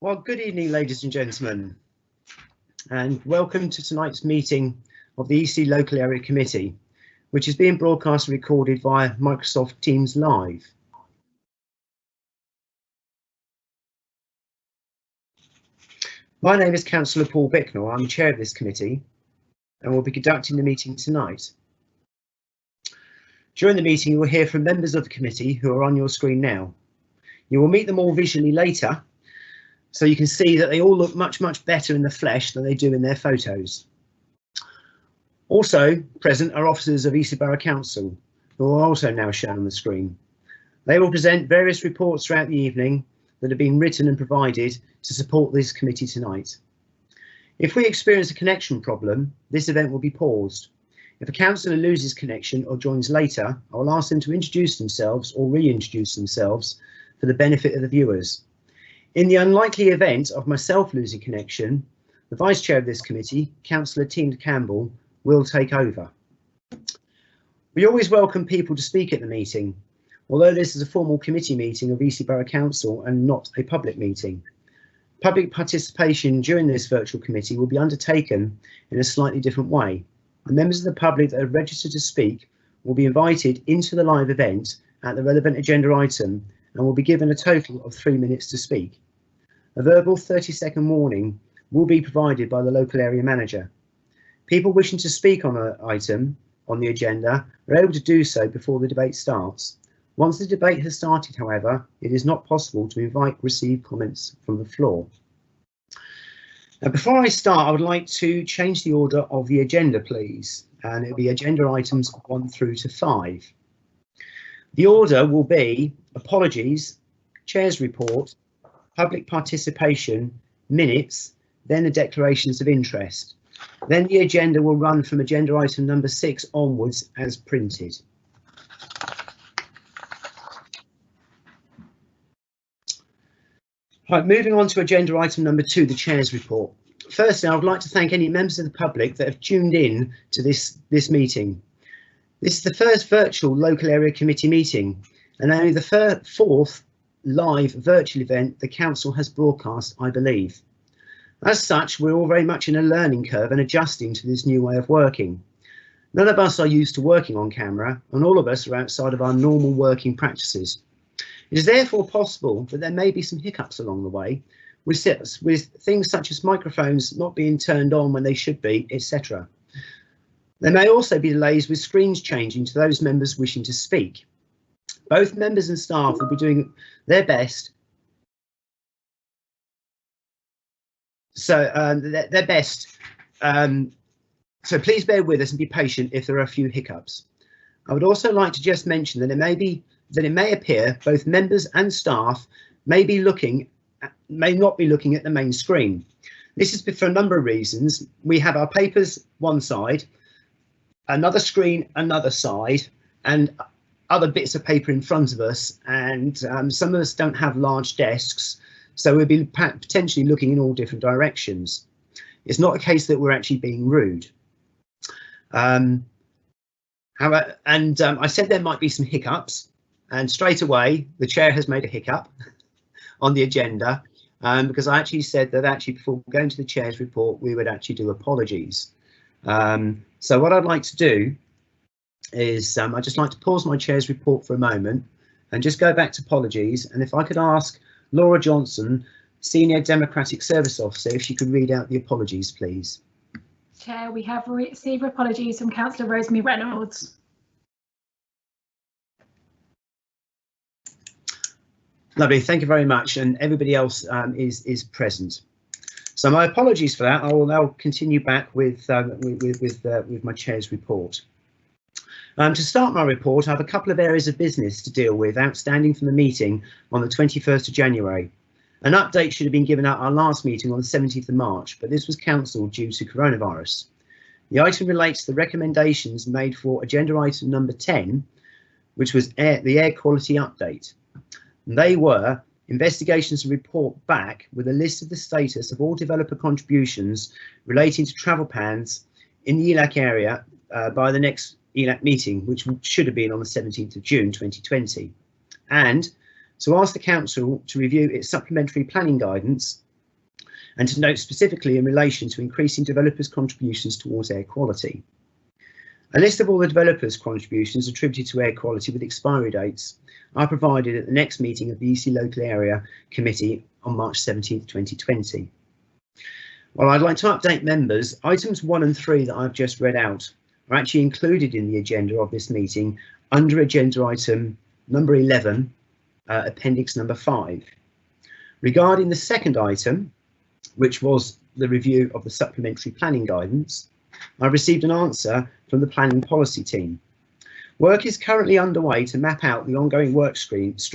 Well, good evening, ladies and gentlemen, and welcome to tonight's meeting of the Eastleigh Local Area Committee, which is being broadcast and recorded via Microsoft Teams Live. My name is Councillor Paul Bicknell. I'm the chair of this committee and will be conducting the meeting tonight. During the meeting, you will hear from members of the committee who are on your screen now. You will meet them all visually later, so you can see that they all look much better in the flesh than they do in their photos. Also present are officers of Eastleigh Borough Council, who are also now shown on the screen. They will present various reports throughout the evening that have been written and provided to support this committee tonight. If we experience a connection problem, this event will be paused. If a councillor loses connection or joins later, I will ask them to introduce themselves or reintroduce themselves for the benefit of the viewers. In the unlikely event of myself losing connection, the Vice Chair of this committee, Councillor Tina Campbell, will take over. We always welcome people to speak at the meeting, although this is a formal committee meeting of Eastleigh Borough Council and not a public meeting. Public participation during this virtual committee will be undertaken in a slightly different way. The members of the public that are registered to speak will be invited into the live event at the relevant agenda item and will be given a total of 3 minutes to speak. A verbal 30-second warning will be provided by the local area manager. People wishing to speak on an item on the agenda are able to do so before the debate starts. Once the debate has started, however, it is not possible to receive comments from the floor. Now, before I start, I would like to change the order of the agenda, please, and it'll be agenda items 1 through to 5. The order will be apologies, chair's report, public participation, minutes, then the declarations of interest. Then the agenda will run from agenda item number 6 onwards as printed. Right, moving on to agenda item number 2, the chair's report. Firstly, I would like to thank any members of the public that have tuned in to this meeting. This is the first virtual local area committee meeting and only the fourth live virtual event the council has broadcast, I believe. As such, we're all very much in a learning curve and adjusting to this new way of working. None of us are used to working on camera, and all of us are outside of our normal working practices. It is therefore possible that there may be some hiccups along the way, with things such as microphones not being turned on when they should be, etc. There may also be delays with screens changing to those members wishing to speak. Both members and staff will be doing their best. So please bear with us and be patient if there are a few hiccups. I would also like to just mention that it may appear both members and staff may not be looking at the main screen. This is for a number of reasons. We have our papers one side, another screen another side, and other bits of paper in front of us, and some of us don't have large desks, so we'll be potentially looking in all different directions. It's not a case that we're actually being rude. However, I said there might be some hiccups, and straight away the chair has made a hiccup on the agenda, because I actually said that before going to the chair's report we would actually do apologies. So what I'd like to do is I'd just like to pause my chair's report for a moment and just go back to apologies, and if I could ask Laura Johnson, Senior Democratic Service Officer, if she could read out the apologies, please. Chair, we have received apologies from Councillor Rosemary Reynolds. Lovely, thank you very much, and everybody else is present. So my apologies for that. I will now continue back with my chair's report. To start my report, I have a couple of areas of business to deal with outstanding from the meeting on the 21st of January. An update should have been given at our last meeting on the 17th of March, but this was cancelled due to coronavirus. The item relates to the recommendations made for agenda item number 10, which was the air quality update. And they were investigations to report back with a list of the status of all developer contributions relating to travel plans in the ELAC area by the next ELAC meeting, which should have been on the 17th of June 2020, and to ask the council to review its supplementary planning guidance and to note specifically in relation to increasing developers' contributions towards air quality. A list of all the developers' contributions attributed to air quality with expiry dates are provided at the next meeting of the Eastleigh Local Area Committee on March 17th, 2020. Well, I'd like to update members. Items 1 and 3 that I've just read out are actually included in the agenda of this meeting under agenda item number 11, appendix number 5. Regarding the second item, which was the review of the supplementary planning guidance, I received an answer from the planning policy team. Work is currently underway to map out the ongoing work streams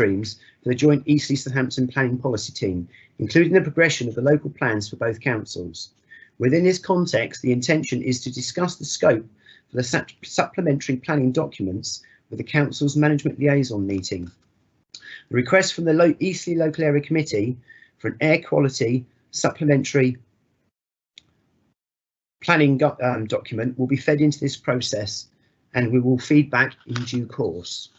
for the joint Eastleigh-Southampton planning policy team, including the progression of the local plans for both councils. Within this context, the intention is to discuss the scope for the supplementary planning documents with the council's management liaison meeting. The request from the Eastleigh Local Area Committee for an air quality supplementary planning document will be fed into this process, and we will feed back in due course.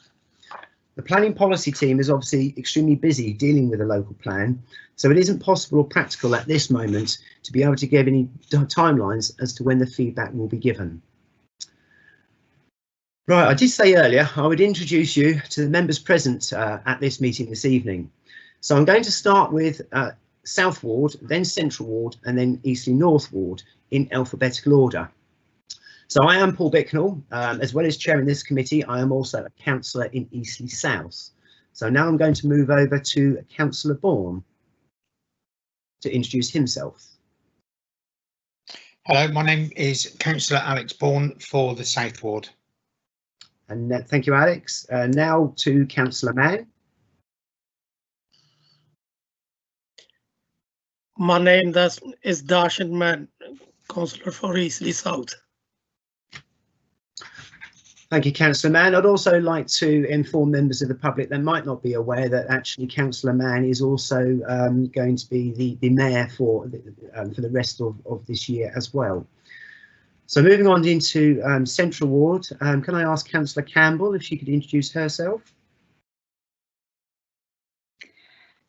The planning policy team is obviously extremely busy dealing with a local plan, so it isn't possible or practical at this moment to be able to give any timelines as to when the feedback will be given. Right, I did say earlier I would introduce you to the members present at this meeting this evening. So I'm going to start with South Ward, then Central Ward, and then Eastleigh North Ward in alphabetical order. So I am Paul Bicknell. As well as chairing this committee, I am also a councillor in Eastleigh South. So now I'm going to move over to Councillor Bourne to introduce himself. Hello, my name is Councillor Alex Bourne for the South Ward. And thank you, Alex. Now to Councillor Mann. My name is Darshan Mann, Councillor for Eastleigh South. Thank you, Councillor Mann. I'd also like to inform members of the public that might not be aware that actually Councillor Mann is also going to be the mayor for the rest of this year as well. So moving on into Central Ward, can I ask Councillor Campbell if she could introduce herself?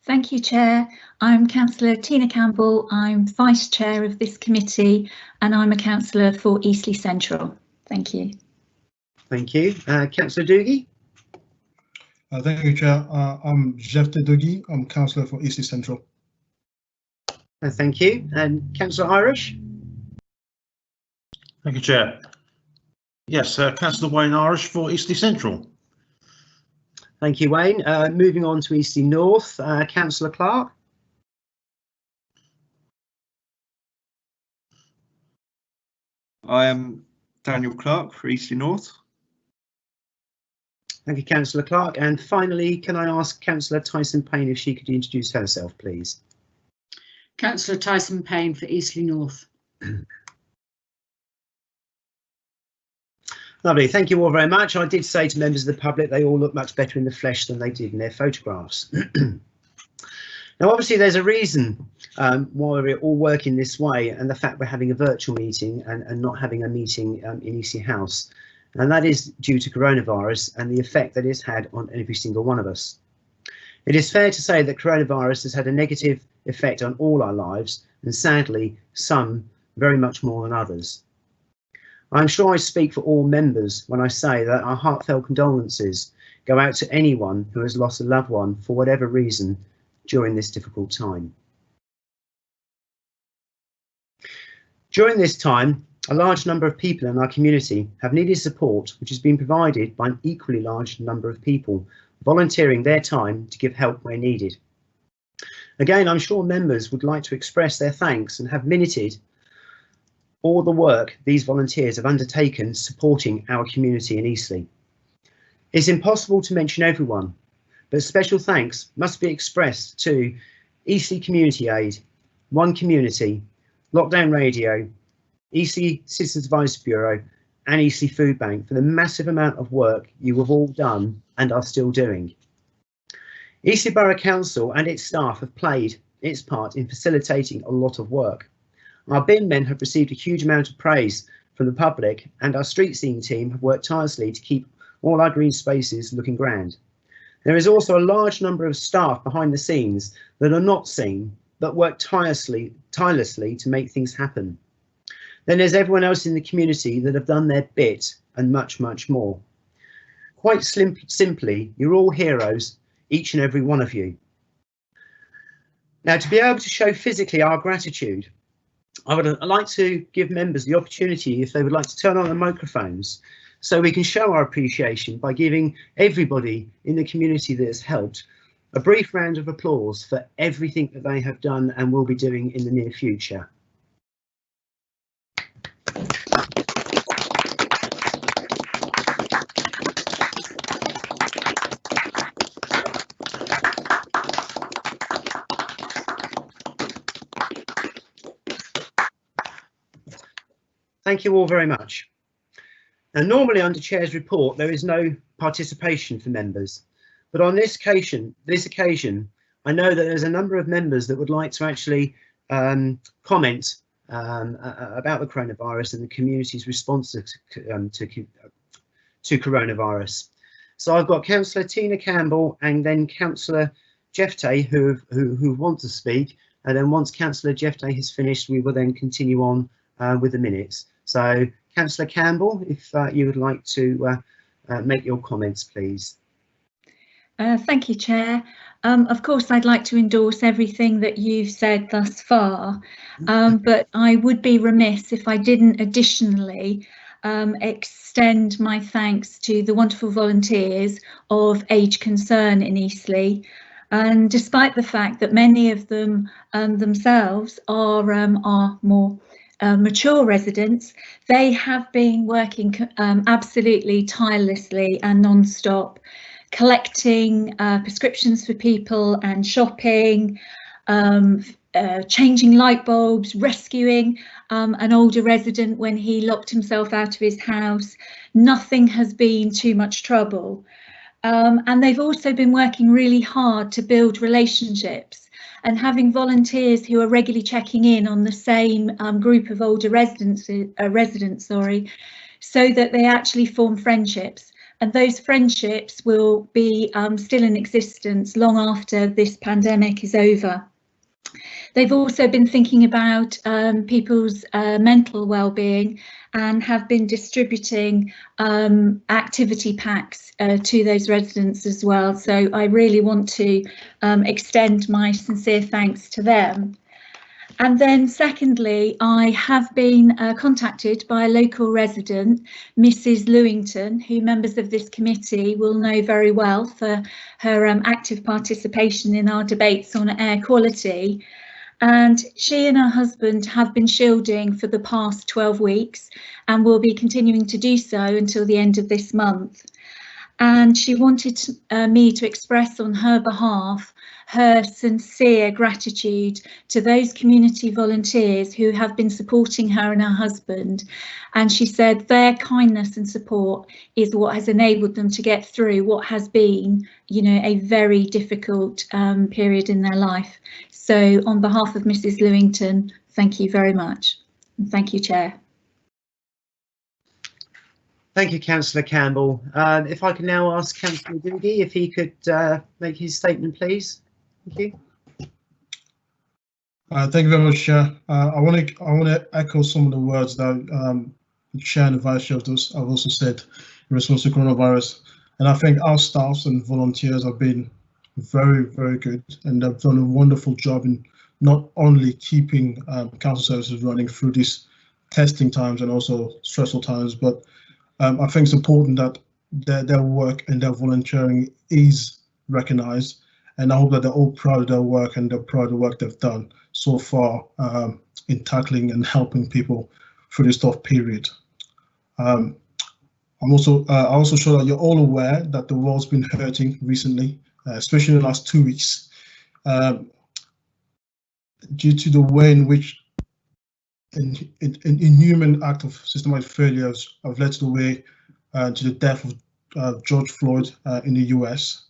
Thank you, Chair. I'm Councillor Tina Campbell. I'm Vice Chair of this committee and I'm a councillor for Eastleigh Central. Thank you. Thank you. Councillor Doogie? Thank you, Chair. I'm Jeff Doogie. I'm councillor for Eastleigh Central. Thank you. And Councillor Irish? Thank you, Chair. Yes, Councillor Wayne Irish for Eastleigh Central. Thank you, Wayne. Moving on to Eastleigh North, Councillor Clark. I am Daniel Clark for Eastleigh North. Thank you, Councillor Clark. And finally, can I ask Councillor Tyson Payne if she could introduce herself, please? Councillor Tyson Payne for Eastleigh North. Lovely, thank you all very much. I did say to members of the public they all look much better in the flesh than they did in their photographs. Now, obviously, there's a reason why we're all working this way, and the fact we're having a virtual meeting and not having a meeting in Eastleigh House. And that is due to coronavirus and the effect that it's had on every single one of us. It is fair to say that coronavirus has had a negative effect on all our lives, and sadly, some very much more than others. I'm sure I speak for all members when I say that our heartfelt condolences go out to anyone who has lost a loved one for whatever reason during this difficult time. During this time, a large number of people in our community have needed support, which has been provided by an equally large number of people volunteering their time to give help where needed. Again, I'm sure members would like to express their thanks and have minuted all the work these volunteers have undertaken supporting our community in Eastleigh. It's impossible to mention everyone, but special thanks must be expressed to Eastleigh Community Aid, One Community, Lockdown Radio, Eastleigh Citizens Advice Bureau and Eastleigh Food Bank for the massive amount of work you have all done and are still doing. Eastleigh Borough Council and its staff have played its part in facilitating a lot of work. Our bin men have received a huge amount of praise from the public, and our street scene team have worked tirelessly to keep all our green spaces looking grand. There is also a large number of staff behind the scenes that are not seen but work tirelessly to make things happen. Then there's everyone else in the community that have done their bit and much, much more. Quite simply, you're all heroes, each and every one of you. Now, to be able to show physically our gratitude, I'd like to give members the opportunity, if they would like to turn on the microphones, so we can show our appreciation by giving everybody in the community that has helped a brief round of applause for everything that they have done and will be doing in the near future. Thank you all very much. Now, normally under Chair's report, there is no participation for members, but on this occasion, I know that there's a number of members that would like to actually comment about the coronavirus and the community's response to coronavirus. So I've got Councillor Tina Campbell and then Councillor Jefte who want to speak, and then once Councillor Jefte has finished, we will then continue on with the minutes. So Councillor Campbell, if you would like to make your comments, please. Thank you, Chair. Of course, I'd like to endorse everything that you've said thus far, but I would be remiss if I didn't additionally extend my thanks to the wonderful volunteers of Age Concern in Eastleigh. And despite the fact that many of them themselves are more mature residents, they have been working absolutely tirelessly and non-stop, collecting prescriptions for people and shopping, changing light bulbs, rescuing an older resident when he locked himself out of his house. Nothing has been too much trouble. And they've also been working really hard to build relationships and having volunteers who are regularly checking in on the same group of older residents, so that they actually form friendships. And those friendships will be still in existence long after this pandemic is over. They've also been thinking about people's mental well-being and have been distributing activity packs to those residents as well. So I really want to extend my sincere thanks to them. And then secondly, I have been contacted by a local resident, Mrs. Lewington, who members of this committee will know very well for her active participation in our debates on air quality. And she and her husband have been shielding for the past 12 weeks and will be continuing to do so until the end of this month. And she wanted me to express on her behalf her sincere gratitude to those community volunteers who have been supporting her and her husband. And she said their kindness and support is what has enabled them to get through what has been, you know, a very difficult period in their life. So on behalf of Mrs. Lewington, thank you very much. And thank you, Chair. Thank you, Councillor Campbell. If I can now ask Councillor Doogie if he could make his statement, please. Thank you. Thank you very much, Chair. I want to echo some of the words that the Chair and the Vice Chair have also said in response to coronavirus. And I think our staffs and volunteers have been very, very good, and they've done a wonderful job in not only keeping council services running through these testing times and also stressful times, but I think it's important that their work and their volunteering is recognised, and I hope that they're all proud of their work and they're proud of the work they've done so far in tackling and helping people through this tough period. I also sure that you're all aware that the world's been hurting recently, especially in the last 2 weeks, due to the way in which an inhuman act of systematic failures have led to the way to the death of George Floyd in the US.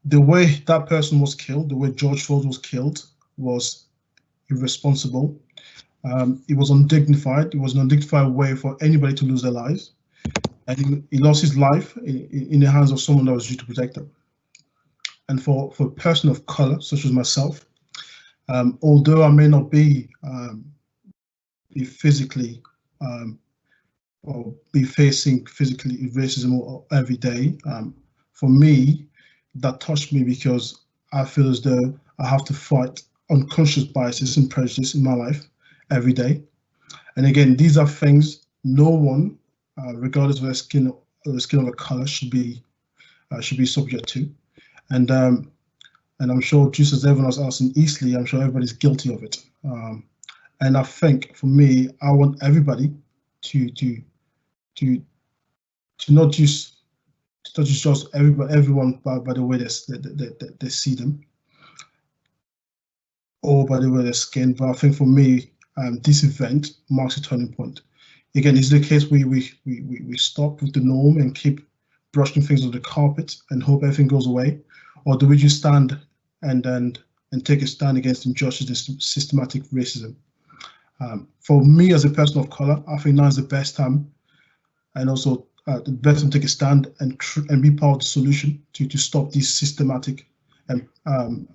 The way that person was killed, the way George Floyd was killed, was irresponsible. It was undignified. It was an undignified way for anybody to lose their lives. And he lost his life in the hands of someone that was due to protect them. And for a person of color, such as myself, Although I may not be physically or be facing physically racism every day, for me, that touched me because I feel as though I have to fight unconscious biases and prejudice in my life every day. And again, these are things no one, regardless of their skin or the color, should be subject to. And I'm sure, just as everyone else in Eastleigh, I'm sure everybody's guilty of it. And I think for me, I want everybody to not just judge everyone by the way they see them, or by the way they're skinned. But I think for me, this event marks a turning point. Again, is the case we stop with the norm and keep brushing things on the carpet and hope everything goes away, or do we just stand and take a stand against injustice and systematic racism? For me, as a person of color, I think now is the best time, and also the best time to take a stand and be part of the solution to stop these systematic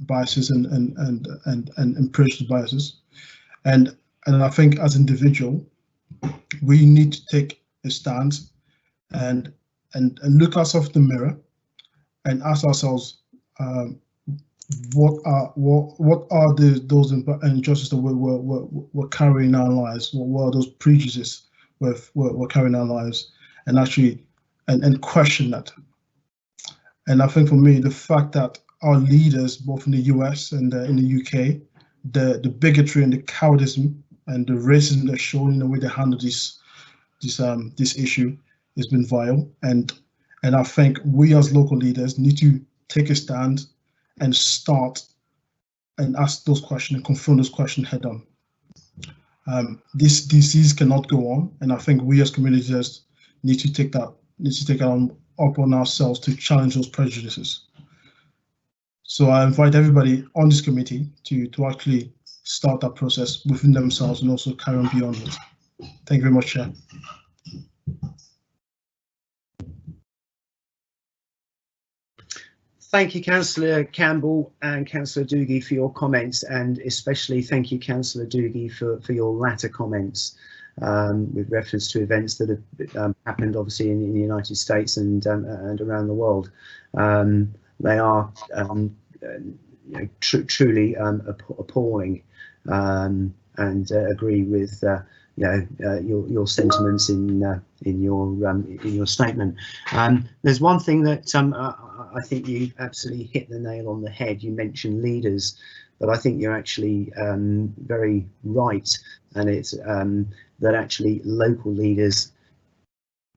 biases and prejudice biases. And I think as an individual, we need to take a stance and look ourselves in the mirror and ask ourselves, what are those injustices that we're carrying in our lives? What are those prejudices we're carrying in our lives, and actually and question that. And I think for me, the fact that our leaders, both in the US and in the UK, the bigotry and the cowardice and the racism they're showing in the way they handle this issue has been vile. And I think we as local leaders need to take a stand and start and ask those questions and confront those questions head on. This disease cannot go on, and I think we as communities need to take that upon ourselves to challenge those prejudices. So I invite everybody on this committee to actually start that process within themselves and also carry on beyond it. Thank you very much, Chair. Thank you, Councillor Campbell and Councillor Doogie, for your comments, and especially thank you, Councillor Doogie, for your latter comments with reference to events that have happened, obviously, in the United States and around the world. They are truly appalling, and agree with your sentiments in your statement. There's one thing that I think you absolutely hit the nail on the head. You mentioned leaders, but I think you're actually very right, and it's that actually local leaders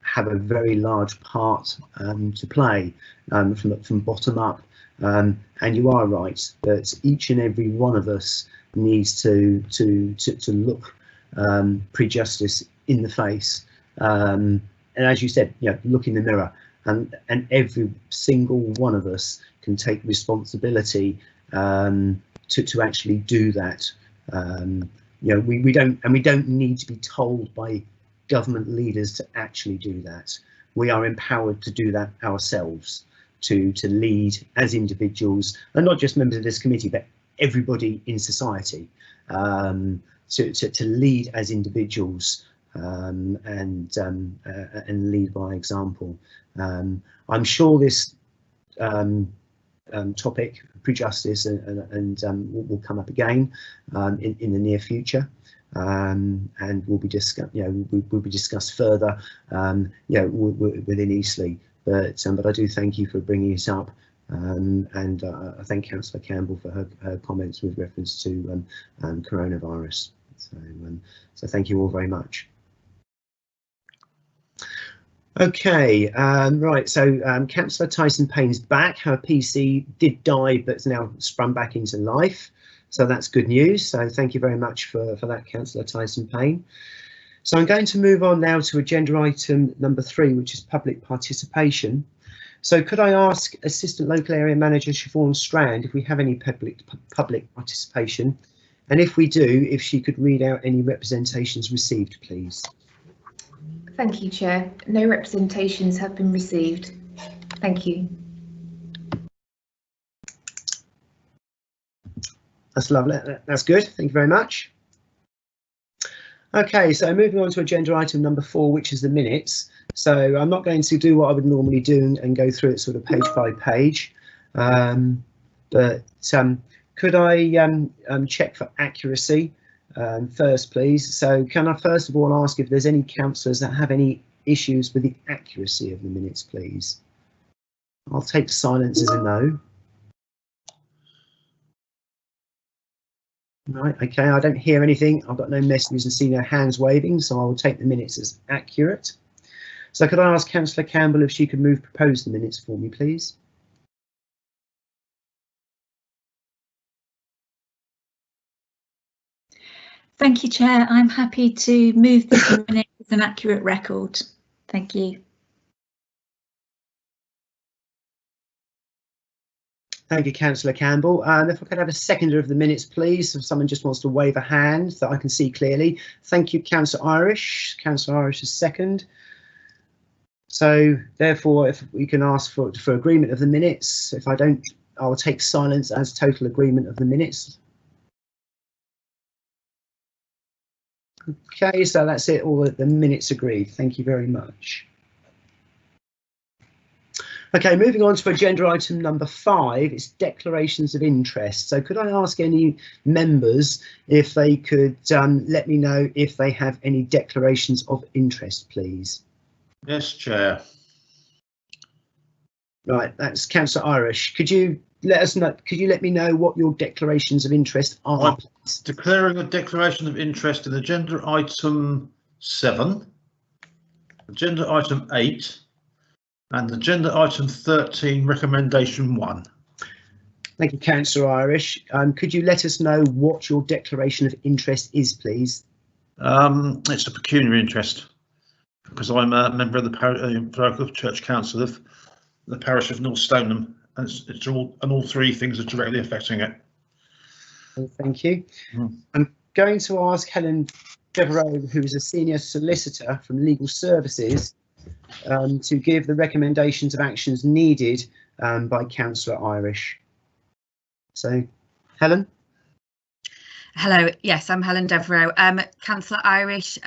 have a very large part to play from bottom up. And you are right that each and every one of us needs to look prejudice in the face, and as you said, look in the mirror, and every single one of us can take responsibility to actually do that. We don't need to be told by government leaders to actually do that. We are empowered to do that ourselves, to lead as individuals, and not just members of this committee, but everybody in society, to lead as individuals, and lead by example. I'm sure this topic, prejudice, will come up again in the near future, and will be discussed further, within Eastleigh. But I do thank you for bringing it up, and I thank Councillor Campbell for her comments with reference to coronavirus. So thank you all very much. Okay, right, so Councillor Tyson Payne's back. Her PC did die, but it's now sprung back into life, so that's good news. So thank you very much for that, Councillor Tyson Payne. So I'm going to move on now to agenda item number 3, which is public participation. So could I ask Assistant Local Area Manager Siobhan Strand if we have any public participation, and if we do, if she could read out any representations received, please. Thank you, Chair. No representations have been received. Thank you. That's lovely. That's good. Thank you very much. Okay, so moving on to agenda item number 4, which is the minutes. So I'm not going to do what I would normally do and go through it sort of page by page, but could I check for accuracy first, please? So can I first of all ask if there's any councillors that have any issues with the accuracy of the minutes, please? I'll take silence as a no. Right, okay, I don't hear anything. I've got no messages and see no hands waving, so I will take the minutes as accurate. So could I ask Councillor Campbell if she could propose the minutes for me, please? Thank you, Chair. I'm happy to move this minute as an accurate record. Thank you. Thank you, Councillor Campbell. If I could have a seconder of the minutes, please, if someone just wants to wave a hand that I can see clearly. Thank you, Councillor Irish. Councillor Irish is second. So therefore, if we can ask for agreement of the minutes, if I don't, I'll take silence as total agreement of the minutes. Okay, so that's it, all the minutes agreed. Thank you very much. Okay, moving on to agenda item number 5, it's declarations of interest. So could I ask any members if they could let me know if they have any declarations of interest, please? Yes, Chair. Right, that's Councillor Irish. Could you let us know? Could you let me know what your declarations of interest are? I'm declaring a declaration of interest in agenda item 7, agenda item 8, and agenda item 13, recommendation 1. Thank you, Councillor Irish. Could you let us know what your declaration of interest is, please? It's a pecuniary interest because I'm a member of the local church council of the parish of North Stoneham, and it's all 3 things are directly affecting it. Thank you. I'm going to ask Helen Devereaux, who is a senior solicitor from Legal Services, to give the recommendations of actions needed by Councillor Irish. So, Helen. Hello, yes, I'm Helen Devereaux. Councillor Irish,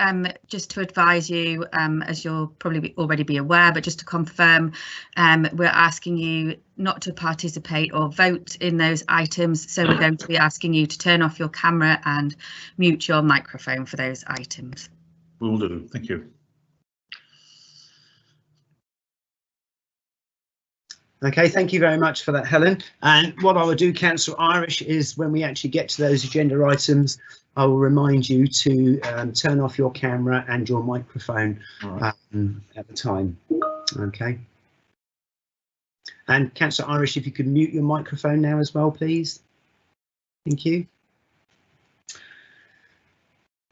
just to advise you, as you'll probably already be aware, but just to confirm, we're asking you not to participate or vote in those items, so we're going to be asking you to turn off your camera and mute your microphone for those items. Will do, thank you. Okay, thank you very much for that, Helen. And what I will do, Councillor Irish, is when we actually get to those agenda items, I will remind you to turn off your camera and your microphone at the time. Okay. And Councillor Irish, if you could mute your microphone now as well, please. Thank you.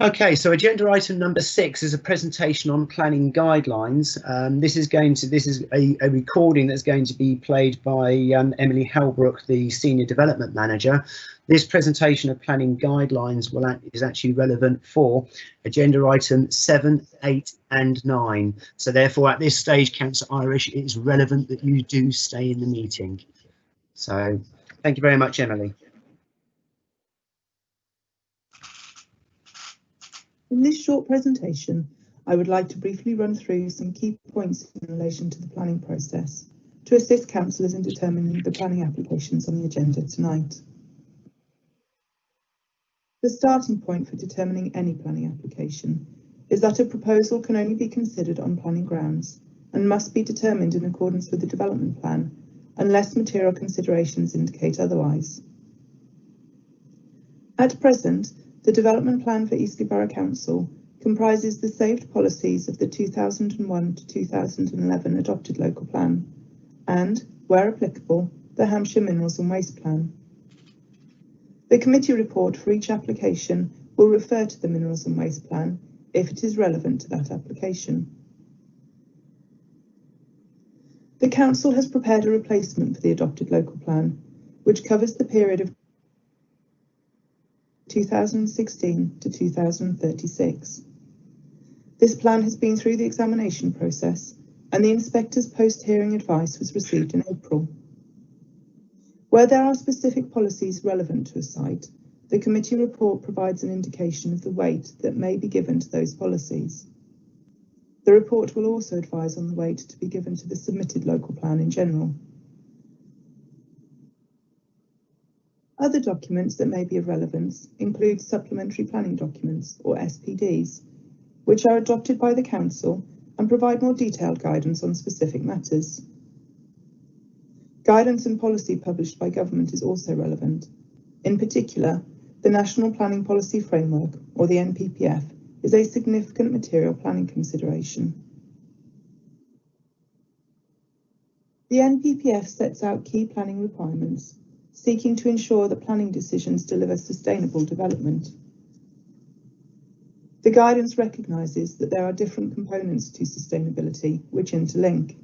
Okay, so agenda item number 6 is a presentation on planning guidelines. This is a recording that's going to be played by Emily Halbrook, the Senior Development Manager. This presentation of planning guidelines is actually relevant for agenda item 7, 8 and 9. So therefore at this stage, Councillor Irish, it is relevant that you do stay in the meeting. So thank you very much, Emily. In this short presentation, I would like to briefly run through some key points in relation to the planning process to assist councillors in determining the planning applications on the agenda tonight. The starting point for determining any planning application is that a proposal can only be considered on planning grounds and must be determined in accordance with the development plan unless material considerations indicate otherwise. At present, the development plan for Eastleigh Borough Council comprises the saved policies of the 2001 to 2011 adopted local plan and, where applicable, the Hampshire Minerals and Waste Plan. The committee report for each application will refer to the Minerals and Waste Plan if it is relevant to that application. The Council has prepared a replacement for the adopted local plan, which covers the period of 2016 to 2036. This plan has been through the examination process and the inspector's post-hearing advice was received in April. Where there are specific policies relevant to a site, the committee report provides an indication of the weight that may be given to those policies. The report will also advise on the weight to be given to the submitted local plan in general. Other documents that may be of relevance include supplementary planning documents, or SPDs, which are adopted by the Council and provide more detailed guidance on specific matters. Guidance and policy published by government is also relevant. In particular, the National Planning Policy Framework, or the NPPF, is a significant material planning consideration. The NPPF sets out key planning requirements, seeking to ensure that planning decisions deliver sustainable development. The guidance recognises that there are different components to sustainability which interlink.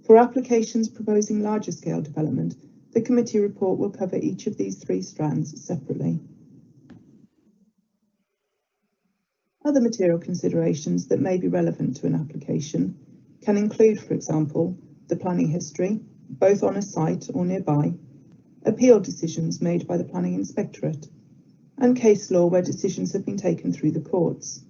For applications proposing larger scale development, the committee report will cover each of these three strands separately. Other material considerations that may be relevant to an application can include, for example, the planning history, both on a site or nearby, appeal decisions made by the Planning Inspectorate, and case law where decisions have been taken through the courts.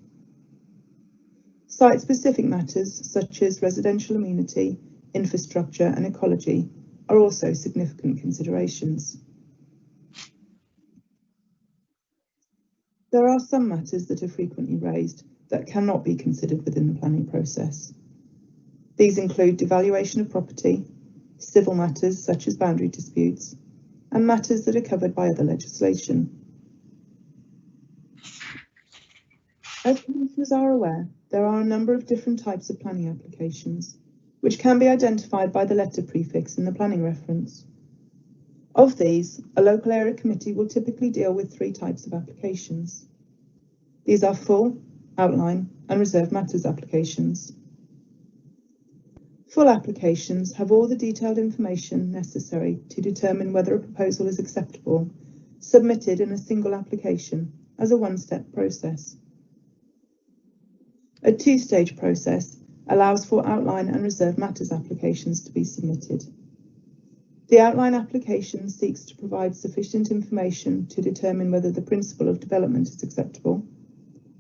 Site-specific matters such as residential amenity, infrastructure and ecology are also significant considerations. There are some matters that are frequently raised that cannot be considered within the planning process. These include devaluation of property, civil matters such as boundary disputes, and matters that are covered by other legislation. As commissioners are aware, there are a number of different types of planning applications, which can be identified by the letter prefix in the planning reference. Of these, a local area committee will typically deal with three types of applications. These are full, outline, and reserved matters applications. Full applications have all the detailed information necessary to determine whether a proposal is acceptable, submitted in a single application as a one-step process. A two-stage process allows for outline and reserved matters applications to be submitted. The outline application seeks to provide sufficient information to determine whether the principle of development is acceptable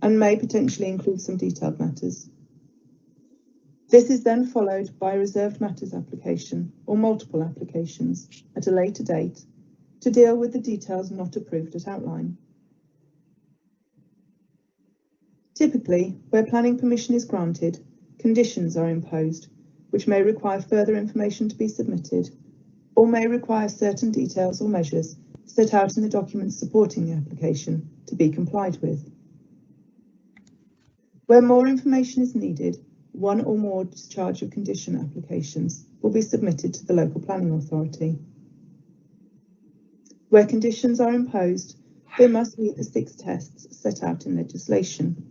and may potentially include some detailed matters. This is then followed by a reserved matters application or multiple applications at a later date to deal with the details not approved at outline. Typically, where planning permission is granted, conditions are imposed, which may require further information to be submitted, or may require certain details or measures set out in the documents supporting the application to be complied with. Where more information is needed, one or more discharge of condition applications will be submitted to the local planning authority. Where conditions are imposed, they must meet the 6 tests set out in legislation.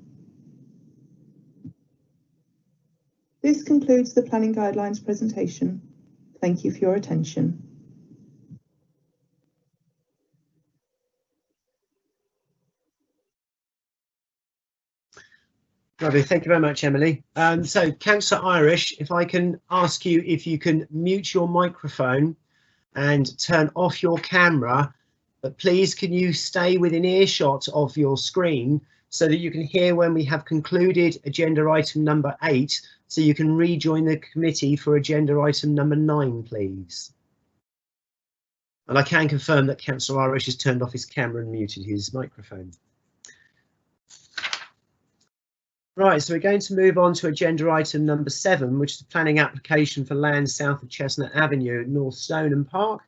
This concludes the planning guidelines presentation. Thank you for your attention. Lovely, thank you very much, Emily. So, Councillor Irish, if I can ask you if you can mute your microphone and turn off your camera, but please can you stay within earshot of your screen so that you can hear when we have concluded agenda item number 8, so you can rejoin the committee for agenda item number 9, please. And I can confirm that Councillor Irish has turned off his camera and muted his microphone. Right, so we're going to move on to agenda item number 7, which is the planning application for land south of Chestnut Avenue at North Stoneham Park.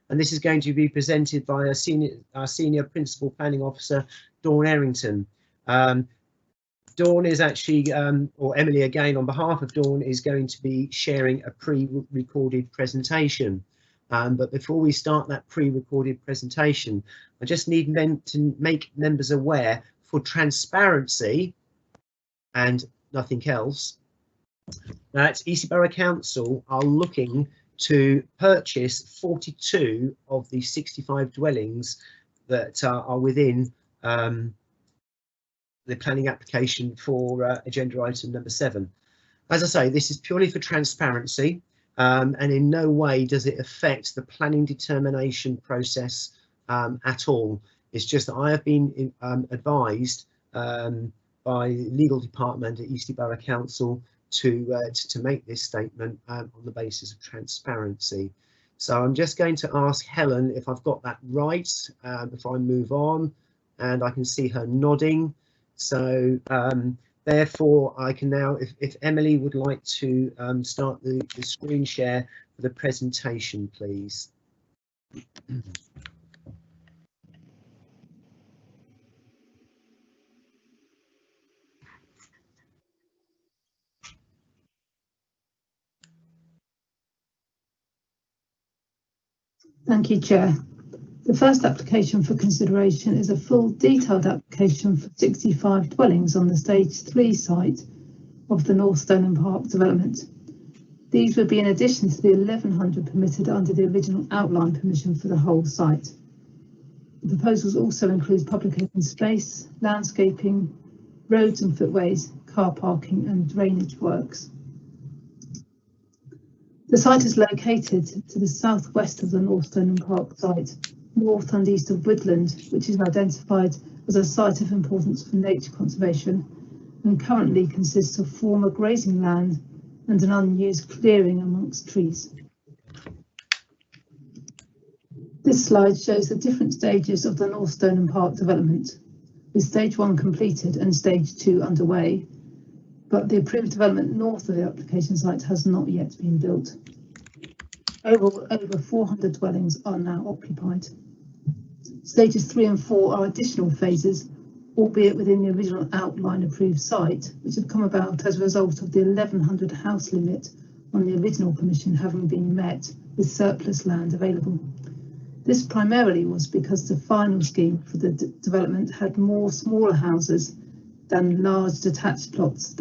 And this is going to be presented by our senior principal planning officer, Dawn Errington. Dawn is actually, or Emily again, on behalf of Dawn, is going to be sharing a pre-recorded presentation. But before we start that pre-recorded presentation, I just need to make members aware, for transparency and nothing else, that Eastleigh Borough Council are looking to purchase 42 of the 65 dwellings that are within the planning application for agenda item number 7. As I say, this is purely for transparency, and in no way does it affect the planning determination process at all. It's just that I have been advised by the legal department at Eastleigh Borough Council to make this statement on the basis of transparency. So I'm just going to ask Helen if I've got that right before I move on, and I can see her nodding. So therefore I can now, if Emily would like to start the screen share for the presentation, please. Thank you, Chair. The first application for consideration is a full detailed application for 65 dwellings on the Stage 3 site of the North Stoneham Park development. These would be in addition to the 1,100 permitted under the original outline permission for the whole site. The proposals also include public open space, landscaping, roads and footways, car parking and drainage works. The site is located to the southwest of the North Stoneham Park site, north and east of woodland, which is identified as a site of importance for nature conservation and currently consists of former grazing land and an unused clearing amongst trees. This slide shows the different stages of the North Stoneham Park development, with Stage 1 completed and Stage 2 underway, but the approved development north of the application site has not yet been built. Overall, over 400 dwellings are now occupied. Stages 3 and 4 are additional phases, albeit within the original outline approved site, which have come about as a result of the 1,100 house limit on the original permission having been met with surplus land available. This primarily was because the final scheme for the development had more smaller houses than large detached plots.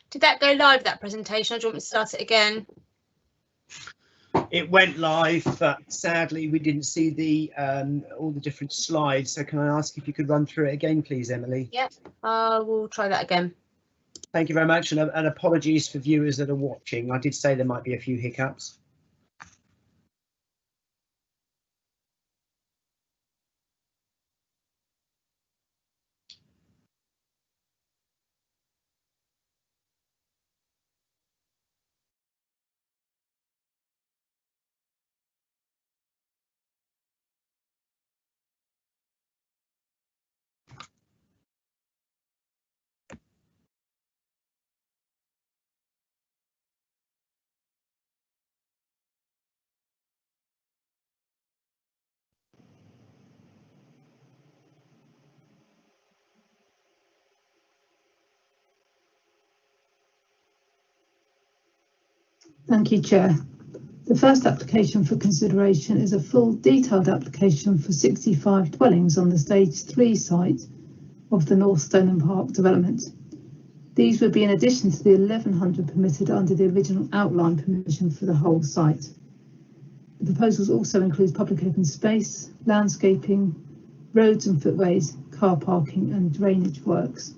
Did that go live, that presentation, or do you want me to start it again? It went live, but sadly we didn't see the all the different slides. So can I ask if you could run through it again, please, Emily? Yep, we'll try that again. Thank you very much, and apologies for viewers that are watching. I did say there might be a few hiccups. Thank you, Chair. The first application for consideration is a full detailed application for 65 dwellings on the Stage 3 site of the North Stoneham Park development. These would be in addition to the 1,100 permitted under the original outline permission for the whole site. The proposals also include public open space, landscaping, roads and footways, car parking and drainage works.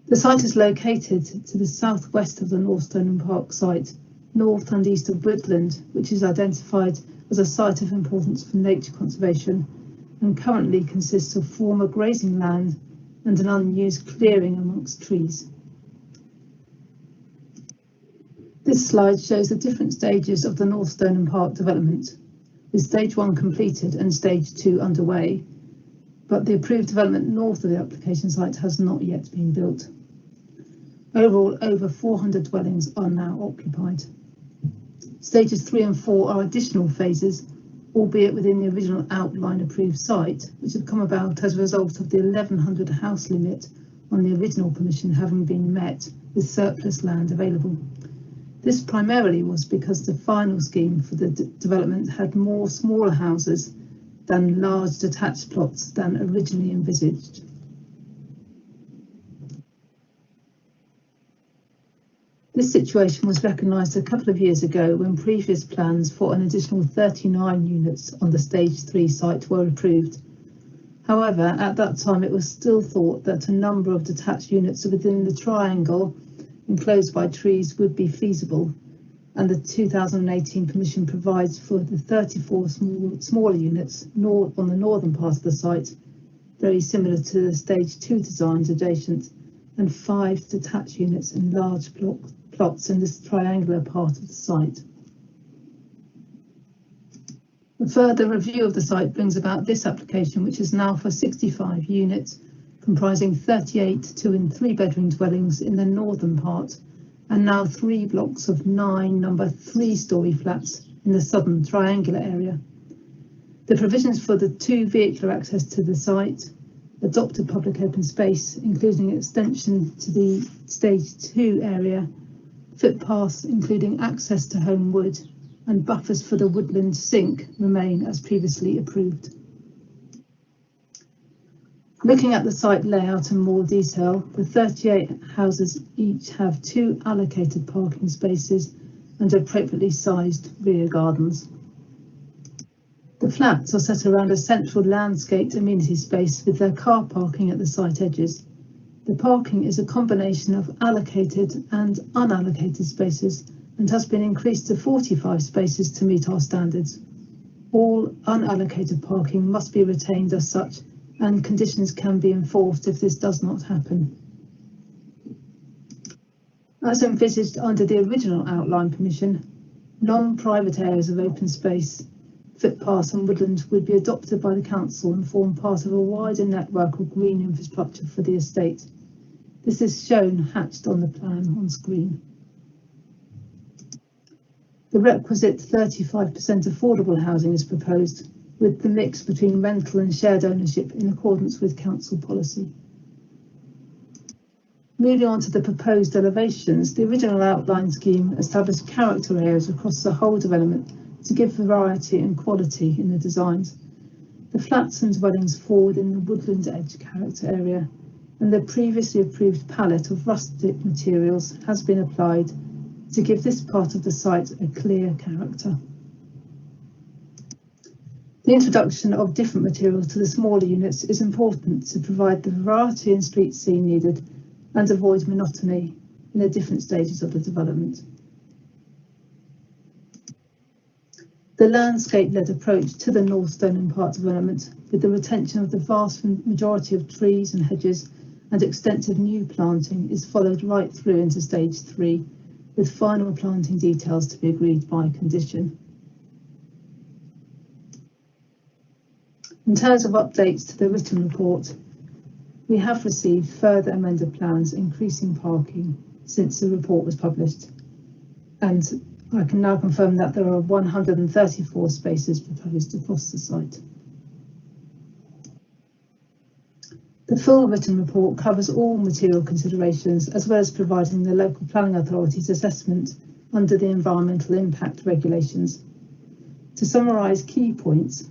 The site is located to the southwest of the North Stoneham Park site, north and east of woodland, which is identified as a site of importance for nature conservation and currently consists of former grazing land and an unused clearing amongst trees. This slide shows the different stages of the North Stoneham Park development, with Stage 1 completed and Stage 2 underway, but the approved development north of the application site has not yet been built. Overall, over 400 dwellings are now occupied. Stages 3 and 4 are additional phases, albeit within the original outline approved site, which have come about as a result of the 1,100 house limit on the original permission having been met with surplus land available. This primarily was because the final scheme for the development had more smaller houses than large detached plots than originally envisaged. This situation was recognised a couple of years ago when previous plans for an additional 39 units on the Stage 3 site were approved. However, at that time it was still thought that a number of detached units within the triangle enclosed by trees would be feasible, and the 2018 permission provides for the 34 smaller units on the northern part of the site, very similar to the stage 2 designs adjacent, and 5 detached units in large plots in this triangular part of the site. A further review of the site brings about this application, which is now for 65 units, comprising 38 2- and 3-bedroom dwellings in the northern part, and now 3 blocks of 9 number 3-storey flats in the southern triangular area. The provisions for the 2 vehicular access to the site, adopted public open space, including extension to the stage 2 area, footpaths including access to home wood, and buffers for the woodland sink remain as previously approved. Looking at the site layout in more detail, the 38 houses each have 2 allocated parking spaces and appropriately sized rear gardens. The flats are set around a central landscaped amenity space with their car parking at the site edges. The parking is a combination of allocated and unallocated spaces and has been increased to 45 spaces to meet our standards. All unallocated parking must be retained as such, and conditions can be enforced if this does not happen. As envisaged under the original outline permission, non-private areas of open space, footpaths and woodland would be adopted by the council and form part of a wider network of green infrastructure for the estate. This is shown hatched on the plan on screen. The requisite 35% affordable housing is proposed, with the mix between rental and shared ownership in accordance with council policy. Moving on to the proposed elevations, the original outline scheme established character areas across the whole development to give variety and quality in the designs. The flats and dwellings fall within the woodland edge character area, and the previously approved palette of rustic materials has been applied to give this part of the site a clear character. The introduction of different materials to the smaller units is important to provide the variety and street scene needed and avoid monotony in the different stages of the development. The landscape-led approach to the North Stoneham Park development, with the retention of the vast majority of trees and hedges and extensive new planting, is followed right through into stage 3, with final planting details to be agreed by condition. In terms of updates to the written report, we have received further amended plans increasing parking since the report was published, and I can now confirm that there are 134 spaces proposed across the site. The full written report covers all material considerations, as well as providing the local planning authority's assessment under the environmental impact regulations. To summarise key points,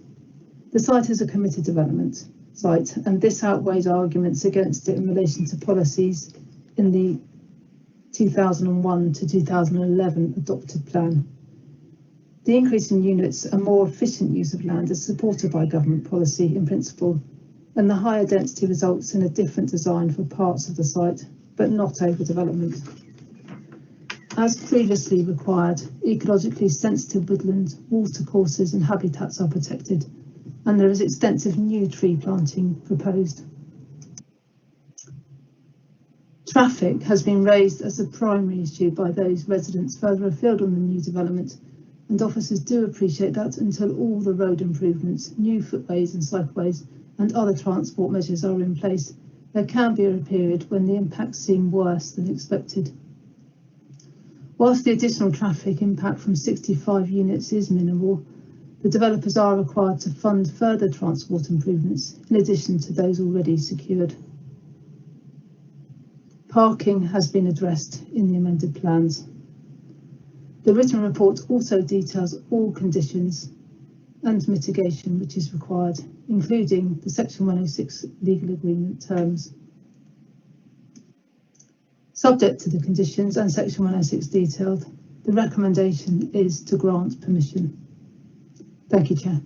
the site is a committed development site, and this outweighs arguments against it in relation to policies in the 2001 to 2011 adopted plan. The increase in units and more efficient use of land is supported by government policy in principle, and the higher density results in a different design for parts of the site, but not overdevelopment. As previously required, ecologically sensitive woodland, watercourses and habitats are protected, and there is extensive new tree planting proposed. Traffic has been raised as a primary issue by those residents further afield on the new development, and officers do appreciate that until all the road improvements, new footways and cycleways and other transport measures are in place, there can be a period when the impacts seem worse than expected. Whilst the additional traffic impact from 65 units is minimal, the developers are required to fund further transport improvements in addition to those already secured. Parking has been addressed in the amended plans. The written report also details all conditions and mitigation which is required, including the Section 106 legal agreement terms. Subject to the conditions and Section 106 detailed, the recommendation is to grant permission. Thank you, Chair.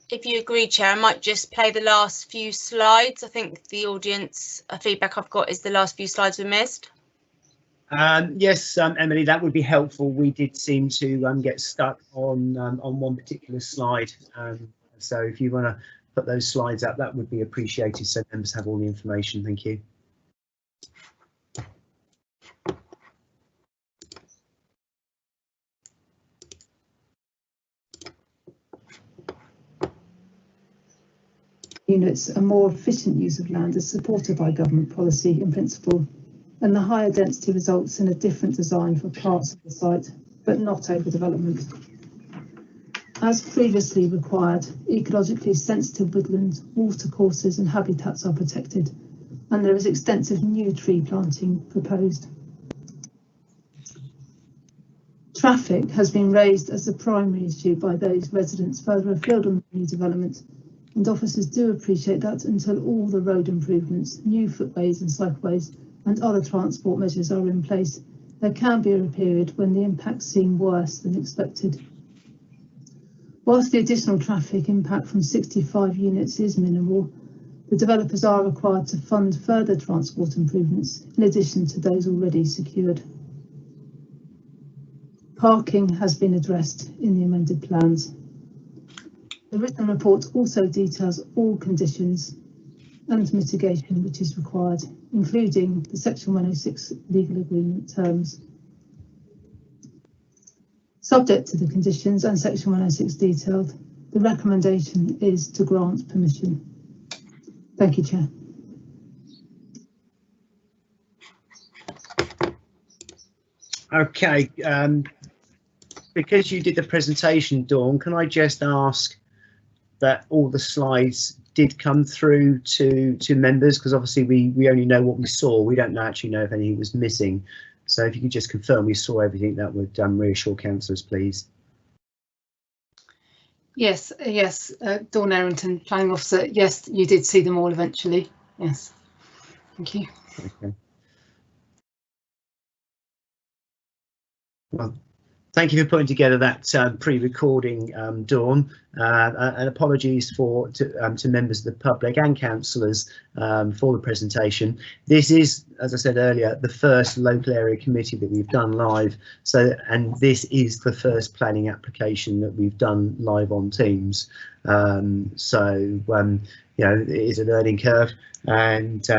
if you agree, Chair, I might just play the last few slides. I think the audience feedback I've got is the last few slides were missed. Yes, Emily, that would be helpful. We did seem to get stuck on one particular slide. So if you want to put those slides up, that would be appreciated so members have all the information. Thank you. Units, a more efficient use of land is supported by government policy in principle, and the higher density results in a different design for parts of the site, but not overdevelopment. As previously required, ecologically sensitive woodlands, watercourses and habitats are protected, and there is extensive new tree planting proposed. Traffic has been raised as the primary issue by those residents further afield on the new development, and officers do appreciate that until all the road improvements, new footways and cycleways and other transport measures are in place, there can be a period when the impacts seem worse than expected. Whilst the additional traffic impact from 65 units is minimal, the developers are required to fund further transport improvements in addition to those already secured. Parking has been addressed in the amended plans. The written report also details all conditions and mitigation which is required, including the Section 106 legal agreement terms. Subject to the conditions and Section 106 detailed, the recommendation is to grant permission. Thank you, Chair. Okay, because you did the presentation, Dawn, can I just ask that all the slides did come through to members, because obviously we only know what we saw. We don't actually know if anything was missing. So if you could just confirm we saw everything, that would reassure councillors, please. Yes, Dawn Errington, Planning Officer. Yes, you did see them all eventually. Yes, thank you. Okay. Well, thank you for putting together that pre-recording, Dawn, and apologies to members of the public and councillors for the presentation. This is, as I said earlier, the first local area committee that we've done live. And this is the first planning application that we've done live on Teams. You know, it is a learning curve, and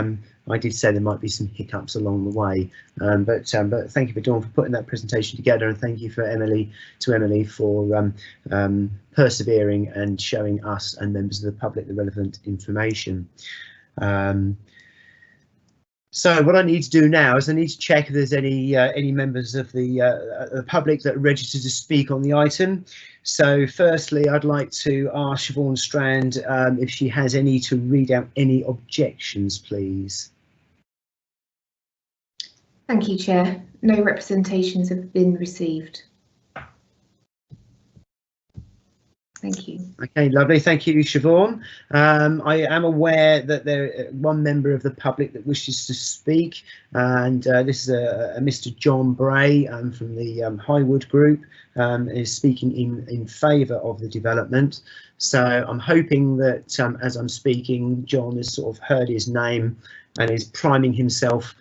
I did say there might be some hiccups along the way, but thank you for Dawn for putting that presentation together, and thank you for Emily for persevering and showing us and members of the public the relevant information. So what I need to do now is I need to check if there's any members of the public that are registered to speak on the item. So firstly, I'd like to ask Siobhan Strand if she has any to read out any objections, please. Thank you, Chair. No representations have been received. Thank you. Okay, lovely. Thank you, Siobhan. I am aware that there is one member of the public that wishes to speak, and this is a Mr. John Bray from the Highwood Group, is speaking in favour of the development. So I'm hoping that as I'm speaking, John has sort of heard his name and is priming himself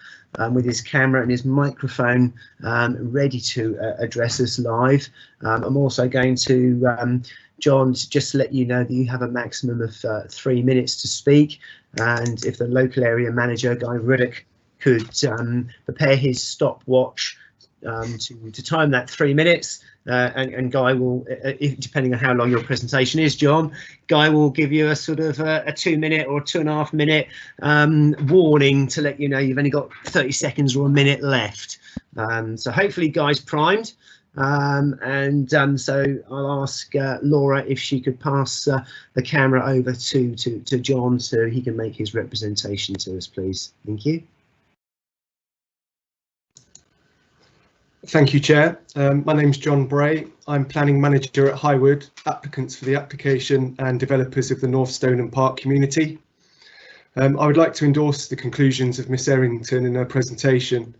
with his camera and his microphone ready to address us live. I'm also going to, John, just to let you know that you have a maximum of 3 minutes to speak, and if the local area manager, Guy Ruddock, could prepare his stopwatch to time that 3 minutes, and Guy will, depending on how long your presentation is, John, Guy will give you a sort of a 2 minute or 2.5 minute warning to let you know you've only got 30 seconds or a minute left. So hopefully Guy's primed, so I'll ask Laura if she could pass the camera over to John so he can make his representation to us, please. Thank you. Thank you, Chair. My name's John Bray. I'm Planning Manager at Highwood, applicants for the application and developers of the North Stoneham Park community. I would like to endorse the conclusions of Miss Errington in her presentation.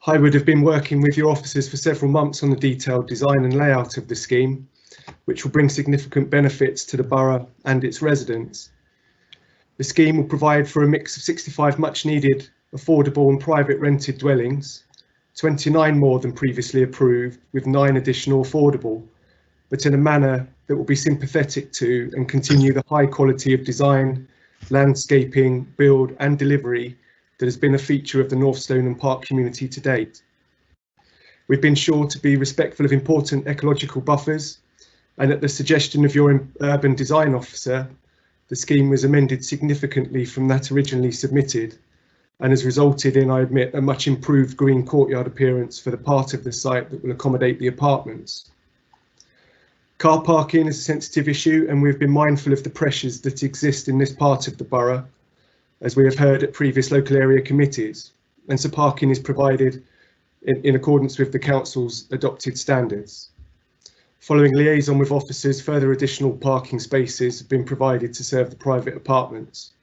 Highwood have been working with your officers for several months on the detailed design and layout of the scheme, which will bring significant benefits to the borough and its residents. The scheme will provide for a mix of 65 much needed affordable and private rented dwellings, 29 more than previously approved, with 9 additional affordable, but in a manner that will be sympathetic to and continue the high quality of design, landscaping, build and delivery that has been a feature of the North Stoneham Park community to date. We've been sure to be respectful of important ecological buffers, and at the suggestion of your urban design officer, the scheme was amended significantly from that originally submitted and has resulted in, I admit, a much improved green courtyard appearance for the part of the site that will accommodate the apartments. Car parking is a sensitive issue, and we've been mindful of the pressures that exist in this part of the borough, as we have heard at previous local area committees, and so parking is provided in accordance with the council's adopted standards. Following liaison with officers, further additional parking spaces have been provided to serve the private apartments.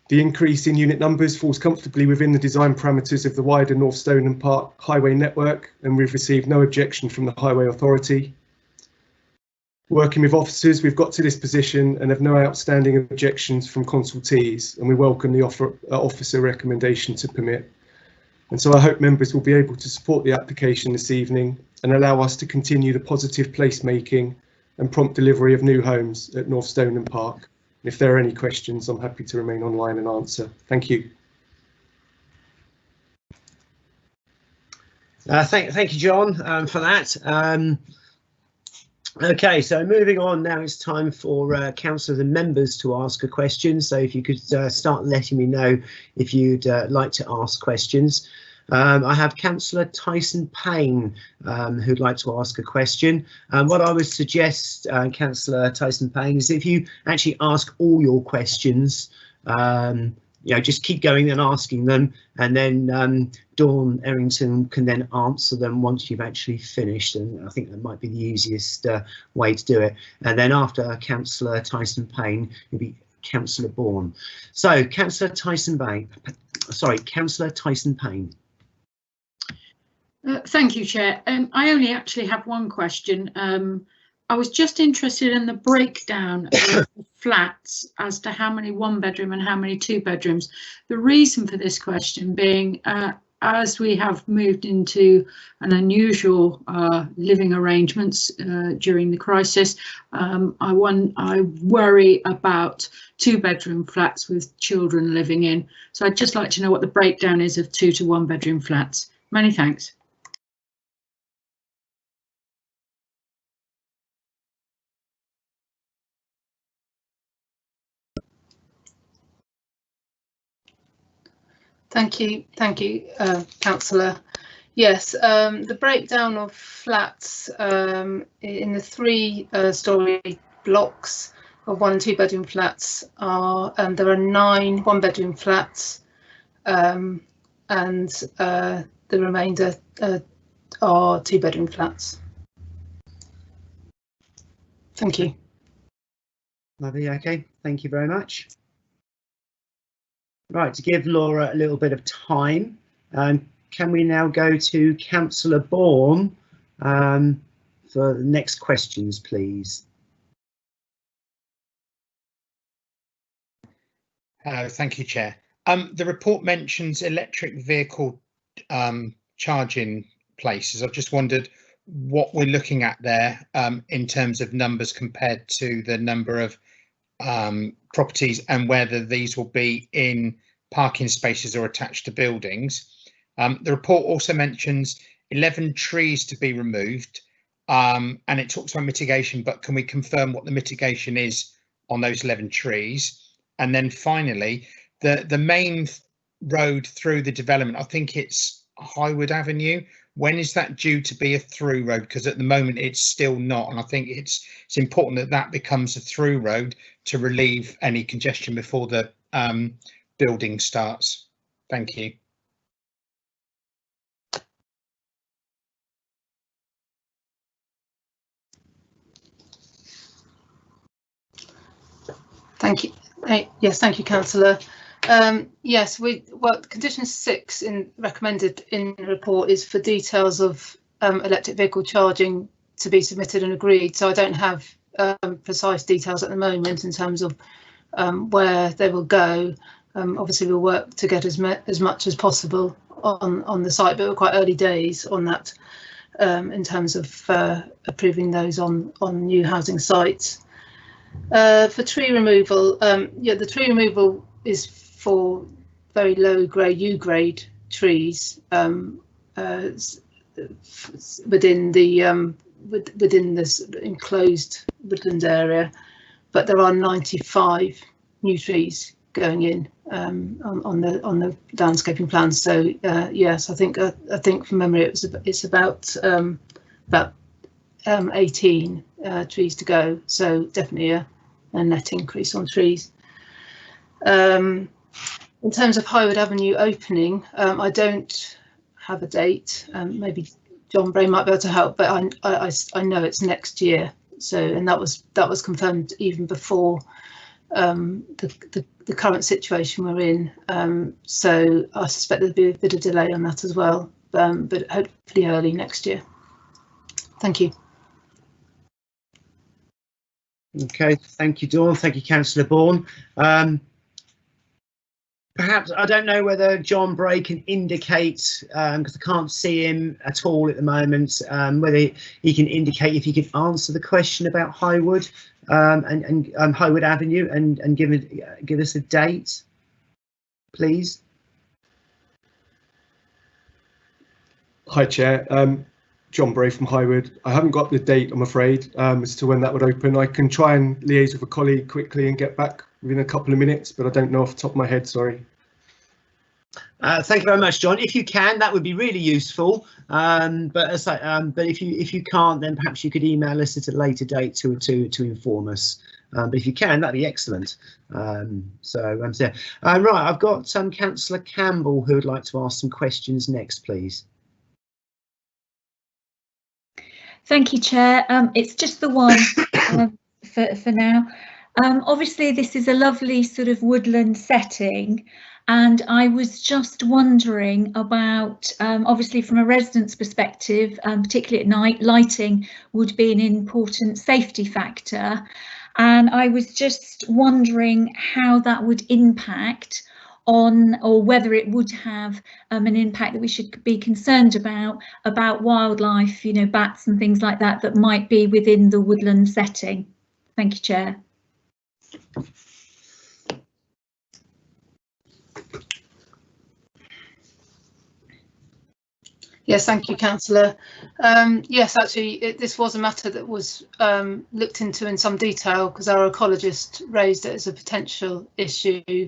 The increase in unit numbers falls comfortably within the design parameters of the wider North Stoneham Park highway network, and we've received no objection from the Highway Authority. Working with officers, we've got to this position and have no outstanding objections from consultees, and we welcome the officer recommendation to permit. And so I hope members will be able to support the application this evening and allow us to continue the positive placemaking and prompt delivery of new homes at North Stoneham Park. If there are any questions, I'm happy to remain online and answer. Thank you. Thank you, John, for that. OK, so moving on now, it's time for councillors and members to ask a question. So if you could start letting me know if you'd like to ask questions. I have Councillor Tyson Payne who'd like to ask a question. What I would suggest, Councillor Tyson Payne, is if you actually ask all your questions, just keep going and asking them, and then Dawn Errington can then answer them once you've actually finished, and I think that might be the easiest way to do it. And then after Councillor Tyson Payne, it'll be Councillor Bourne. So Councillor Tyson Payne. Thank you, Chair. I only actually have one question. I was just interested in the breakdown of flats as to how many 1-bedroom and how many 2-bedrooms. The reason for this question being, as we have moved into an unusual living arrangements during the crisis, I worry about 2-bedroom flats with children living in. So I'd just like to know what the breakdown is of 2 to 1-bedroom flats. Many thanks. Thank you, Councillor. Yes, the breakdown of flats in the 3-storey blocks of 1 and 2-bedroom flats are there are 9 1-bedroom flats, and the remainder are 2-bedroom flats. Thank you. Lovely. OK, thank you very much. Right, to give Laura a little bit of time, can we now go to Councillor Bourne for the next questions, please? Thank you, Chair. The report mentions electric vehicle charging places. I've just wondered what we're looking at there in terms of numbers compared to the number of properties, and whether these will be in parking spaces or attached to buildings. The report also mentions 11 trees to be removed, and it talks about mitigation, but can we confirm what the mitigation is on those 11 trees? And then finally, the main road through the development, I think it's Highwood Avenue. When is that due to be a through road? Because at the moment it's still not, and I think it's important that that becomes a through road to relieve any congestion before the building starts. Thank you. Thank you. Yes, thank you, Councillor. Yes, condition 6 recommended in the report is for details of electric vehicle charging to be submitted and agreed. So I don't have precise details at the moment in terms of where they will go. Obviously, we'll work to get as much as possible on the site, but we're quite early days on that in terms of approving those on new housing sites. For tree removal, yeah, the tree removal is for very low grade U grade trees within this enclosed woodland area, but there are 95 new trees going in on the landscaping plan. So yes, I think from memory it's about 18 trees to go. So definitely a net increase on trees. In terms of Highwood Avenue opening, I don't have a date. Maybe John Bray might be able to help, but I know it's next year. So, and that was confirmed even before the current situation we're in. So I suspect there'll be a bit of delay on that as well, but hopefully early next year. Thank you. Okay, thank you, Dawn. Thank you, Councillor Bourne. Perhaps, I don't know whether John Bray can indicate, because I can't see him at all at the moment, whether he can indicate if he can answer the question about Highwood and Highwood Avenue and give us a date, please. Hi, Chair. John Bray from Highwood. I haven't got the date, I'm afraid, as to when that would open. I can try and liaise with a colleague quickly and get back within a couple of minutes, but I don't know off the top of my head, sorry. Thank you very much, John. If you can, that would be really useful. But if you can't, then perhaps you could email us at a later date to inform us. But if you can, that'd be excellent. Right, I've got Councillor Campbell who would like to ask some questions next, please. Thank you, Chair. It's just the one for now. Obviously, this is a lovely sort of woodland setting, and I was just wondering about, obviously from a resident's perspective, particularly at night, lighting would be an important safety factor. And I was just wondering how that would impact on, or whether it would have an impact that we should be concerned about wildlife, you know, bats and things like that, that might be within the woodland setting. Thank you, Chair. Yes, thank you, Councillor. Yes, actually, this was a matter that was looked into in some detail because our ecologist raised it as a potential issue,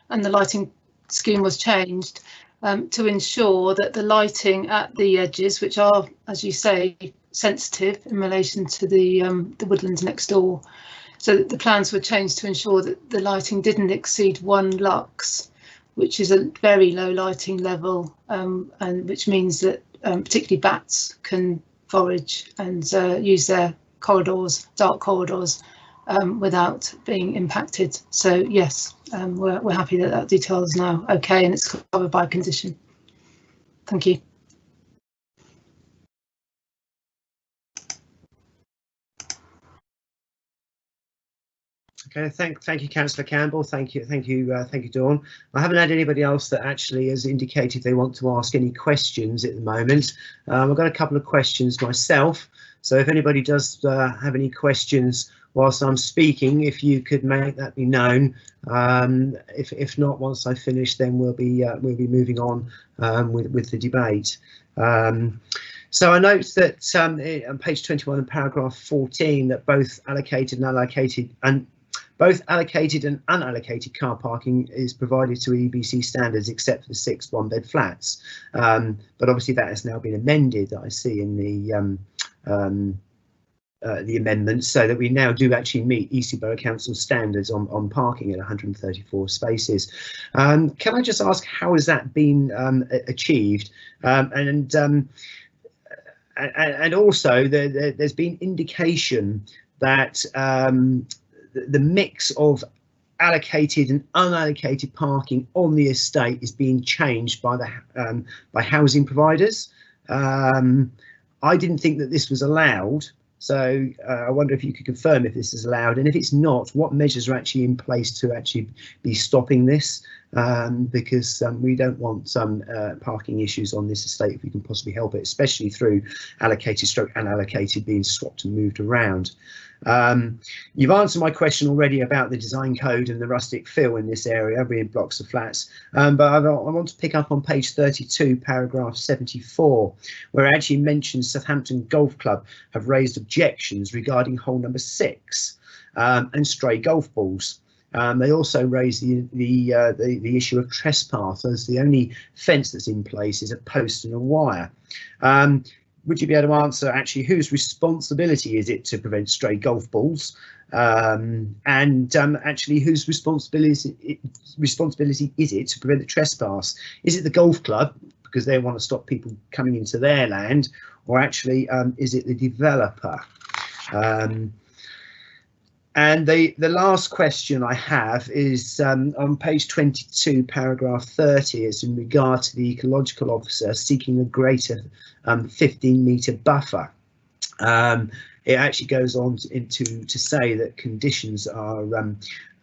and the lighting scheme was changed to ensure that the lighting at the edges, which are, as you say, sensitive in relation to the woodlands next door, so that the plans were changed to ensure that the lighting didn't exceed 1 lux, which is a very low lighting level, and which means that particularly bats can forage and use their corridors, dark corridors, without being impacted. So yes, we're happy that that detail is now okay and it's covered by condition. Thank you. Okay, thank you, Councillor Campbell. Thank you, Dawn. I haven't had anybody else that actually has indicated they want to ask any questions at the moment. I've got a couple of questions myself, so if anybody does have any questions whilst I'm speaking, if you could make that be known. If not, once I finish, then we'll be moving on with the debate. So I note that on page 21 and paragraph 14 that both allocated and unallocated car parking is provided to EBC standards except for the 6 one-bed flats. But obviously that has now been amended, that I see in the amendments, so that we now do actually meet Eastleigh Borough Council standards on parking at 134 spaces. Can I just ask, how has that been achieved? And also there's been indication that the mix of allocated and unallocated parking on the estate is being changed by the by housing providers. I didn't think that this was allowed. So I wonder if you could confirm if this is allowed, and if it's not, what measures are actually in place to actually be stopping this, because we don't want some parking issues on this estate if we can possibly help it, especially through allocated stroke unallocated being swapped and moved around. You've answered my question already about the design code and the rustic feel in this area being blocks of flats, but I want to pick up on page 32, paragraph 74, where it actually mentions Southampton Golf Club have raised objections regarding hole number 6 and stray golf balls. They also raised the issue of trespass, as the only fence that's in place is a post and a wire. Would you be able to answer actually whose responsibility is it to prevent stray golf balls, and actually whose responsibility is it to prevent the trespass? Is it the golf club because they want to stop people coming into their land, or actually is it the developer? And the last question I have is on page 22, paragraph 30. It's in regard to the ecological officer seeking a greater 15-metre buffer. It actually goes on to say that conditions are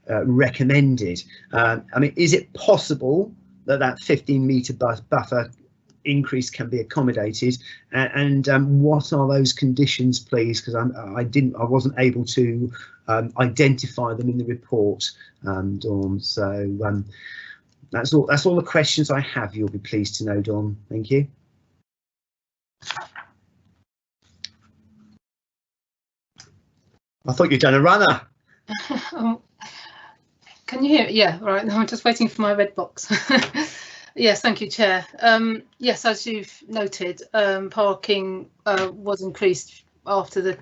recommended. I mean, is it possible that that 15-metre buffer increase can be accommodated, and what are those conditions, please? Because I wasn't able to identify them in the report, Dawn. So that's all the questions I have. You'll be pleased to know, Dawn. Thank you. I thought you'd done a runner. Can you hear it? Yeah, right. I'm just waiting for my red box. Yes, thank you, Chair. Yes, as you've noted, parking was increased after the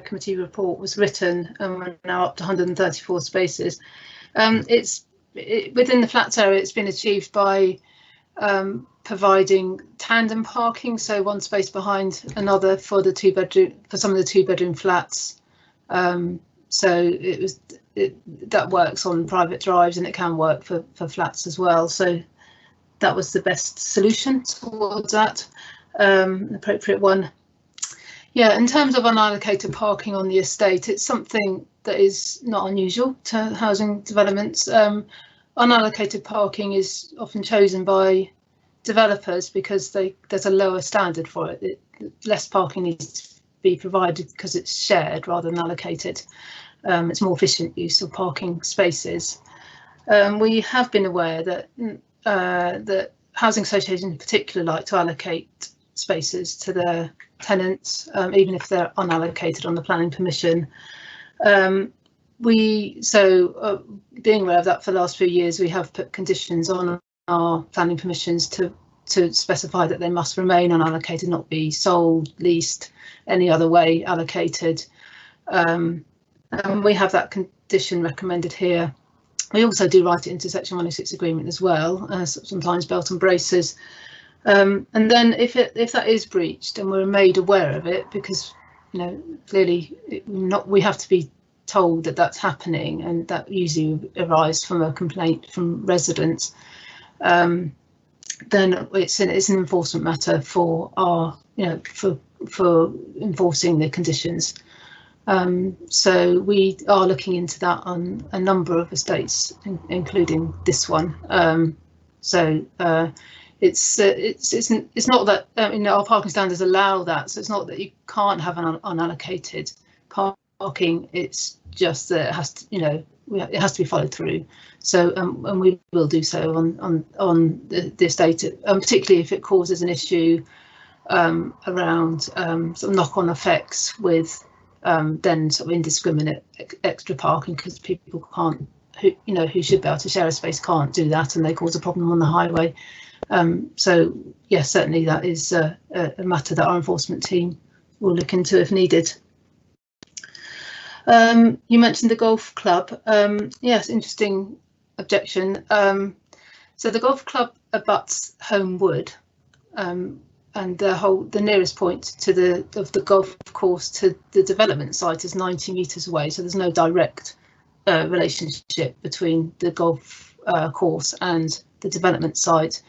committee report was written, and we're now up to 134 spaces. Within the flats area, it's been achieved by providing tandem parking, so one space behind another for the some of the two-bedroom flats. So that works on private drives, and it can work for flats as well. So that was the best solution towards that, appropriate one. Yeah, in terms of unallocated parking on the estate, it's something that is not unusual to housing developments. Unallocated parking is often chosen by developers because there's a lower standard for it. Less parking needs to be provided because it's shared rather than allocated. It's more efficient use of parking spaces. We have been aware that that housing associations in particular like to allocate spaces to their tenants, even if they're unallocated on the planning permission. Being aware of that for the last few years, we have put conditions on our planning permissions to specify that they must remain unallocated, not be sold, leased, any other way allocated. And we have that condition recommended here. We also do write it into Section 106 agreement as well, sometimes belt and braces. And then if that is breached and we're made aware of it, because clearly we have to be told that that's happening, and that usually arises from a complaint from residents, then it's an enforcement matter for our for enforcing the conditions. So we are looking into that on a number of estates, including this one. It's not that our parking standards allow that, so it's not that you can't have an unallocated parking. It's just that it has to, it has to be followed through. So and we will do so on the estate, particularly if it causes an issue around sort of knock-on effects with then sort of indiscriminate extra parking, because people can't, who should be able to share a space can't do that, and they cause a problem on the highway. So yes, certainly that is a matter that our enforcement team will look into if needed. You mentioned the golf club. Yes, interesting objection. So the golf club abuts Home Wood, and the nearest point to the golf course to the development site is 90 metres away. So there's no direct relationship between the golf course and the development site.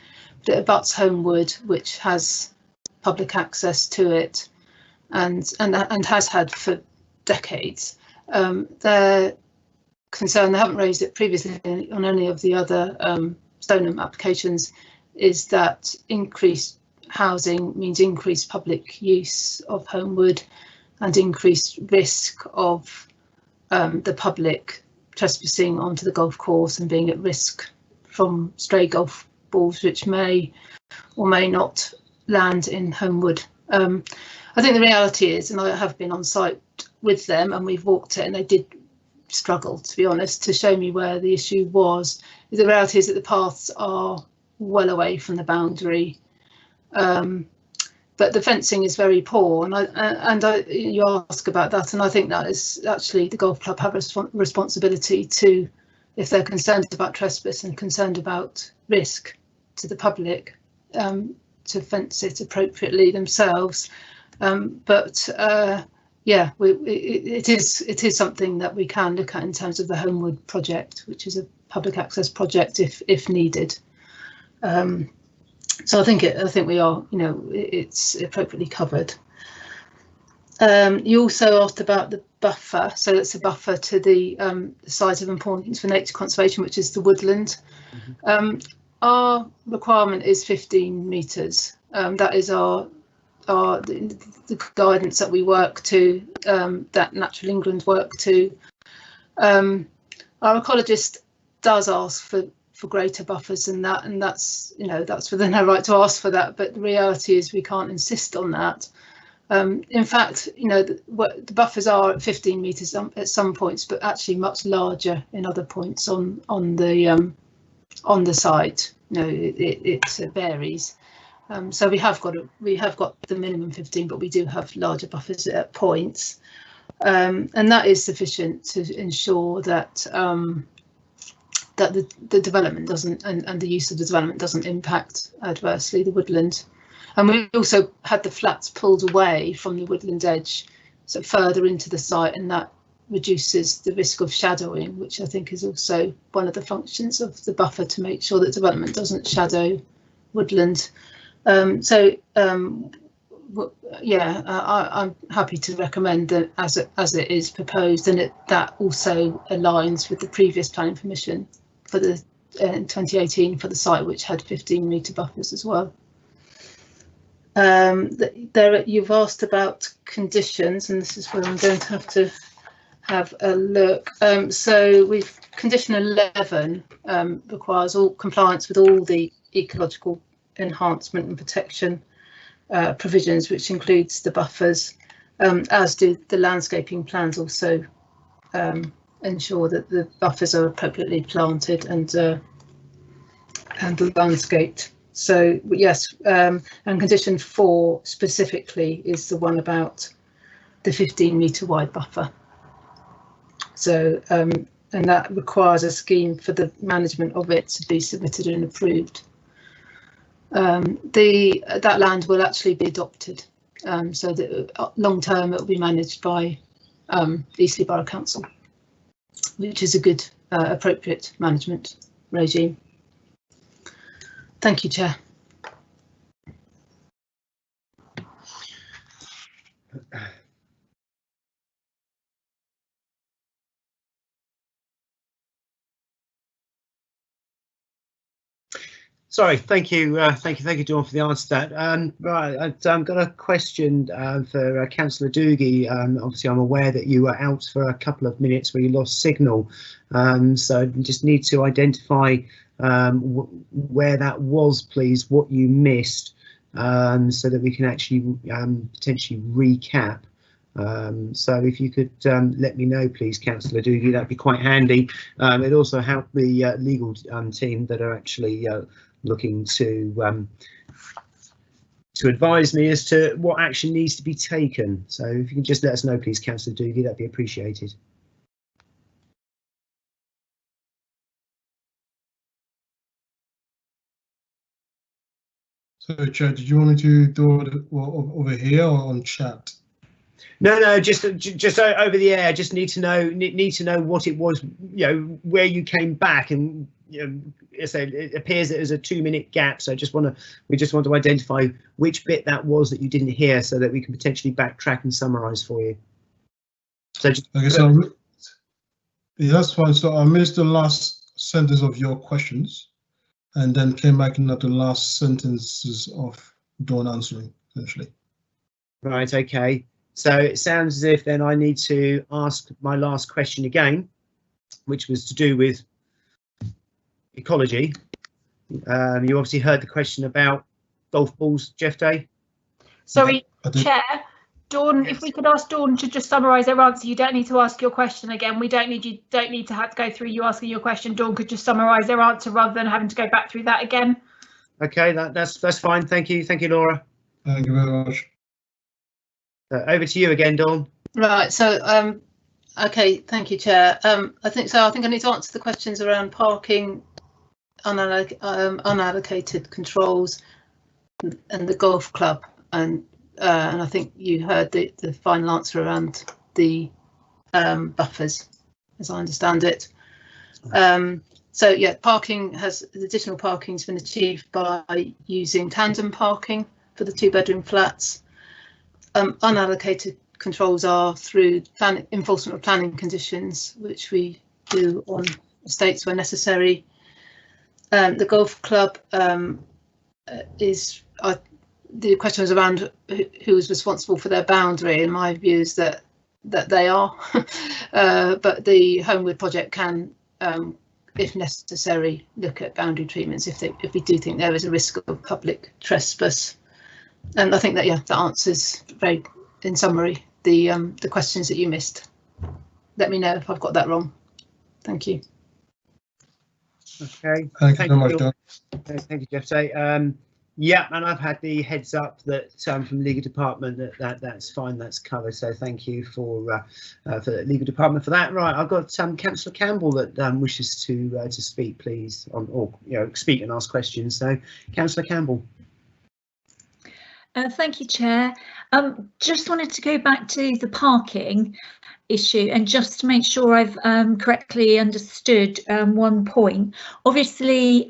But it abuts Home Wood, which has public access to it. and has had for decades. They're concerned, they haven't raised it previously on any of the other Stoneham applications, is that increased housing means increased public use of Homewood and increased risk of the public trespassing onto the golf course and being at risk from stray golf balls which may or may not land in Homewood. I think the reality is, and I have been on site with them and we've walked it, and they did struggle, to be honest, to show me where the issue was. The reality is that the paths are well away from the boundary, but the fencing is very poor, and you ask about that, and I think that is actually the golf club have a responsibility to, if they're concerned about trespass and concerned about risk to the public, to fence it appropriately themselves. Yeah, it is something that we can look at in terms of the Homewood project, which is a public access project if needed. So I think we are, you know, it's appropriately covered. You also asked about the buffer, so it's a buffer to the site of importance for nature conservation, which is the woodland. Our requirement is 15 metres. That is the guidance that we work to, that Natural England work to. Our ecologist does ask for greater buffers than that, and that's, you know, that's within her right to ask for that, but the reality is we can't insist on that. In fact, you know, the buffers are at 15 metres at some points, but actually much larger in other points on the site. You know, it varies. So we have got the minimum 15, but we do have larger buffers at points, and that is sufficient to ensure that that the development doesn't, and the use of the development doesn't impact adversely the woodland. And we also had the flats pulled away from the woodland edge, so further into the site, and that reduces the risk of shadowing, which I think is also one of the functions of the buffer, to make sure that development doesn't shadow woodland. Yeah, I'm happy to recommend that as it is proposed, and that also aligns with the previous planning permission for the 2018 for the site, which had 15-metre buffers as well. You've asked about conditions, and this is where I'm going to have a look. So we've condition 11 requires all compliance with all the ecological enhancement and protection provisions, which includes the buffers, as do the landscaping plans also ensure that the buffers are appropriately planted and landscaped. So yes, and condition 4 specifically is the one about the 15-metre wide buffer. So and that requires a scheme for the management of it to be submitted and approved. That land will actually be adopted, so that long term it will be managed by Eastleigh Borough Council, which is a good appropriate management regime. Thank you, Chair. Sorry, thank you, Dawn, for the answer to that. Right, I've got a question for Councillor Doogie. Obviously, I'm aware that you were out for a couple of minutes where you lost signal, so I just need to identify where that was, please, what you missed, so that we can actually potentially recap. So if you could let me know, please, Councillor Doogie, that'd be quite handy. It'd also help the legal team that are actually looking to advise me as to what action needs to be taken. So if you can just let us know, please, Councillor Doogie, that'd be appreciated. So, Chair, did you want me to do it over here or on chat? No, just over the air. I just need to know what it was, you know, where you came back and it appears that there's a 2-minute gap, so we just want to identify which bit that was that you didn't hear, so that we can potentially backtrack and summarise for you. So okay, so yeah, that's fine. So I missed the last sentence of your questions, and then came back in at the last sentences of Dawn answering, essentially. Right. Okay. So it sounds as if then I need to ask my last question again, which was to do with ecology. You obviously heard the question about golf balls, Jeff Day. Sorry, Chair. Dawn, if we could ask Dawn to just summarise her answer. You don't need to ask your question again. We don't need to have to go through you asking your question. Dawn could just summarise their answer rather than having to go back through that again. Okay, that's fine. Thank you, Laura. Thank you very much. Over to you again, Dawn. Right. So, okay. Thank you, Chair. I think I need to answer the questions around parking, unallocated controls, and the golf club, and I think you heard the final answer around the buffers, as I understand it. So yeah, additional parking has been achieved by using tandem parking for the 2-bedroom flats. Unallocated controls are through enforcement of planning conditions, which we do on estates where necessary. The golf club the question was around who is responsible for their boundary, and my view is that they are, but the Homewood project can, if necessary, look at boundary treatments if we do think there is a risk of public trespass. And I think that that answers very, in summary, the questions that you missed. Let me know if I've got that wrong. Thank you. Okay. Thank you very much, John. Thank you, Jeff. So, yeah, and I've had the heads up that from the legal department that's fine, that's covered. So thank you for the legal department for that. Right, I've got Councillor Campbell that wishes to speak, please, speak and ask questions. So, Councillor Campbell. Thank you, Chair. Just wanted to go back to the parking issue and just to make sure I've correctly understood one point. Obviously,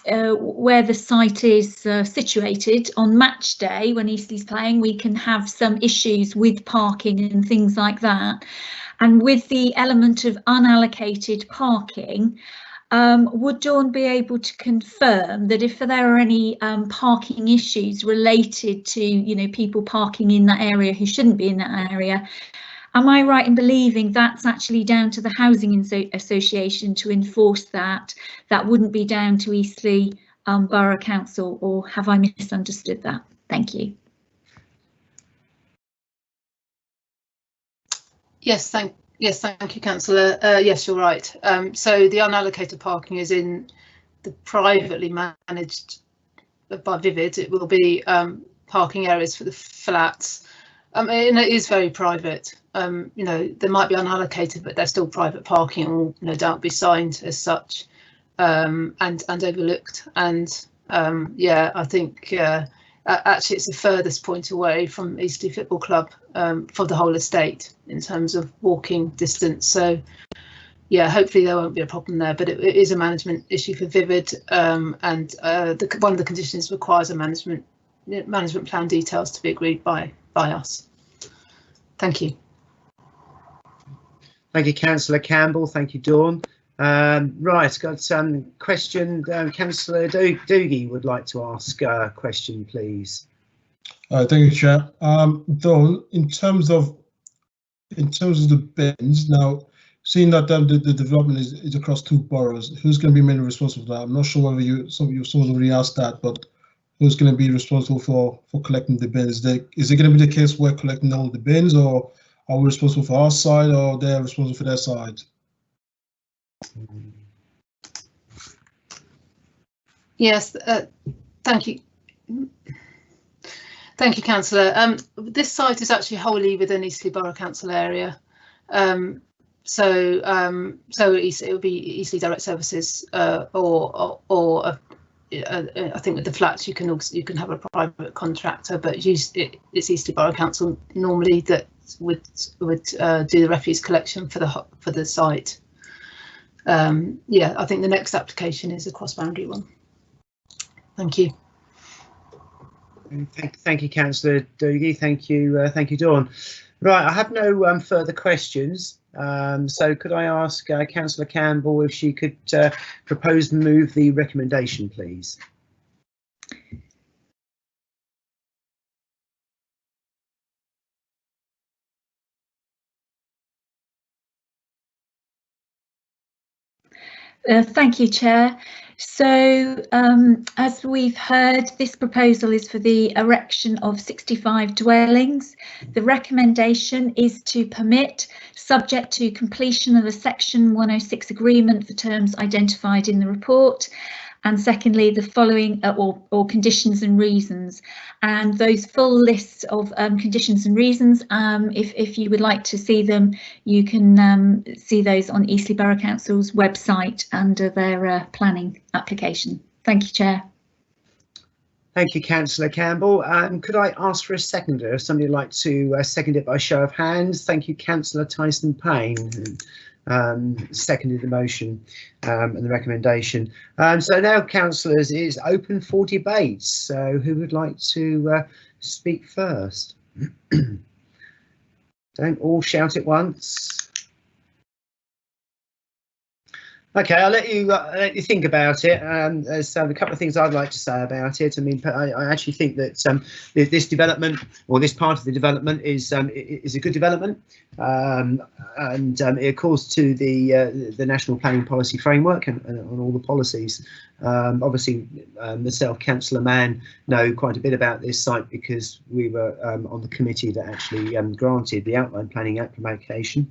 where the site is situated on match day when Eastleigh's playing, we can have some issues with parking and things like that. And with the element of unallocated parking, would Dawn be able to confirm that if there are any parking issues related to, people parking in that area who shouldn't be in that area, am I right in believing that's actually down to the Housing Association to enforce that? That wouldn't be down to Eastleigh Borough Council, or have I misunderstood that? Thank you. Yes, thank you, Councillor. Yes, you're right. So the unallocated parking is in the privately managed by Vivid. It will be parking areas for the flats. And it is very private. There might be unallocated, but they're still private parking and will no doubt be signed as such and overlooked. And I think actually it's the furthest point away from Eastleigh Football Club for the whole estate in terms of walking distance. So yeah, hopefully there won't be a problem there, but it is a management issue for Vivid, and one of the conditions requires a management plan details to be agreed by us. Thank you. Thank you, Councillor Campbell. Thank you, Dawn. Right, got some question. Councillor Doogie would like to ask a question, please. Thank you, Chair. Dawn, in terms of the bins, now seeing that the development is across 2 boroughs, who's going to be mainly responsible for that? I'm not sure whether some of you already asked that, but who's going to be responsible for collecting the bins? Is it going to be the case we're collecting all the bins, or are we responsible for our side, or they're responsible for their side? Yes, thank you. Thank you, Councillor. This site is actually wholly within Eastleigh Borough Council area. So it will be Eastleigh Direct Services, or I think with the flats you can have a private contractor, but it's Eastleigh Borough Council normally that would do the refuse collection for the site. yeah, I think the next application is a cross-boundary one. Thank you. Thank you, Councillor Doogie. Thank you, Dawn. Right, I have no further questions. So could I ask Councillor Campbell if she could propose and move the recommendation, please? Thank you, Chair. So, as we've heard, this proposal is for the erection of 65 dwellings. The recommendation is to permit, subject to completion of a Section 106 agreement for terms identified in the report, and secondly, the following or conditions and reasons. And those full lists of conditions and reasons, if you would like to see them, you can see those on Eastleigh Borough Council's website under their planning application. Thank you, Chair. Thank you, Councillor Campbell. Could I ask for a seconder? If somebody would like to second it by show of hands. Thank you, Councillor Tyson Payne. Seconded the motion and the recommendation. So now, councillors, it is open for debate. So who would like to speak first? Don't all shout at once. Okay, I'll let you think about it. There's a couple of things I'd like to say about it. I mean, I actually think that this development, or this part of the development, is a good development, and it accords to the National Planning Policy Framework and on all the policies. Obviously, myself, Councillor Mann, know quite a bit about this site because we were on the committee that actually granted the outline planning application.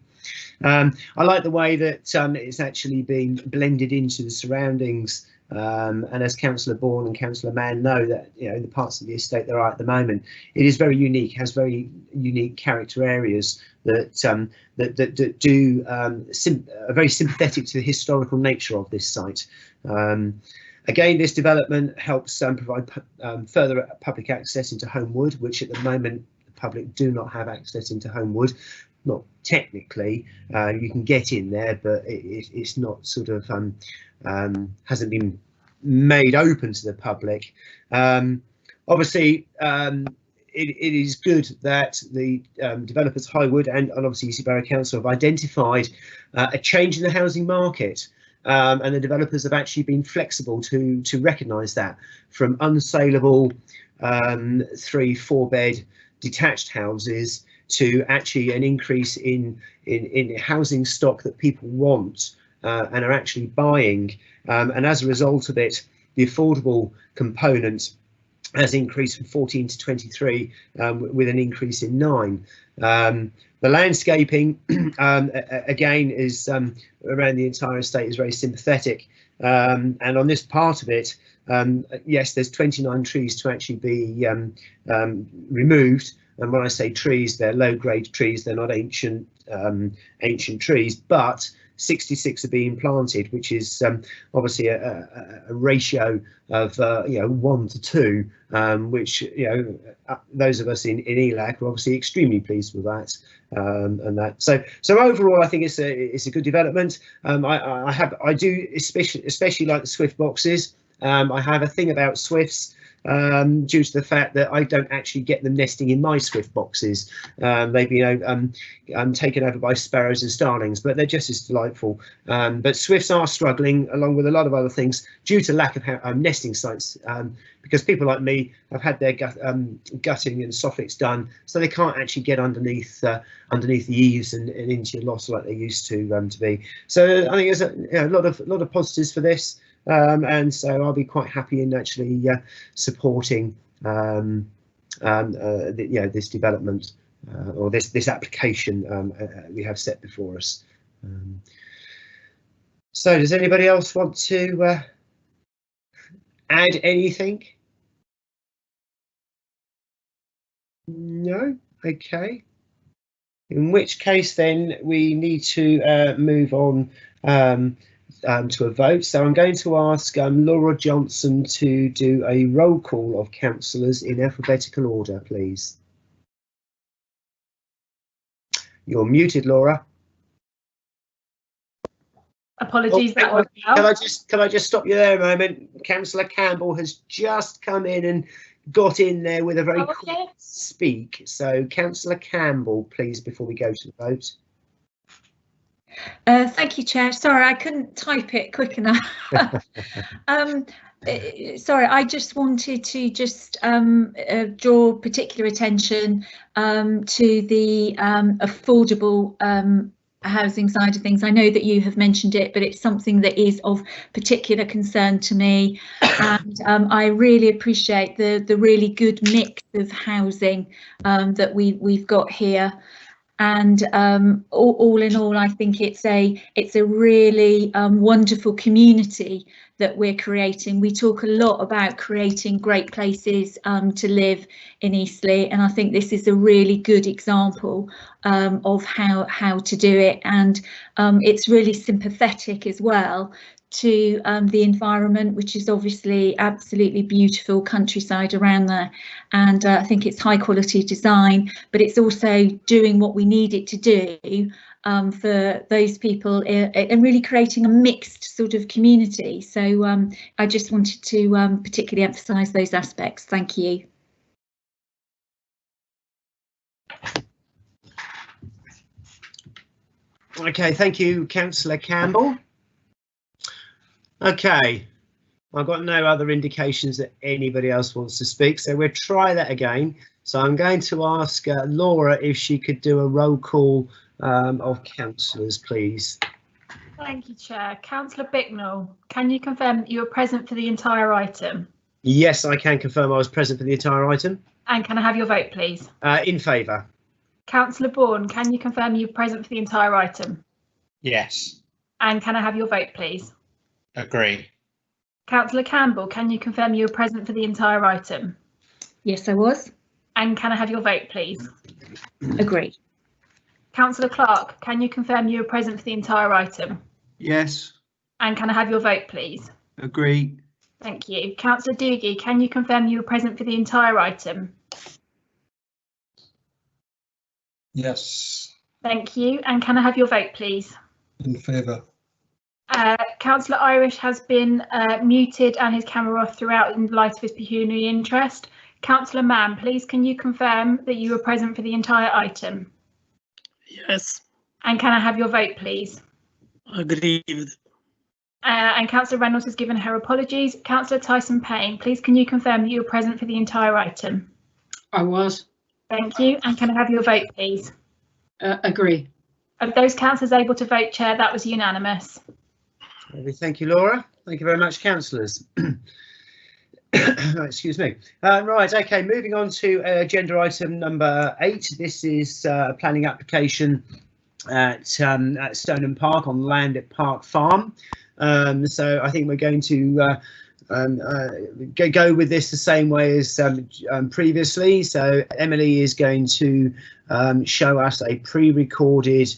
I like the way that it's actually been blended into the surroundings, and as Councillor Bourne and Councillor Mann know, that the parts of the estate there are at the moment, it is very unique, has very unique character areas that are very sympathetic to the historical nature of this site. Again, this development helps provide further public access into Homewood, which at the moment the public do not have access into Homewood. Not technically, you can get in there, but it's not sort of hasn't been made open to the public. Obviously, it is good that the developers Highwood and obviously Eastleigh Borough Council have identified a change in the housing market, and the developers have actually been flexible to recognise that, from unsaleable 3-4 bed detached houses to actually an increase in housing stock that people want and are actually buying, and as a result of it, the affordable component has increased from 14 to 23, with an increase in 9. The landscaping again is around the entire estate is very sympathetic, and on this part of it, yes, there's 29 trees to actually be removed. And when I say trees, they're low-grade trees. They're not ancient trees, but 66 are being planted, which is obviously a ratio of 1 to 2, which those of us in ELAC are obviously extremely pleased with that. And that so overall, I think it's a good development. I do especially like the Swift boxes. I have a thing about Swifts. Due to the fact that I don't actually get them nesting in my Swift boxes. They've been taken over by sparrows and starlings, but they're just as delightful. But Swifts are struggling, along with a lot of other things, due to lack of nesting sites, because people like me have had their gutting and soffits done, so they can't actually get underneath the eaves and into your loft like they used to be. So I think there's a lot of positives for this. And so I'll be quite happy in actually supporting this development or this application we have set before us. So does anybody else want to add anything? No? Okay. In which case then we need to move on to a vote. So I'm going to ask Laura Johnson to do a roll call of councillors in alphabetical order, please. You're muted, Laura. Apologies, that was Can I just stop you there a moment? Councillor Campbell has just come in and got in there with a very quick speak. So Councillor Campbell, please, before we go to the vote. Thank you, Chair. Sorry, I couldn't type it quick enough. Sorry, I just wanted to draw particular attention to the affordable housing side of things. I know that you have mentioned it, but it's something that is of particular concern to me, and I really appreciate the really good mix of housing that we've got here. And all in all, I think it's a really wonderful community that we're creating. We talk a lot about creating great places to live in Eastleigh, and I think this is a really good example of how to do it. And it's really sympathetic as well to the environment, which is obviously absolutely beautiful countryside around there, and I think it's high quality design, but it's also doing what we need it to do for those people and really creating a mixed sort of community. So I just wanted to particularly emphasise those aspects. Thank you. Okay, thank you, Councillor Campbell. Okay, I've got no other indications that anybody else wants to speak, so we'll try that again. So I'm going to ask Laura if she could do a roll call of councillors, please. Thank you, Chair. Councillor Bicknell, can you confirm that you were present for the entire item? Yes, I can confirm I was present for the entire item. And can I have your vote, please? In favour. Councillor Bourne, can you confirm you were present for the entire item? Yes. And can I have your vote, please? Agree. Councillor Campbell, can you confirm you were present for the entire item? Yes, I was. And can I have your vote, please? Agree. Councillor Clark, can you confirm you were present for the entire item? Yes. And can I have your vote, please? Agree. Thank you. Councillor Doogie, can you confirm you were present for the entire item? Yes. Thank you. And can I have your vote, please? In favour. Councillor Irish has been muted and his camera off throughout in light of his pecuniary interest. Councillor Mann, please can you confirm that you were present for the entire item? Yes. And can I have your vote, please? Agree with it. And Councillor Reynolds has given her apologies. Councillor Tyson Payne, please can you confirm that you were present for the entire item? I was. Thank you. And can I have your vote, please? Agree. Of those councillors able to vote, Chair, that was unanimous. Thank you, Laura. Thank you very much, councillors. Excuse me. Right, okay, moving on to agenda item number 8. This is a planning application at Stoneham Park on land at Park Farm. So I think we're going to go with this the same way as previously. So Emily is going to show us a pre-recorded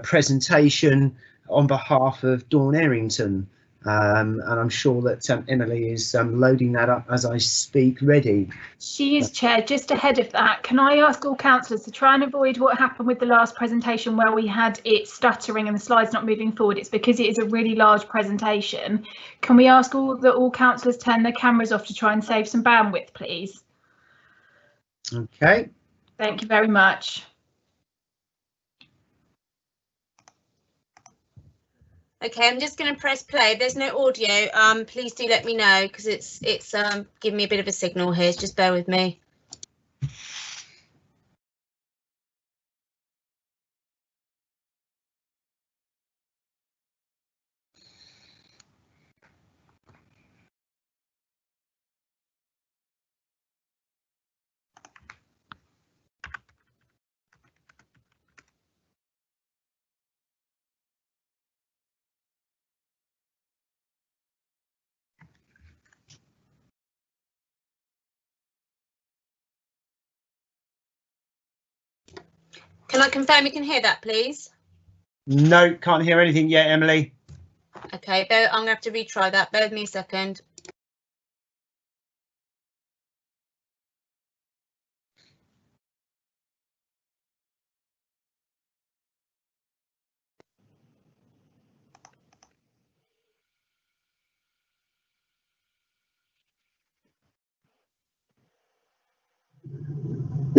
presentation on behalf of Dawn Errington, and I'm sure that Emily is loading that up as I speak ready. She is, Chair. Just ahead of that, can I ask all councillors to try and avoid what happened with the last presentation where we had it stuttering and the slides not moving forward? It's because it is a really large presentation. Can we ask all councillors turn their cameras off to try and save some bandwidth, please? Okay. Thank you very much. Okay, I'm just going to press play. There's no audio. Please do let me know because it's giving me a bit of a signal here. Just bear with me. Can I confirm you can hear that, please? No, can't hear anything yet, Emily. Okay, I'm going to have to retry that. Bear with me a second.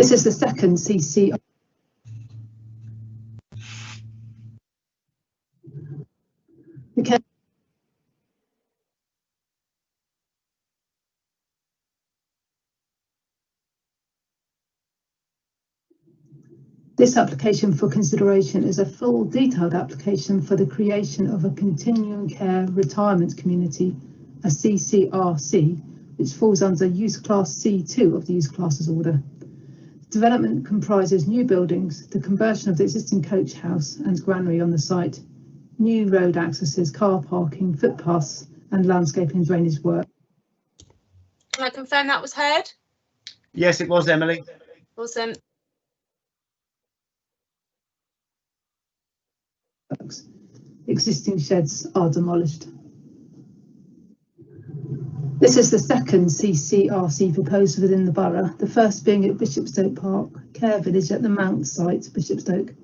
This is the second CC. Okay. This application for consideration is a full detailed application for the creation of a continuing care retirement community, a CCRC, which falls under use class C2 of the use classes order. Development comprises new buildings, the conversion of the existing coach house and granary on the site, new road accesses, car parking, footpaths and landscaping and drainage work. Can I confirm that was heard? Yes, it was, Emily. Awesome. Existing sheds are demolished. This is the second CCRC proposed within the borough, the first being at Bishopstoke Park, Care Village at the Mount site, Bishopstoke.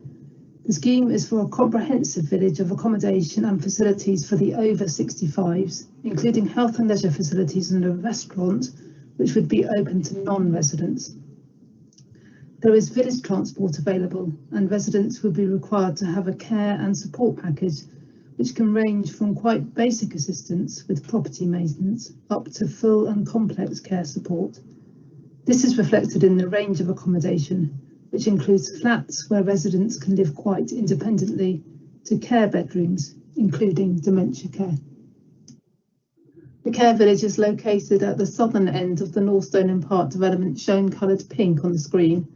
The scheme is for a comprehensive village of accommodation and facilities for the over 65s, including health and leisure facilities and a restaurant, which would be open to non-residents. There is village transport available, and residents will be required to have a care and support package, which can range from quite basic assistance with property maintenance up to full and complex care support. This is reflected in the range of accommodation, which includes flats where residents can live quite independently to care bedrooms, including dementia care. The care village is located at the southern end of the North Stoneham Park development, shown coloured pink on the screen.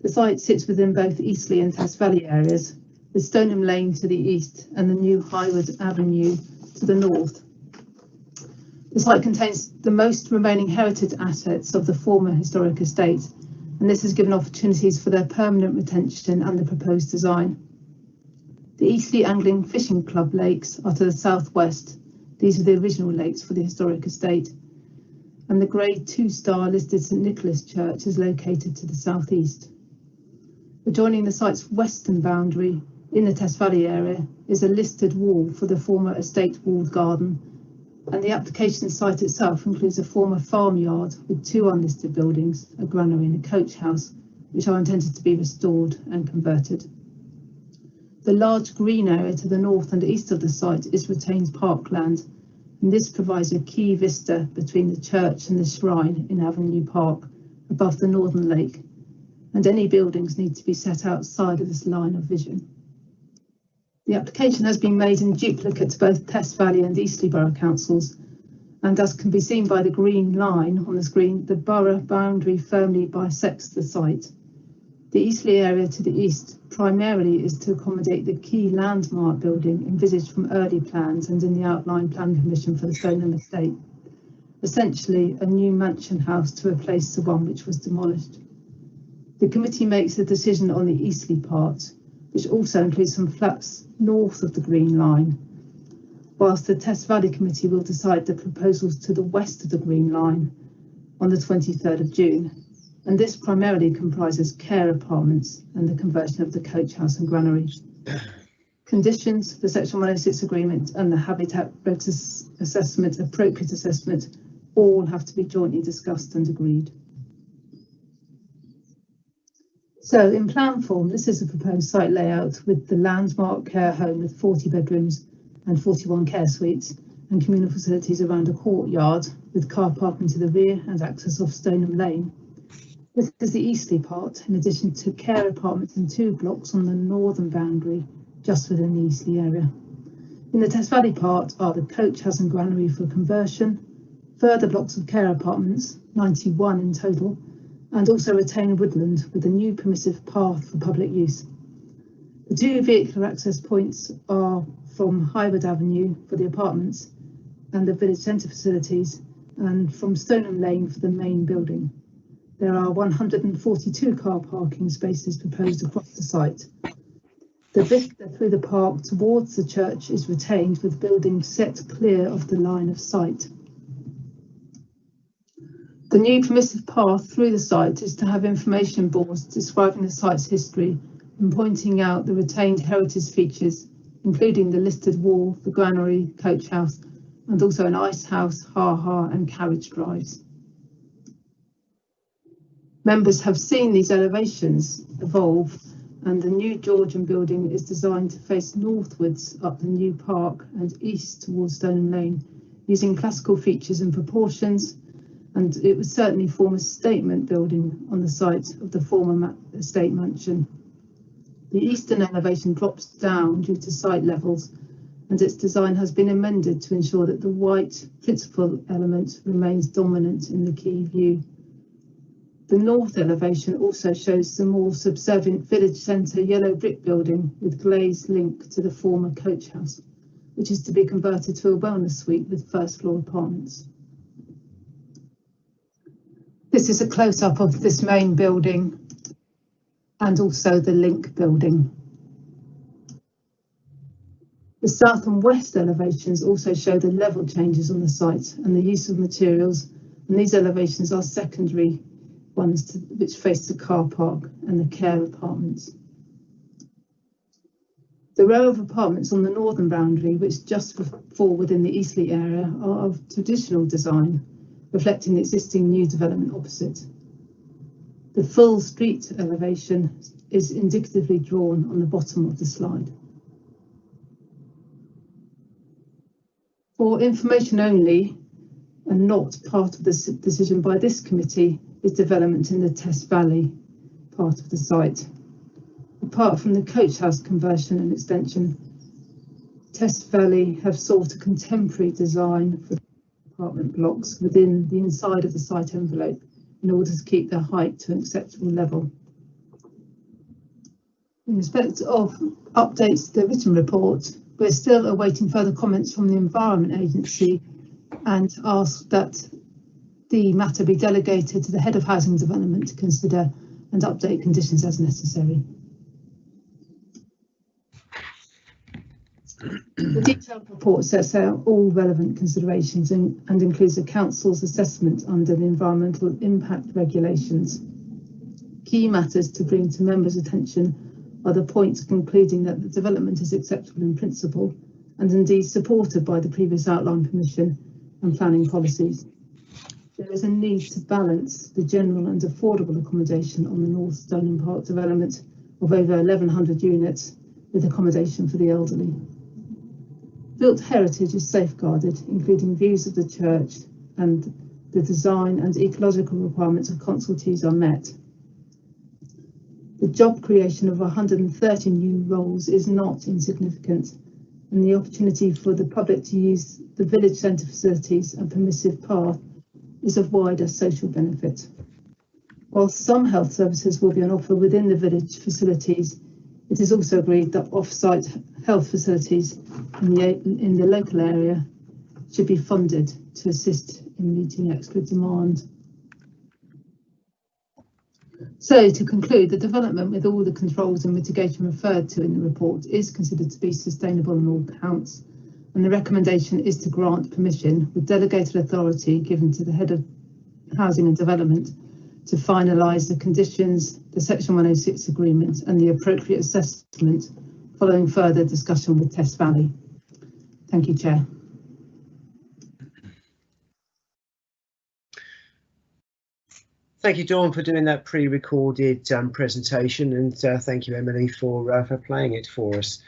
The site sits within both Eastleigh and Test Valley areas, with Stoneham Lane to the east and the new Highwood Avenue to the north. The site contains the most remaining heritage assets of the former historic estate, and this has given opportunities for their permanent retention and the proposed design. The Eastleigh Angling Fishing Club lakes are to the southwest. These are the original lakes for the historic estate. And the Grade 2-star listed St Nicholas Church is located to the southeast. Adjoining the site's western boundary in the Test Valley area is a listed wall for the former estate walled garden, and the application site itself includes a former farmyard with 2 unlisted buildings, a granary and a coach house, which are intended to be restored and converted. The large green area to the north and east of the site is retained parkland, and this provides a key vista between the church and the shrine in Avenue Park above the northern lake, and any buildings need to be set outside of this line of vision. The application has been made in duplicate to both Test Valley and Eastleigh Borough Councils, and as can be seen by the green line on the screen, the borough boundary firmly bisects the site. The Eastleigh area to the east primarily is to accommodate the key landmark building envisaged from early plans and in the outline plan permission for the Stoneham estate, essentially a new mansion house to replace the one which was demolished. The committee makes a decision on the Eastleigh part, which also includes some flats north of the green line, whilst the Test Valley Committee will decide the proposals to the west of the green line on the 23rd of June. And this primarily comprises care apartments and the conversion of the coach house and granary. Conditions, the Section 106 agreement and the habitat assessment, appropriate assessment, all have to be jointly discussed and agreed. So in plan form, this is a proposed site layout with the landmark care home with 40 bedrooms and 41 care suites and communal facilities around a courtyard with car parking to the rear and access off Stoneham Lane. This is the Eastleigh part, in addition to care apartments in 2 blocks on the northern boundary, just within the Eastleigh area. In the Test Valley part are the coach house and granary for conversion, further blocks of care apartments, 91 in total, and also retained woodland with a new permissive path for public use. The 2 vehicular access points are from Highwood Avenue for the apartments and the village centre facilities, and from Stoneham Lane for the main building. There are 142 car parking spaces proposed across the site. The vista through the park towards the church is retained with buildings set clear of the line of sight. The new permissive path through the site is to have information boards describing the site's history and pointing out the retained heritage features, including the listed wall, the granary, coach house, and also an ice house, ha-ha and carriage drives. Members have seen these elevations evolve, and the new Georgian building is designed to face northwards up the new park and east towards Stoneham Lane, using classical features and proportions, and it would certainly form a statement building on the site of the former estate mansion. The eastern elevation drops down due to site levels, and its design has been amended to ensure that the white principal element remains dominant in the key view. The north elevation also shows the more subservient village centre yellow brick building with glazed link to the former coach house, which is to be converted to a wellness suite with first floor apartments. This is a close-up of this main building and also the link building. The south and west elevations also show the level changes on the site and the use of materials, and these elevations are secondary ones which face the car park and the care apartments. The row of apartments on the northern boundary, which just fall within the Eastleigh area, are of traditional design, reflecting the existing new development opposite. The full street elevation is indicatively drawn on the bottom of the slide. For information only, and not part of the decision by this committee, is development in the Test Valley part of the site. Apart from the coach house conversion and extension, Test Valley have sought a contemporary design for apartment blocks within the inside of the site envelope in order to keep their height to an acceptable level. In respect of updates to the written report, we're still awaiting further comments from the Environment Agency and ask that the matter be delegated to the Head of Housing Development to consider and update conditions as necessary. The detailed report sets out all relevant considerations and includes the Council's assessment under the Environmental Impact Regulations. Key matters to bring to members' attention are the points concluding that the development is acceptable in principle and indeed supported by the previous outline permission and planning policies. There is a need to balance the general and affordable accommodation on the North Stoneham Park development of over 1,100 units with accommodation for the elderly. Built heritage is safeguarded, including views of the church, and the design and ecological requirements of consultees are met. The job creation of 130 new roles is not insignificant, and the opportunity for the public to use the village centre facilities and permissive path is of wider social benefit. While some health services will be on offer within the village facilities, it is also agreed that off-site health facilities in the local area should be funded to assist in meeting extra demand. So, to conclude, the development with all the controls and mitigation referred to in the report is considered to be sustainable on all counts, and the recommendation is to grant permission with delegated authority given to the Head of Housing and Development to finalise the conditions, the Section 106 agreement and the appropriate assessment following further discussion with Test Valley. Thank you, Chair. Thank you, Dawn, for doing that pre-recorded presentation, and thank you, Emily, for playing it for us.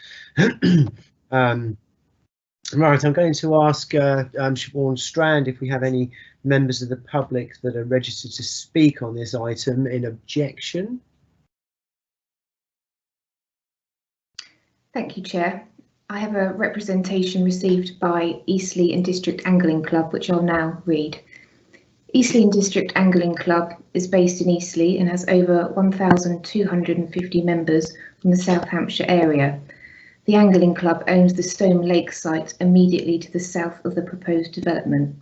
Right, I'm going to ask Siobhan Strand if we have any members of the public that are registered to speak on this item in objection. Thank you, Chair. I have a representation received by Eastleigh and District Angling Club, which I'll now read. Eastleigh and District Angling Club is based in Eastleigh and has over 1,250 members from the South Hampshire area. The Angling Club owns the Stone Lake site immediately to the south of the proposed development.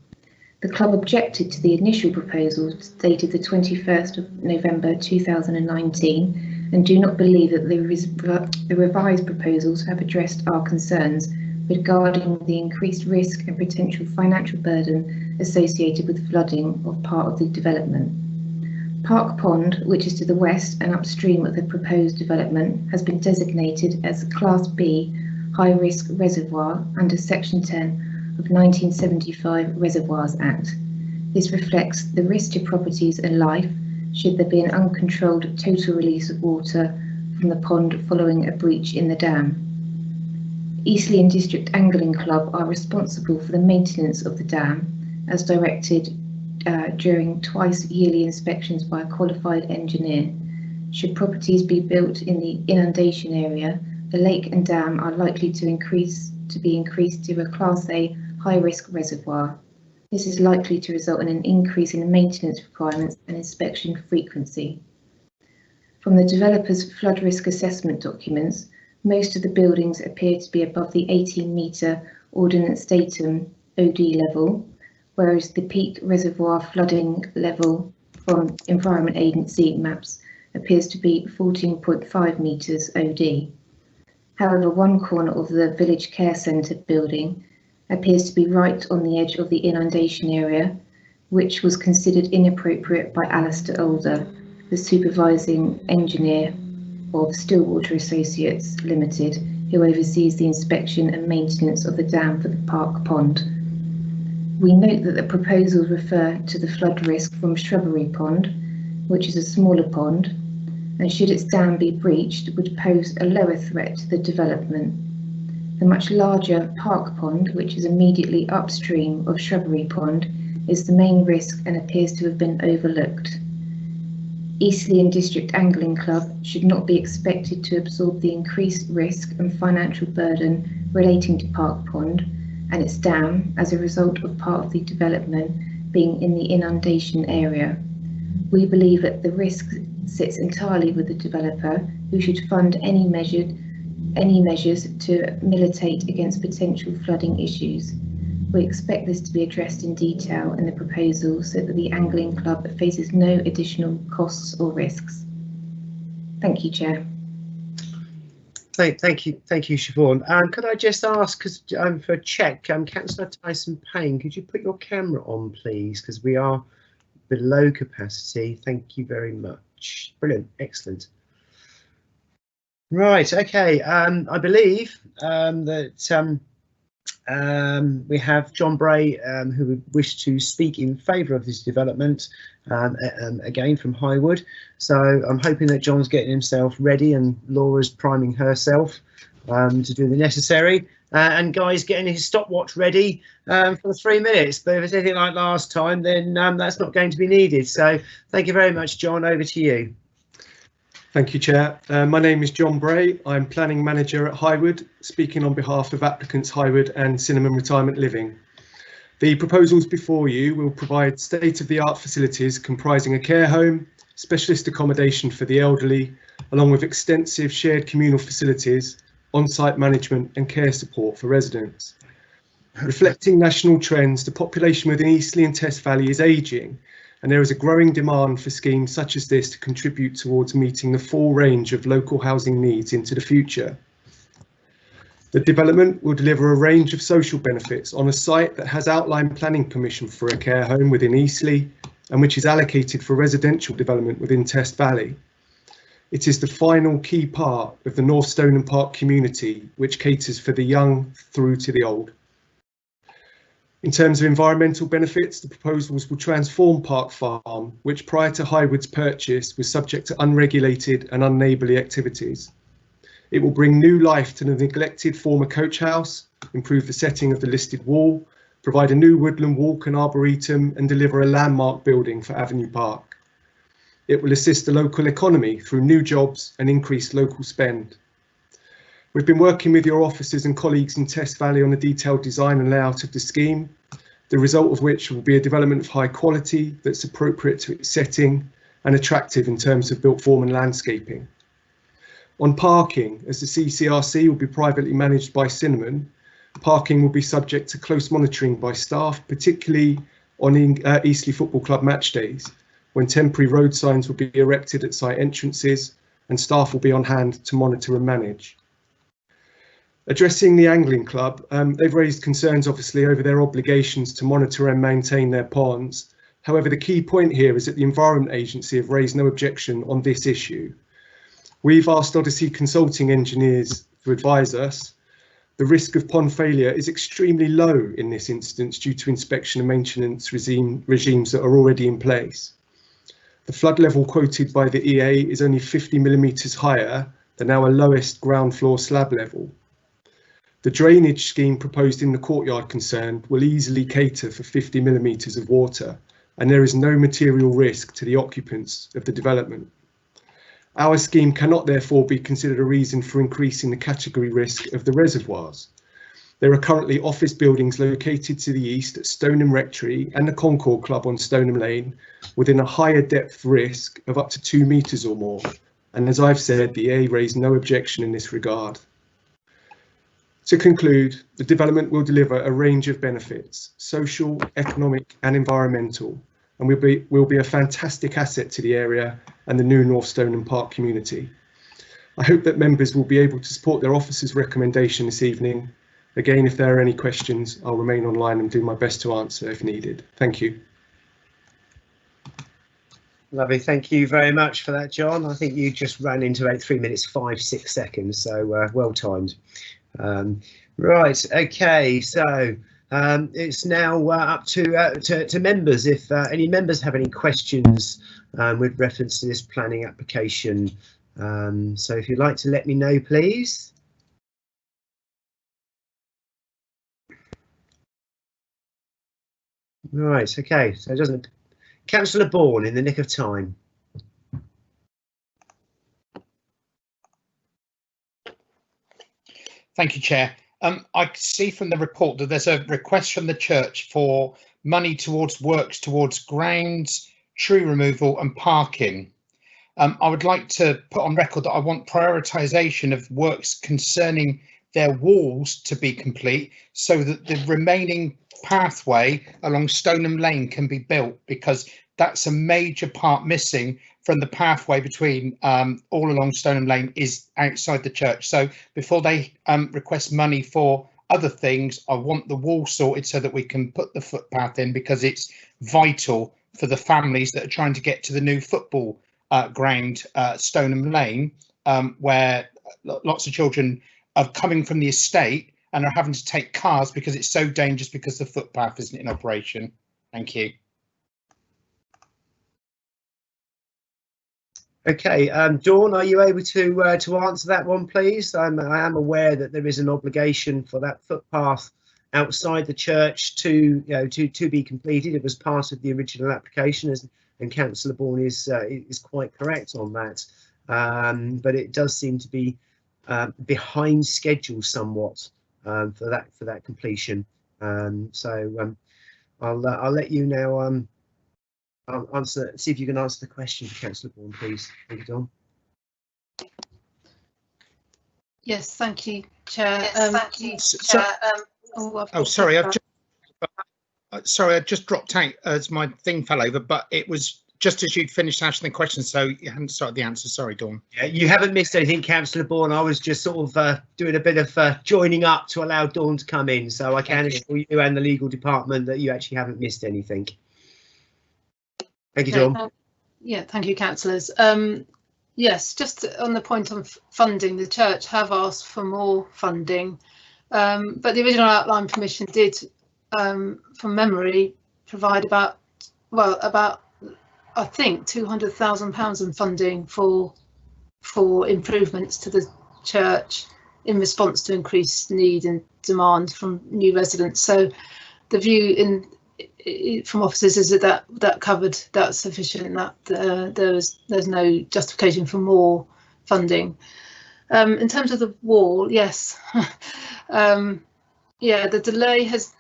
The club objected to the initial proposal dated the 21st of November 2019 and do not believe that the revised proposals have addressed our concerns regarding the increased risk and potential financial burden associated with flooding of part of the development. Park Pond, which is to the west and upstream of the proposed development, has been designated as Class B high-risk reservoir under Section 10 of 1975 Reservoirs Act. This reflects the risk to properties and life should there be an uncontrolled total release of water from the pond following a breach in the dam. Eastleigh and District Angling Club are responsible for the maintenance of the dam as directed during twice yearly inspections by a qualified engineer. Should properties be built in the inundation area, the lake and dam are likely to be increased to a Class A high-risk reservoir. This is likely to result in an increase in maintenance requirements and inspection frequency. From the developer's flood risk assessment documents, most of the buildings appear to be above the 18-metre Ordnance Datum OD level, whereas the peak reservoir flooding level from Environment Agency maps appears to be 14.5 metres OD. However, one corner of the Village Care Centre building appears to be right on the edge of the inundation area, which was considered inappropriate by Alistair Older, the supervising engineer of Stillwater Associates Limited, who oversees the inspection and maintenance of the dam for the Park Pond. We note that the proposals refer to the flood risk from Shrubbery Pond, which is a smaller pond, and should its dam be breached, would pose a lower threat to the development. The much larger Park Pond, which is immediately upstream of Shrubbery Pond, is the main risk and appears to have been overlooked. Eastleigh and District Angling Club should not be expected to absorb the increased risk and financial burden relating to Park Pond and its dam as a result of part of the development being in the inundation area. We believe that the risk sits entirely with the developer, who should fund any measures to militate against potential flooding issues. We expect this to be addressed in detail in the proposal so that the Angling Club faces no additional costs or risks. Thank you, Chair. Thank you, Siobhan. Could I just ask, because for a check, Councillor Tyson Payne, could you put your camera on, please, because we are below capacity. Thank you very much. Brilliant, excellent. Right, okay. I believe that we have John Bray, who would wish to speak in favour of this development, again from Highwood. So I'm hoping that John's getting himself ready and Laura's priming herself to do the necessary. And Guy's getting his stopwatch ready for the 3 minutes. But if it's anything like last time, then that's not going to be needed. So thank you very much, John. Over to you. Thank you, Chair. My name is John Bray. I'm Planning Manager at Highwood, speaking on behalf of applicants Highwood and Cinnamon Retirement Living. The proposals before you will provide state-of-the-art facilities comprising a care home, specialist accommodation for the elderly, along with extensive shared communal facilities, on-site management and care support for residents. Reflecting national trends, the population within Eastleigh and Test Valley is ageing, and there is a growing demand for schemes such as this to contribute towards meeting the full range of local housing needs into the future. The development will deliver a range of social benefits on a site that has outline planning permission for a care home within Eastleigh and which is allocated for residential development within Test Valley. It is the final key part of the North Stoneham Park community, which caters for the young through to the old. In terms of environmental benefits, the proposals will transform Park Farm, which prior to Highwood's purchase was subject to unregulated and unneighbourly activities. It will bring new life to the neglected former coach house, improve the setting of the listed wall, provide a new woodland walk and arboretum, and deliver a landmark building for Avenue Park. It will assist the local economy through new jobs and increased local spend. We've been working with your officers and colleagues in Test Valley on the detailed design and layout of the scheme, the result of which will be a development of high quality that's appropriate to its setting and attractive in terms of built form and landscaping. On parking, as the CCRC will be privately managed by Cinnamon, parking will be subject to close monitoring by staff, particularly on Eastleigh Football Club match days, when temporary road signs will be erected at site entrances and staff will be on hand to monitor and manage. Addressing the Angling Club, they've raised concerns obviously over their obligations to monitor and maintain their ponds. However, the key point here is that the Environment Agency have raised no objection on this issue. We've asked Odyssey Consulting engineers to advise us. The risk of pond failure is extremely low in this instance due to inspection and maintenance regimes that are already in place. The flood level quoted by the EA is only 50 millimetres higher than our lowest ground floor slab level. The drainage scheme proposed in the courtyard concerned will easily cater for 50 millimetres of water, and there is no material risk to the occupants of the development. Our scheme cannot therefore be considered a reason for increasing the category risk of the reservoirs. There are currently office buildings located to the east at Stoneham Rectory and the Concord Club on Stoneham Lane within a higher depth risk of up to 2 metres or more. And as I've said, the EA raised no objection in this regard. To conclude, the development will deliver a range of benefits, social, economic and environmental, and will be a fantastic asset to the area and the new North Stoneham Park community. I hope that members will be able to support their officer's recommendation this evening. Again, if there are any questions, I'll remain online and do my best to answer if needed. Thank you. Lovely, thank you very much for that, John. I think you just ran into about 3 minutes 5-6 seconds, so well timed. Right, okay, so it's now up to members. If any members have any questions with reference to this planning application, so if you'd like to let me know, please. Right, okay, so it doesn't. Councillor Bourne in the nick of time. Thank you, Chair. I see from the report that there's a request from the church for money towards works towards grounds, tree removal and parking. I would like to put on record that I want prioritisation of works concerning their walls to be complete so that the remaining pathway along Stoneham Lane can be built, because that's a major part missing from the pathway between all along Stoneham Lane is outside the church. So before they request money for other things, I want the wall sorted so that we can put the footpath in, because it's vital for the families that are trying to get to the new football ground, Stoneham Lane, where lots of children are coming from the estate and are having to take cars because it's so dangerous because the footpath isn't in operation. Thank you. Okay, Dawn, are you able to answer that one, please? I am aware that there is an obligation for that footpath outside the church to be completed. It was part of the original application, and Councillor Bourne is quite correct on that. But it does seem to be behind schedule somewhat for that completion. So I'll let you now. I'll see if you can answer the question for Councillor Bourne, please. Thank you, Dawn. Yes, thank you, Chair. Thank you, Chair. Sorry, I just dropped out as my thing fell over, but it was just as you'd finished asking the question, so you hadn't started the answer. Sorry, Dawn. Yeah, you haven't missed anything, Councillor Bourne. I was just sort of doing a bit of joining up to allow Dawn to come in, so I can assure you and the legal department that you actually haven't missed anything. Thank you, Dawn. Yeah, thank you, councillors. Yes, just on the point of funding, the church have asked for more funding, but the original outline permission did, from memory, provide about I think £200,000 in funding for improvements to the church in response to increased need and demand from new residents. So the view from officers is that covered, that's sufficient, that there's no justification for more funding. In terms of the wall, yes, yeah, the delay has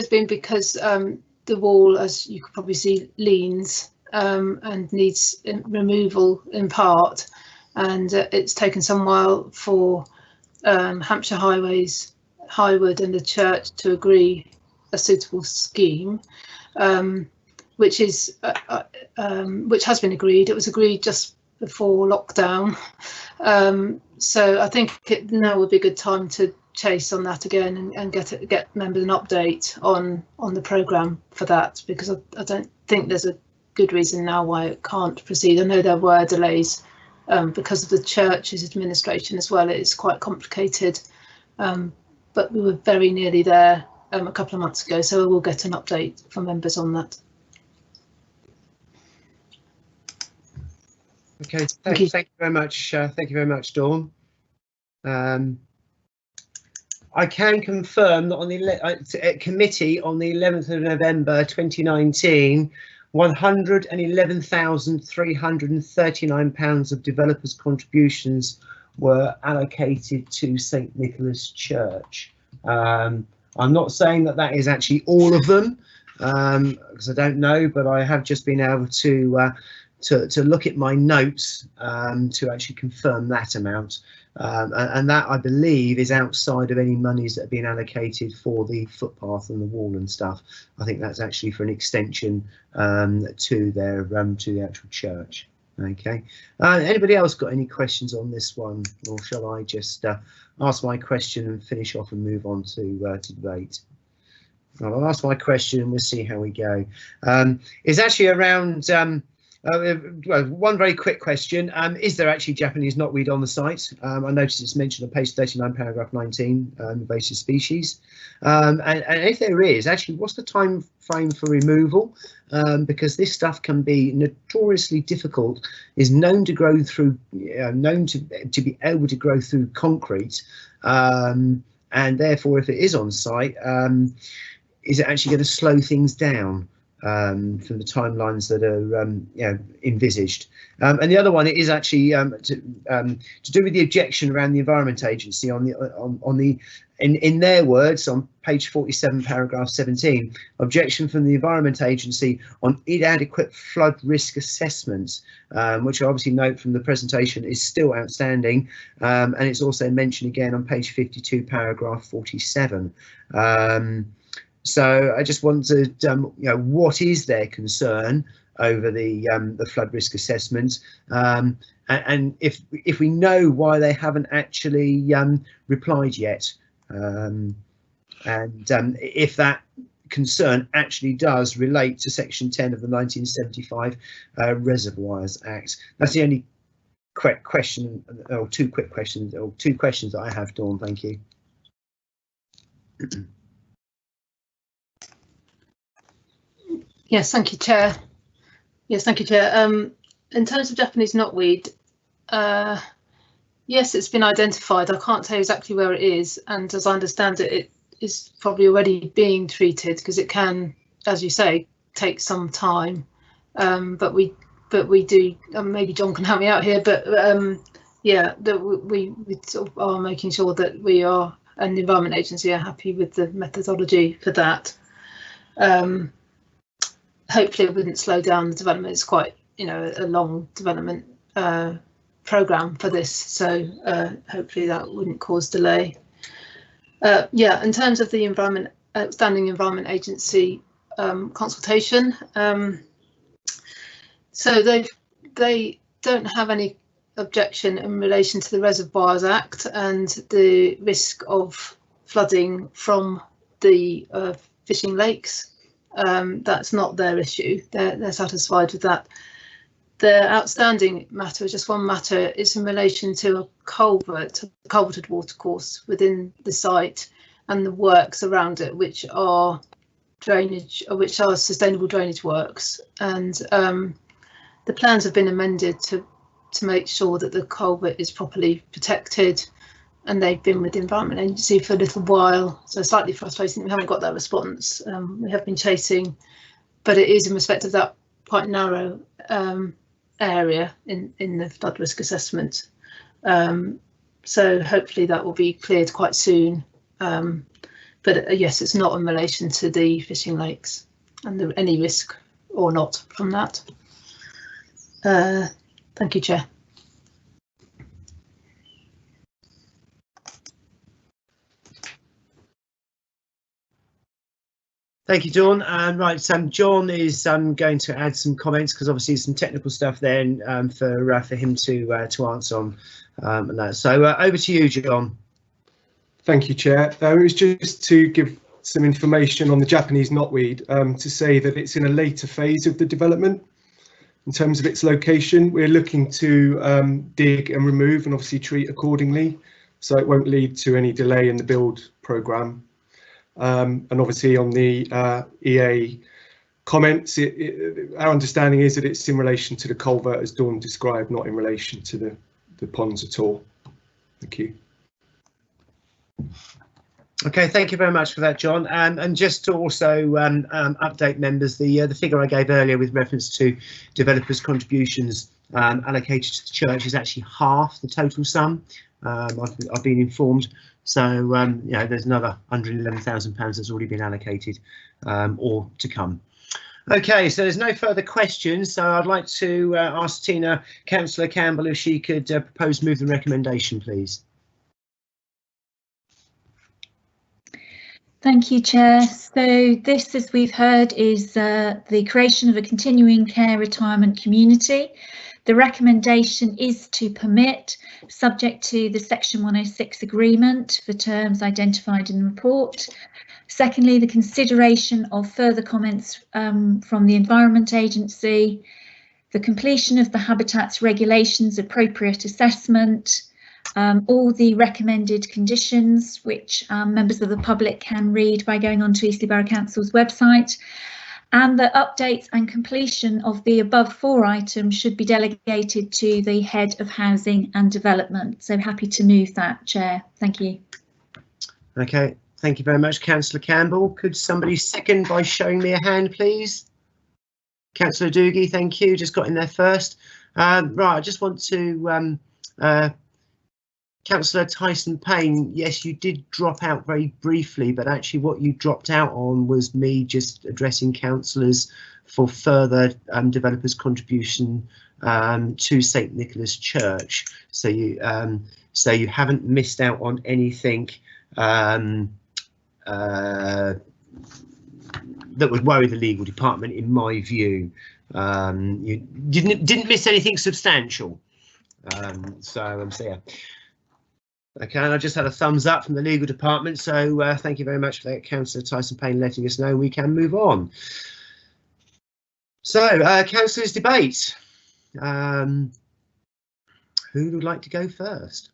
been because the wall, as you could probably see, leans and needs removal in part, and it's taken some while for Hampshire Highways, Highwood and the church to agree a suitable scheme, which has been agreed. It was agreed just before lockdown, so I think now would be a good time to chase on that again and get members an update on the programme for that, because I don't think there's a good reason now why it can't proceed. I know there were delays because of the church's administration as well. It's quite complicated, but we were very nearly there a couple of months ago, so we'll get an update from members on that. Okay, thank you very much. Thank you very much, Dawn. I can confirm that on the committee on the 11th of November 2019, £111,339 of developers' contributions were allocated to St Nicholas Church. I'm not saying that that is actually all of them, because I don't know, but I have just been able to look at my notes to actually confirm that amount. And that, I believe, is outside of any monies that have been allocated for the footpath and the wall and stuff. I think that's actually for an extension to the actual church. Okay. Anybody else got any questions on this one, or shall I just ask my question and finish off and move on to debate? I'll ask my question and we'll see how we go. It's actually around. Well, one very quick question. Is there actually Japanese knotweed on the site? I noticed it's mentioned on page 39, paragraph 19, invasive species. And if there is, actually, what's the time frame for removal? Because this stuff can be notoriously difficult, is known to grow through, known to be able to grow through concrete. And therefore, if it is on site, is it actually going to slow things down? From the timelines that are envisaged, and the other one is actually to do with the objection around the Environment Agency in their words on page 47, paragraph 17. Objection from the Environment Agency on inadequate flood risk assessments, which I obviously note from the presentation is still outstanding, and it's also mentioned again on page 52, paragraph 47. So I just wanted, what is their concern over the flood risk assessment, and if we know why they haven't actually replied yet, and if that concern actually does relate to Section 10 of the 1975 Reservoirs Act. That's the only quick question, or two questions that I have, Dawn. Thank you. Yes, thank you, Chair. Yes, thank you, Chair. In terms of Japanese knotweed, yes, it's been identified. I can't tell you exactly where it is, and as I understand it, it is probably already being treated because it can, as you say, take some time. But we do. Maybe John can help me out here. But yeah, we sort of are making sure that we are, and the Environment Agency are happy with the methodology for that. Hopefully it wouldn't slow down the development. It's quite, a long development programme for this, so hopefully that wouldn't cause delay. Yeah, in terms of the Standing Environment Agency consultation, so they don't have any objection in relation to the Reservoirs Act and the risk of flooding from the fishing lakes. That's not their issue. They're satisfied with that. The outstanding matter is just one matter. It's in relation to a culverted watercourse within the site and the works around it, which are sustainable drainage works. And the plans have been amended to make sure that the culvert is properly protected. And they've been with the Environment Agency for a little while, so slightly frustrating. We haven't got that response. We have been chasing, but it is in respect of that quite narrow area in the flood risk assessment. So hopefully that will be cleared quite soon. But yes, it's not in relation to the fishing lakes and any risk or not from that. Thank you, Chair. Thank you, Dawn. Right, John is going to add some comments because obviously some technical stuff then for him to answer on and that. So over to you, John. Thank you, Chair. It was just to give some information on the Japanese knotweed, to say that it's in a later phase of the development. In terms of its location, we're looking to dig and remove and obviously treat accordingly, so it won't lead to any delay in the build programme. And obviously on the EA comments. Our understanding is that it's in relation to the culvert as Dawn described, not in relation to the ponds at all. Thank you. Okay, thank you very much for that, John. And just to also update members, the figure I gave earlier with reference to developers' contributions allocated to the church is actually half the total sum. I've been informed. So you know, there's another £111,000 that's already been allocated, or to come. Okay, so there's no further questions. So I'd like to ask Tina, Councillor Campbell, if she could propose move the recommendation, please. Thank you, Chair. So this, as we've heard, is the creation of a continuing care retirement community. The recommendation is to permit, subject to the Section 106 agreement for terms identified in the report. Secondly, the consideration of further comments from the Environment Agency, the completion of the Habitats Regulations appropriate assessment, all the recommended conditions, which members of the public can read by going onto Eastleigh Borough Council's website, and the updates and completion of the above 4 items should be delegated to the Head of Housing and Development. So happy to move that, Chair. Thank you. Okay, thank you very much, Councillor Campbell. Could somebody second by showing me a hand, please? Councillor Doogie, thank you. Just got in there first. Right, I just want to Councillor Tyson Payne, yes, you did drop out very briefly, but actually what you dropped out on was me just addressing councillors for further developers' contribution to St Nicholas Church. So you haven't missed out on anything that would worry the legal department, in my view. You didn't miss anything substantial. So yeah. Okay, and I just had a thumbs up from the legal department, so thank you very much for that, Councillor Tyson Payne, letting us know we can move on. So, councillors' debate. Who would like to go first?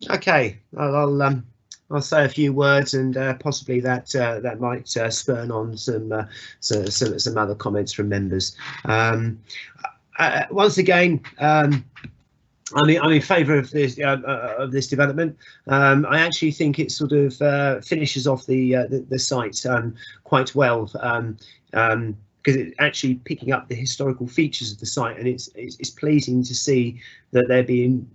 Okay, I'll say a few words, and possibly that might spurn on some other comments from members. Once again, I'm in favour of this development. I actually think it sort of finishes off the site quite well, because it's actually picking up the historical features of the site, and it's pleasing to see that they're being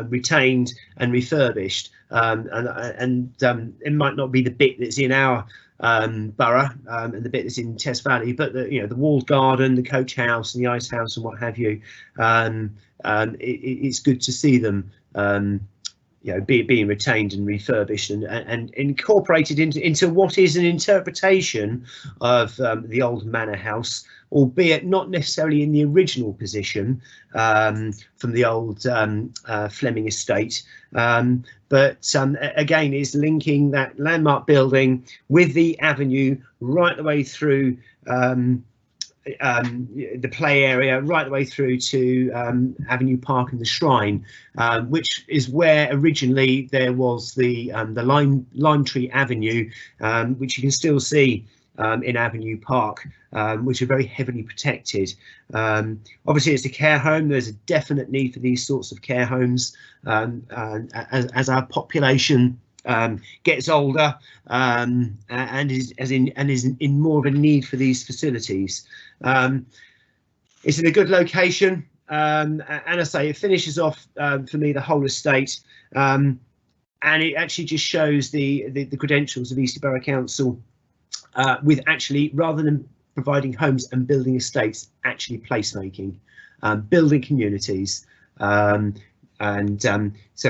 retained and refurbished, and it might not be the bit that's in our borough and the bit that's in Test Valley, but the walled garden, the coach house and the ice house and what have you. It's good to see them being retained and refurbished and incorporated into what is an interpretation of the old manor house, albeit not necessarily in the original position from the old Fleming estate, but again is linking that landmark building with the avenue right the way through the play area, right the way through to Avenue Park and the Shrine, which is where originally there was the lime tree avenue, which you can still see in Avenue Park, which are very heavily protected. Obviously, it's a care home. There's a definite need for these sorts of care homes as our population gets older and is in more of a need for these facilities. It's in a good location, and I say it finishes off for me the whole estate, and it actually just shows the credentials of Eastleigh Borough Council with actually, rather than providing homes and building estates, actually placemaking, building communities. So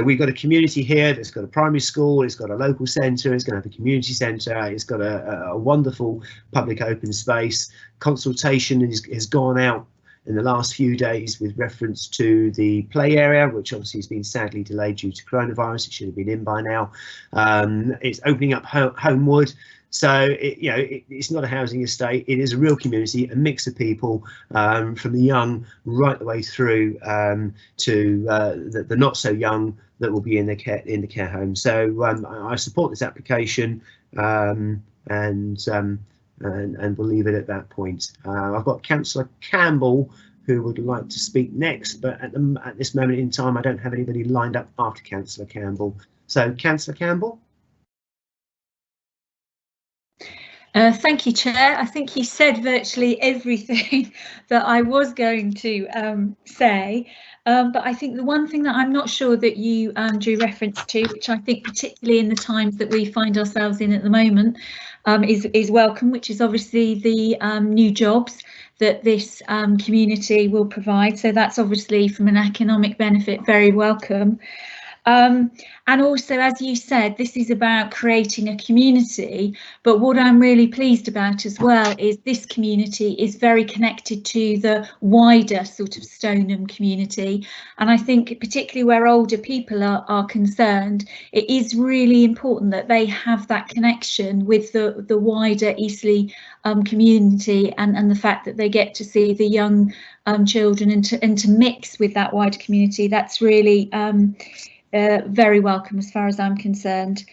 we've got a community here that's got a primary school, it's got a local centre, it's going to have a community centre, it's got a wonderful public open space. Consultation has gone out in the last few days with reference to the play area, which obviously has been sadly delayed due to coronavirus. It should have been in by now. It's opening up Homewood. So it's not a housing estate. It is a real community, a mix of people, from the young right the way through to the not so young that will be in the care home. So I support this application, and we'll leave it at that point. I've got Councillor Campbell who would like to speak next, but at this moment in time, I don't have anybody lined up after Councillor Campbell. So, Councillor Campbell. Thank you, Chair. I think you said virtually everything that I was going to say, but I think the one thing that I'm not sure that you drew reference to, which I think particularly in the times that we find ourselves in at the moment, is welcome, which is obviously the new jobs that this community will provide. So that's obviously from an economic benefit very welcome. And also, as you said, this is about creating a community, but what I'm really pleased about as well is this community is very connected to the wider sort of Stoneham community, and I think particularly where older people are concerned, it is really important that they have that connection with the wider Eastleigh community, and the fact that they get to see the young children and to mix with that wider community. That's really very welcome as far as I'm concerned.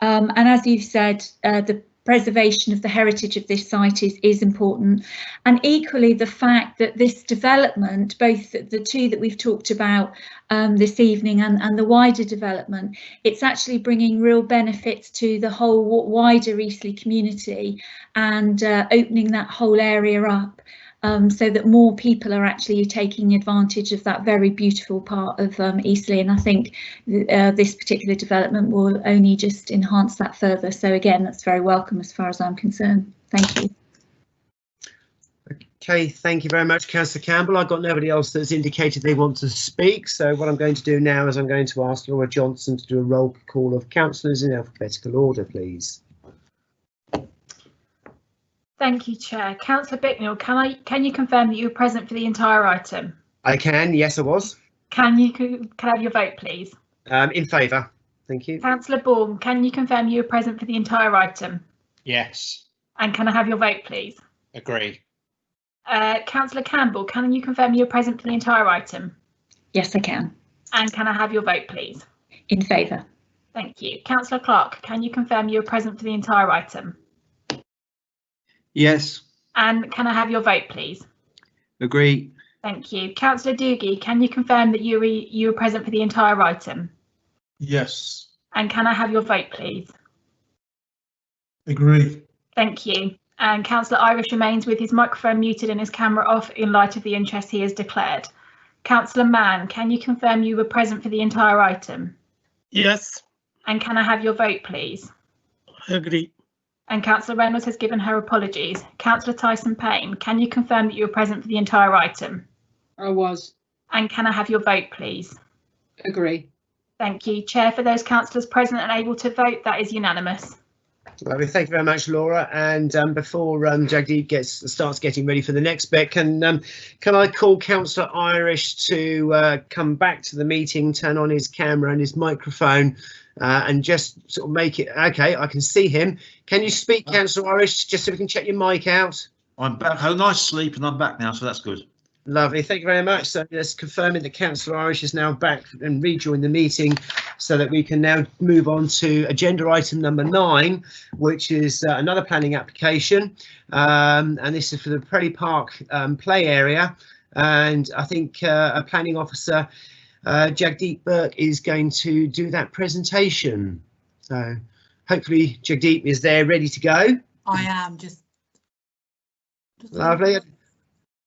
And as you've said, the preservation of the heritage of this site is important, and equally the fact that this development, both the two that we've talked about this evening and the wider development, it's actually bringing real benefits to the whole wider Eastleigh community, and opening that whole area up, so that more people are actually taking advantage of that very beautiful part of Eastleigh, and I think this particular development will only just enhance that further. So again, that's very welcome as far as I'm concerned. Thank you. Okay, thank you very much, Councillor Campbell. I've got nobody else that's indicated they want to speak, so what I'm going to do now is I'm going to ask Laura Johnson to do a roll call of councillors in alphabetical order, please. Thank you, Chair. Councillor Bicknell, can you confirm that you were present for the entire item? I can. Yes, I was. Can I have your vote, please? In favour. Thank you. Councillor Baum, can you confirm you were present for the entire item? Yes. And can I have your vote, please? Agree. Councillor Campbell, can you confirm you were present for the entire item? Yes, I can. And can I have your vote, please? In favour. Thank you. Councillor Clark, can you confirm you were present for the entire item? Yes. And can I have your vote, please? Agree. Thank you. Councillor Doogie, can you confirm that you were present for the entire item? Yes. And can I have your vote, please? Agree. Thank you. And Councillor Irish remains with his microphone muted and his camera off in light of the interest he has declared. Councillor Mann, can you confirm you were present for the entire item? Yes. And can I have your vote, please? I agree. And Councillor Reynolds has given her apologies. Councillor Tyson Payne, can you confirm that you were present for the entire item? I was. And can I have your vote, please? Agree. Thank you. Chair, for those councillors present and able to vote, that is unanimous. Lovely. Thank you very much, Laura. And before Jagdeep starts getting ready for the next bit, can I call Councillor Irish to come back to the meeting, turn on his camera and his microphone, and just sort of make it okay? I can see him. Can you speak, Councillor Irish, just so we can check your mic out? I'm back. Had a nice sleep and I'm back now, so that's good. Lovely, thank you very much. So just confirming that Councillor Irish is now back and rejoined the meeting, so that we can now move on to agenda item number 9, which is another planning application, and this is for the Prairie Park play area. And I think a planning officer, Jagdeep Burke, is going to do that presentation. So hopefully Jagdeep is there ready to go. I am just lovely.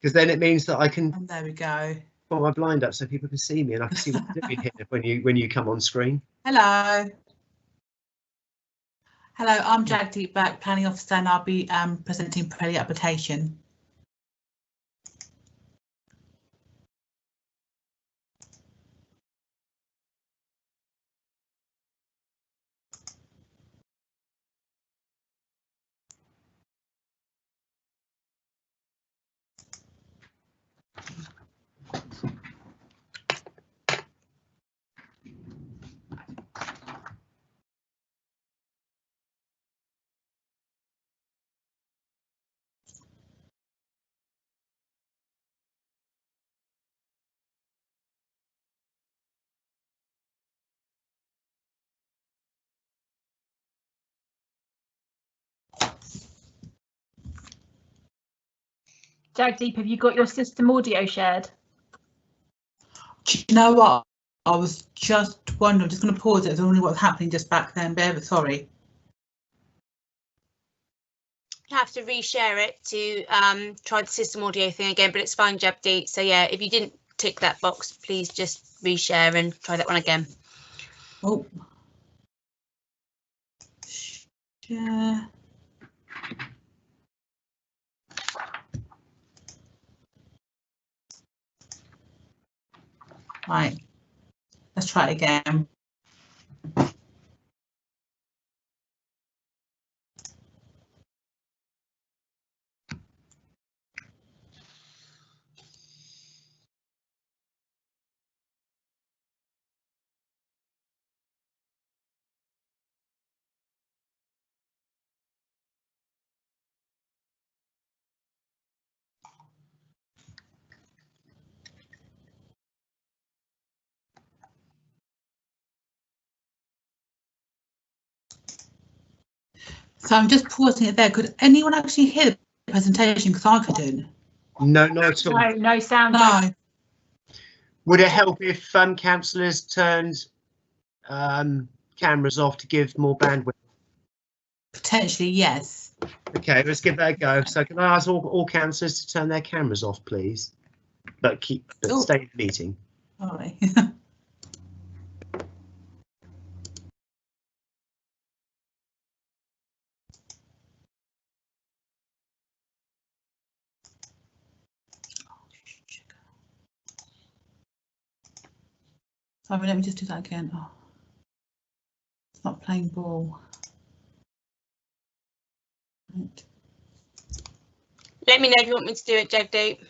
Because then it means that I can. And there we go. Put my blind up so people can see me and I can see what you're doing here when you come on screen. Hello. Hello, I'm Jagdeep Burke, planning officer, and I'll be presenting Prairie application. Jagdeep, have you got your system audio shared? Do you know what? I was just wondering, I'm just going to pause it. I was wondering what's happening just back then. Sorry. You have to reshare it to try the system audio thing again, but it's fine, Jagdeep. So yeah, if you didn't tick that box, please just reshare and try that one again. Oh. Share. Right, let's try it again. So I'm just pausing it there. Could anyone actually hear the presentation? Because I couldn't. No, not at all. No, no sound. No. Would it help if councillors turned cameras off to give more bandwidth? Potentially, yes. Okay, let's give that a go. So can I ask all councillors to turn their cameras off, please? But stay in the meeting. All right. Sorry, let me just do that again. Oh, it's not playing ball. Right. Let me know if you want me to do it, Jagdeep.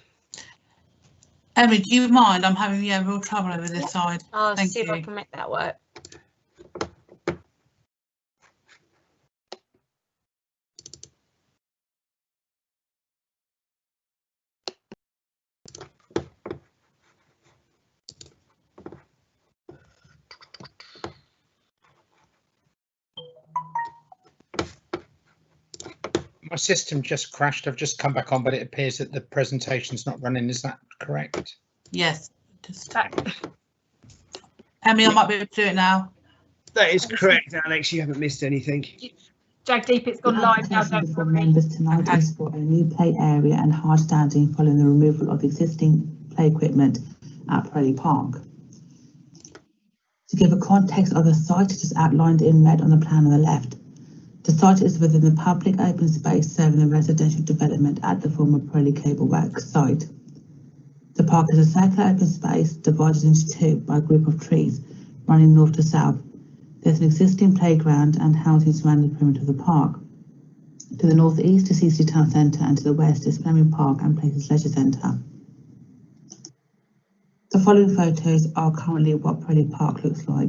Emily, do you mind? I'm having real trouble over this side. I'll Thank see you. if I can make that work. My system just crashed. I've just come back on, but it appears that the presentation's not running. Is that correct? Yes. Just Emily, I might be able to do it now. That is correct, Alex. You haven't missed anything. Jagdeep, it's gone live now. For members tonight is for a new play area and hard standing following the removal of existing play equipment at Preley Park. To give a context of the site, it is outlined in red on the plan on the left. The site is within the public open space serving the residential development at the former Preley Cable Works site. The park is a circular open space divided into two by a group of trees running north to south. There's an existing playground and housing surrounding the perimeter of the park. To the northeast is Eastleigh Town Centre and to the west is Fleming Park and Places Leisure Centre. The following photos are currently what Preley Park looks like.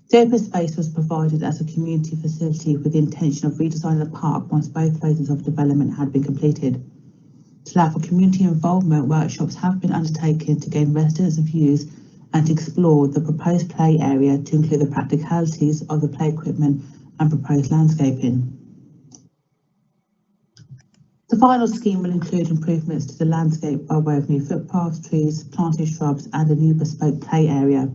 The open space was provided as a community facility with the intention of redesigning the park once both phases of development had been completed. To allow for community involvement, workshops have been undertaken to gain residents' views and to explore the proposed play area to include the practicalities of the play equipment and proposed landscaping. The final scheme will include improvements to the landscape by way of new footpaths, trees, planted shrubs and a new bespoke play area.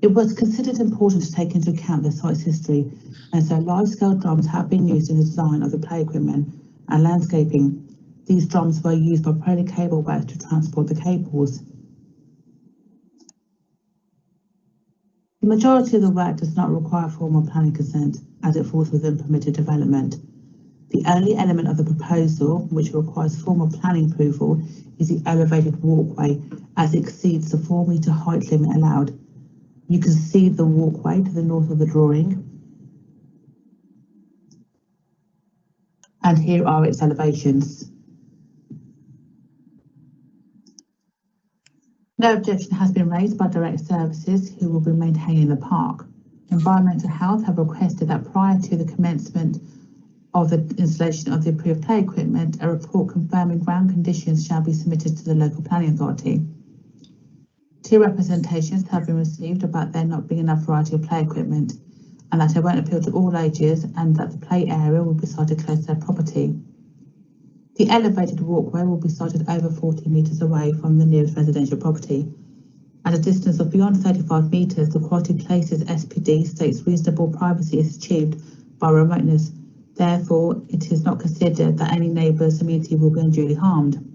It was considered important to take into account the site's history, and so large-scale drums have been used in the design of the play equipment and landscaping. These drums were used by Preley Cable Works to transport the cables. The majority of the work does not require formal planning consent, as it falls within permitted development. The only element of the proposal which requires formal planning approval is the elevated walkway, as it exceeds the 4-metre height limit allowed. You can see the walkway to the north of the drawing. And here are its elevations. No objection has been raised by Direct Services, who will be maintaining the park. Environmental Health have requested that prior to the commencement of the installation of the approved play equipment, a report confirming ground conditions shall be submitted to the local planning authority. 2 representations have been received about there not being enough variety of play equipment. and that it won't appeal to all ages, and that the play area will be sited close to their property. The elevated walkway will be sited over 40 metres away from the nearest residential property. At a distance of beyond 35 metres, the Quality Places SPD states reasonable privacy is achieved by remoteness. Therefore, it is not considered that any neighbour's amenity will be unduly harmed.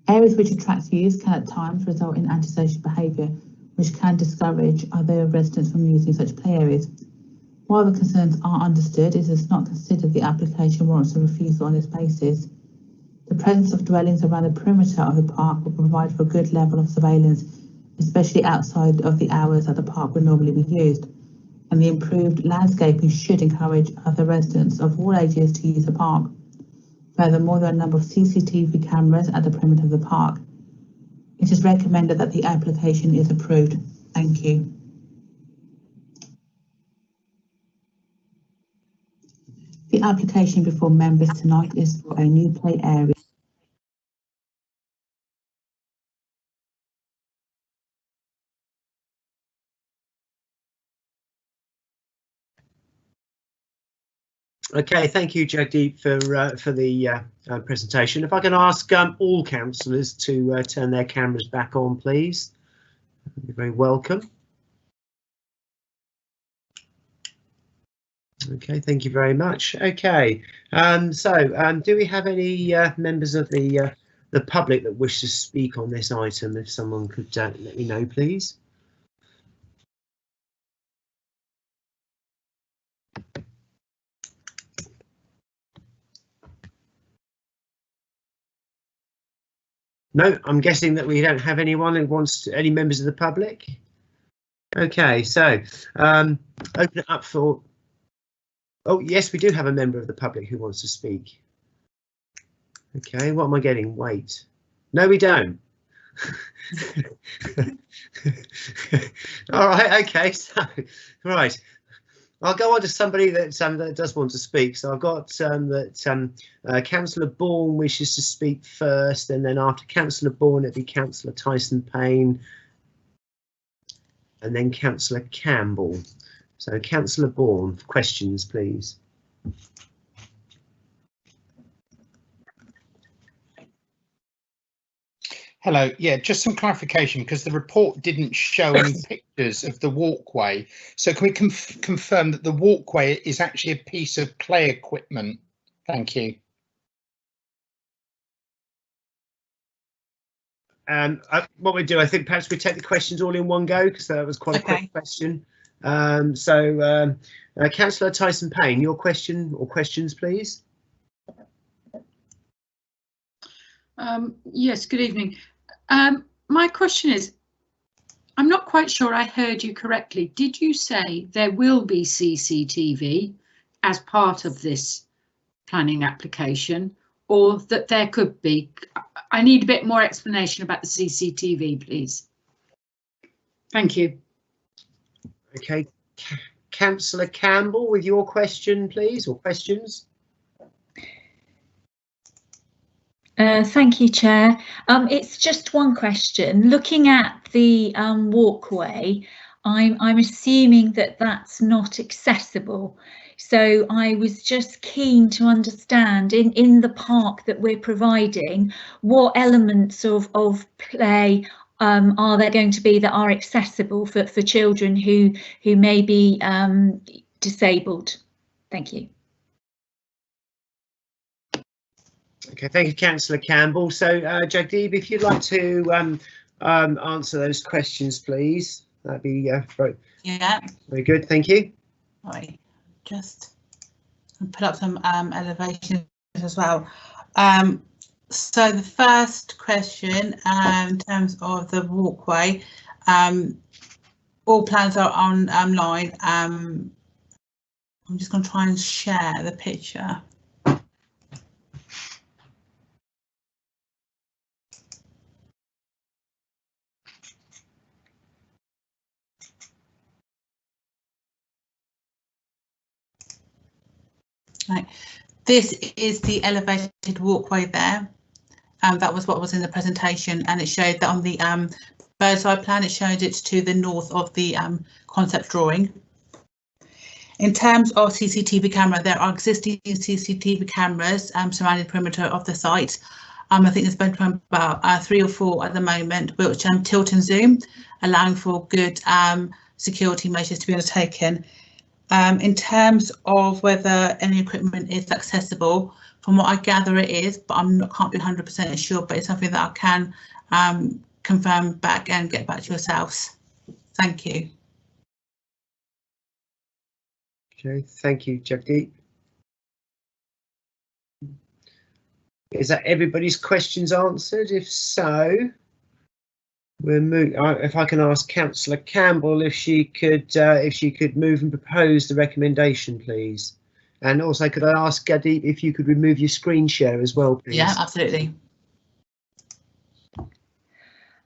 Areas which attract youth can at times result in antisocial behaviour, which can discourage other residents from using such play areas. While the concerns are understood, it is not considered the application warrants a refusal on this basis. The presence of dwellings around the perimeter of the park will provide for a good level of surveillance, especially outside of the hours that the park would normally be used. And the improved landscaping should encourage other residents of all ages to use the park. Furthermore, there are a number of CCTV cameras at the perimeter of the park. It is recommended that the application is approved. Thank you. The application before members tonight is for a new play area. Okay, thank you, Jagdeep, for the presentation. If I can ask all councillors to turn their cameras back on, please. You're very welcome. Okay, thank you very much. Okay, do we have any members of the public that wish to speak on this item? If someone could let me know, please. No, I'm guessing that we don't have anyone who wants to, any members of the public. Okay, so open it up for. Oh, yes, we do have a member of the public who wants to speak. Okay, what am I getting? Wait. No, we don't. All right, okay, so, right. I'll go on to somebody that does want to speak. So I've got Councillor Bourne wishes to speak first, and then after Councillor Bourne, it'd be Councillor Tyson Payne, and then Councillor Campbell. So Councillor Bourne, questions, please. Hello, yeah, just some clarification because the report didn't show any pictures of the walkway. So can we confirm that the walkway is actually a piece of play equipment? Thank you. What we do, I think perhaps we take the questions all in one go because that was quite a quick question. Councillor Tyson Payne, your question or questions, please. Yes, good evening. My question is, I'm not quite sure I heard you correctly. Did you say there will be CCTV as part of this planning application, or that there could be? I need a bit more explanation about the CCTV, please. Thank you. Okay, Councillor Campbell, with your question, please, or questions. Thank you, Chair. It's just one question. Looking at the walkway, I'm assuming that that's not accessible. So I was just keen to understand in the park that we're providing, what elements of play are there going to be that are accessible for children who may be disabled? Thank you. Okay, thank you, Councillor Campbell. So, Jagdeep, if you'd like to answer those questions, please, that'd be very good. Thank you. Right, just put up some elevations as well. So the first question, in terms of the walkway, all plans are online. I'm just going to try and share the picture. Right. This is the elevated walkway there. That was what was in the presentation, and it showed that on the bird's eye plan, it showed it to the north of the concept drawing. In terms of CCTV camera, there are existing CCTV cameras surrounding the perimeter of the site. I think there's been about 3 or 4 at the moment, which tilt and zoom, allowing for good security measures to be undertaken. In terms of whether any equipment is accessible, from what I gather it is, but can't be 100% sure, but it's something that I can confirm back and get back to yourselves. Thank you. Okay, thank you, Jagdeep. Is that everybody's questions answered? If so, we'll move. If I can ask Councillor Campbell if she could move and propose the recommendation, please. And also, could I ask Jagdeep if you could remove your screen share as well, please? Yeah, absolutely.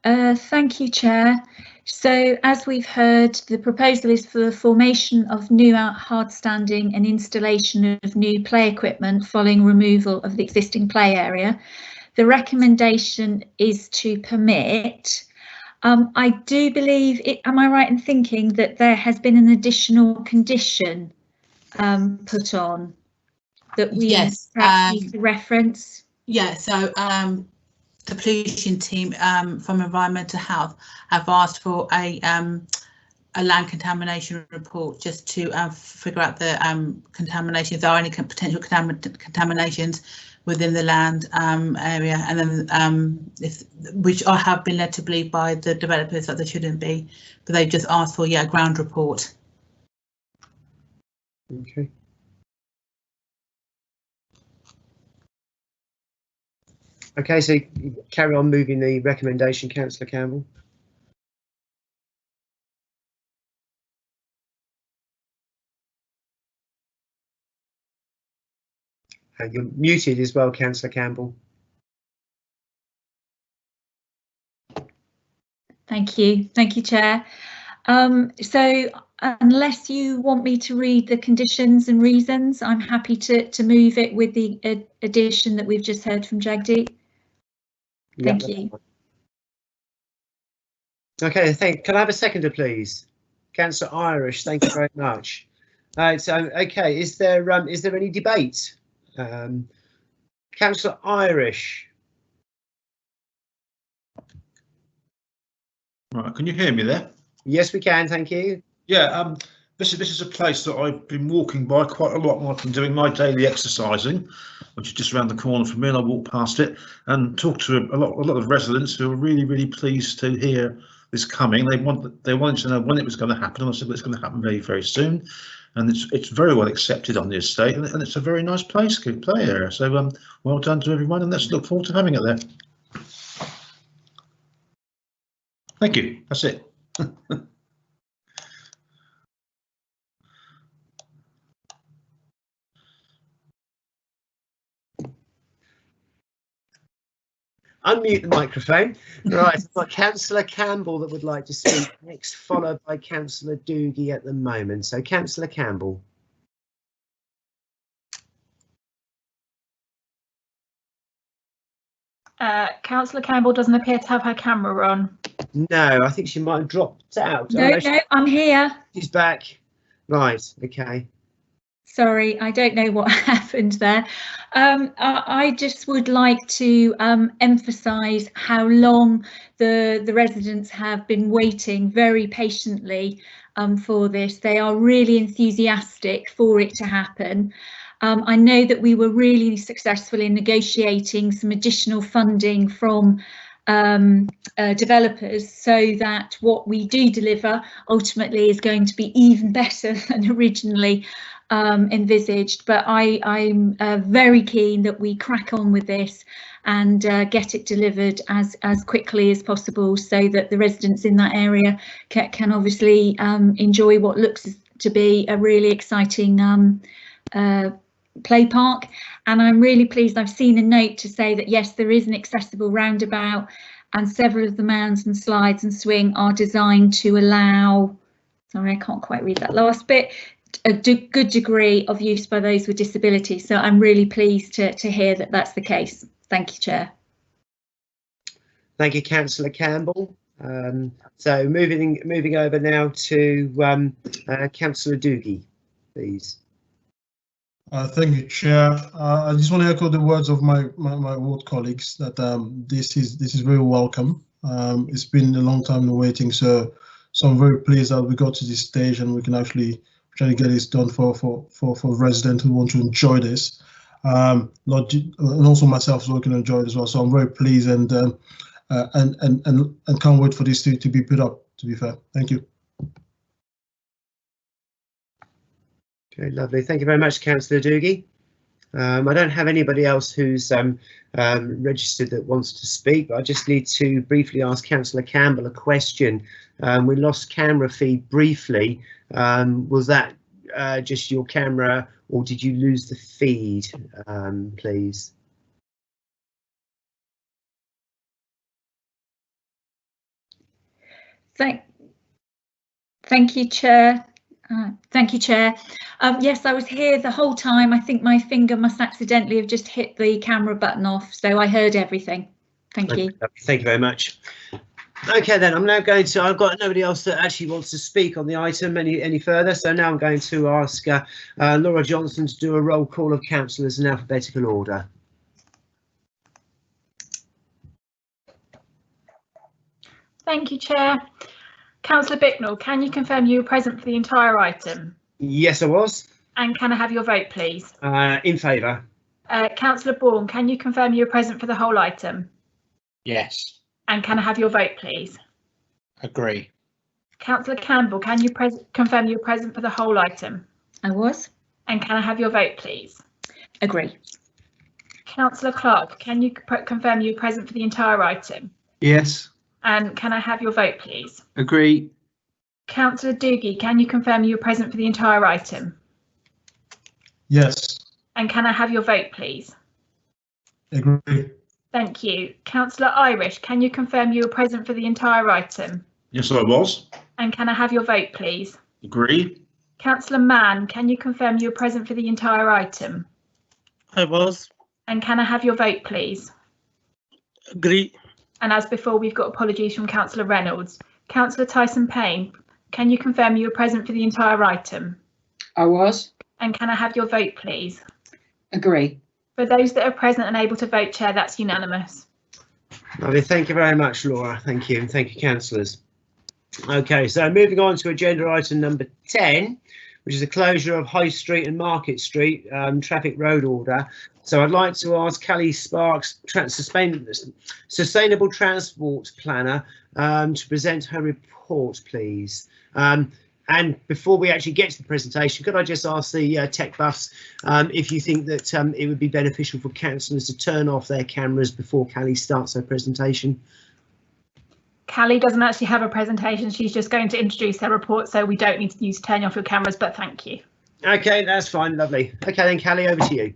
Thank you, Chair. So, as we've heard, the proposal is for the formation of new hardstanding and installation of new play equipment following removal of the existing play area. The recommendation is to permit. I do believe, am I right in thinking that there has been an additional condition put on that we need to reference? Yeah, so the pollution team from Environmental Health have asked for a land contamination report just to figure out the contamination, if there are any potential contaminations within the land area, and then which I have been led to believe by the developers that there shouldn't be, but they've just asked for a ground report. Okay. Okay, so carry on moving the recommendation, Councillor Campbell. And you're muted as well, Councillor Campbell. Thank you, Chair. So unless you want me to read the conditions and reasons, I'm happy to move it with the addition that we've just heard from Jagdeep. Thank you. Okay, can I have a seconder, please? Councillor Irish, thank you very much. So, okay, is there any debate? Councillor Irish. Right, can you hear me there? Yes, we can, thank you. Yeah, this is a place that I've been walking by quite a lot when I've been doing my daily exercising, which is just around the corner from me, and I walk past it and talk to a lot of residents who are really pleased to hear this coming. They wanted to know when it was going to happen, and I said well, it's going to happen very soon, and it's very well accepted on the estate, and it's a very nice place, good play area. So well done to everyone, and let's look forward to having it there. Thank you. That's it. Unmute the microphone. Right, I've got Councillor Campbell that would like to speak next, followed by Councillor Doogie at the moment. So, Councillor Campbell. Councillor Campbell doesn't appear to have her camera on. No, I think she might have dropped out. No, I'm here. She's back. Right, okay. Sorry, I don't know what happened there. I just would like to emphasise how long the residents have been waiting very patiently for this. They are really enthusiastic for it to happen. I know that we were really successful in negotiating some additional funding from developers so that what we do deliver ultimately is going to be even better than originally envisaged. But I'm very keen that we crack on with this and get it delivered as quickly as possible so that the residents in that area can obviously enjoy what looks to be a really exciting play park. And I'm really pleased. I've seen a note to say that yes, there is an accessible roundabout, and several of the mounds and slides and swing are designed to allow, sorry, I can't quite read that last bit, a good degree of use by those with disabilities. So I'm really pleased to hear that that's the case. Thank you, Chair. Thank you, Councillor Campbell. So moving over now to Councillor Doogie. please. Thank you, Chair. I just want to echo the words of my ward colleagues that this is very welcome. It's been a long time in waiting, so I'm very pleased that we got to this stage and we can actually try to get this done for residents who want to enjoy this. And also myself so I can enjoy it as well. So I'm very pleased and can't wait for this to be put up. To be fair, thank you. Okay, lovely. Thank you very much, Councillor Doogie. I don't have anybody else who's registered that wants to speak, but I just need to briefly ask Councillor Campbell a question. We lost camera feed briefly. Was that just your camera, or did you lose the feed, please? Thank you, Chair. Thank you, Chair. Yes, I was here the whole time. I think my finger must accidentally have just hit the camera button off, so I heard everything. Thank you. Thank you very much. Okay, then I'm now going to. I've got nobody else that actually wants to speak on the item any further, so now I'm going to ask Laura Johnson to do a roll call of councillors in alphabetical order. Thank you, Chair. Councillor Bicknell, can you confirm you were present for the entire item? Yes, I was. And can I have your vote, please? In favour. Councillor Bourne, can you confirm you were present for the whole item? Yes. And can I have your vote, please? Agree. Councillor Campbell, can you confirm you were present for the whole item? I was. And can I have your vote, please? Agree. Councillor Clark, can you confirm you were present for the entire item? Yes. And can I have your vote, please? Agree. Councillor Doogie, can you confirm you were present for the entire item? Yes. And can I have your vote, please? Agree. Thank you. Councillor Irish, can you confirm you were present for the entire item? Yes, I was. And can I have your vote, please? Agree. Councillor Mann, can you confirm you were present for the entire item? I was. And can I have your vote, please? Agree. And as before, we've got apologies from Councillor Reynolds. Councillor Tyson Payne, can you confirm you were present for the entire item? I was. And can I have your vote, please? Agree. For those that are present and able to vote, Chair, that's unanimous. Lovely. Thank you very much, Laura. Thank you. And thank you, councillors. OK, so moving on to agenda item number 10, which is the closure of High Street and Market Street traffic road order. So I'd like to ask Callie Sparks, Sustainable Transport Planner, to present her report, please. And before we actually get to the presentation, could I just ask the tech buffs if you think that it would be beneficial for councillors to turn off their cameras before Callie starts her presentation? Callie doesn't actually have a presentation. She's just going to introduce her report, so we don't need to turn off your cameras, but thank you. OK, that's fine. Lovely. OK, then, Callie, over to you.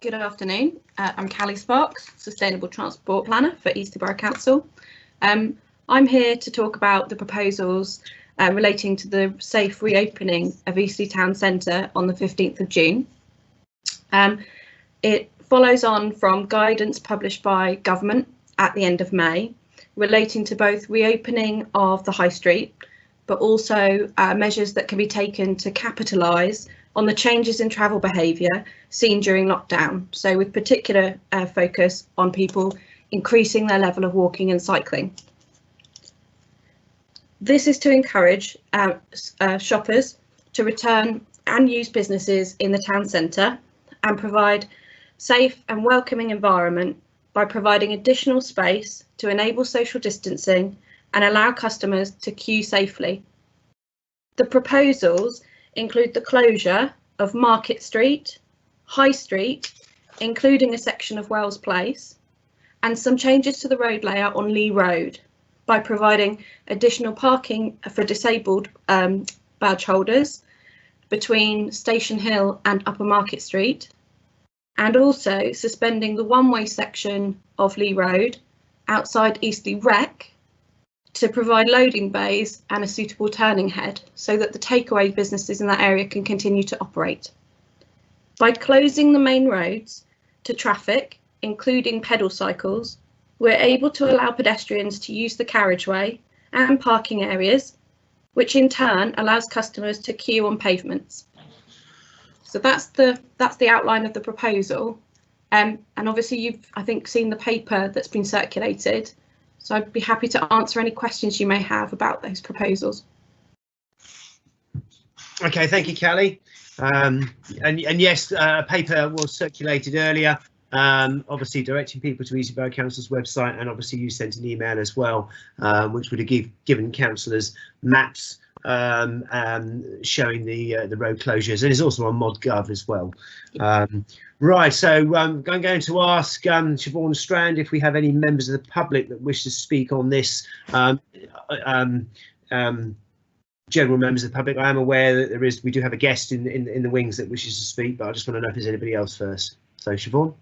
Good afternoon. I'm Callie Sparks, Sustainable Transport Planner for Eastleigh Borough Council. I'm here to talk about the proposals relating to the safe reopening of Eastleigh Town Centre on the 15th of June. It follows on from guidance published by government at the end of May relating to both reopening of the High Street, but also measures that can be taken to capitalise on the changes in travel behaviour seen during lockdown, so with particular focus on people increasing their level of walking and cycling. This is to encourage shoppers to return and use businesses in the town centre and provide safe and welcoming environment by providing additional space to enable social distancing and allow customers to queue safely. The proposals include the closure of Market Street, High Street, including a section of Wells Place, and some changes to the road layout on Lee Road by providing additional parking for disabled badge holders between Station Hill and Upper Market Street, and also suspending the one-way section of Lee Road outside Eastleigh Rec to provide loading bays and a suitable turning head so that the takeaway businesses in that area can continue to operate. By closing the main roads to traffic, including pedal cycles, we're able to allow pedestrians to use the carriageway and parking areas which in turn allows customers to queue on pavements. So that's the outline of the proposal. And obviously you've, I think, seen the paper that's been circulated. So I'd be happy to answer any questions you may have about those proposals. Okay, thank you, Callie. And yes, a paper was circulated earlier, obviously directing people to Eastleigh Borough Council's website, and obviously you sent an email as well, which would have given councillors maps showing the road closures, and it's also on ModGov as well. Right, so I'm going to ask Siobhan Strand if we have any members of the public that wish to speak on this. General members of the public, I am aware that we do have a guest in the wings that wishes to speak, but I just want to know if there's anybody else first. So Siobhan.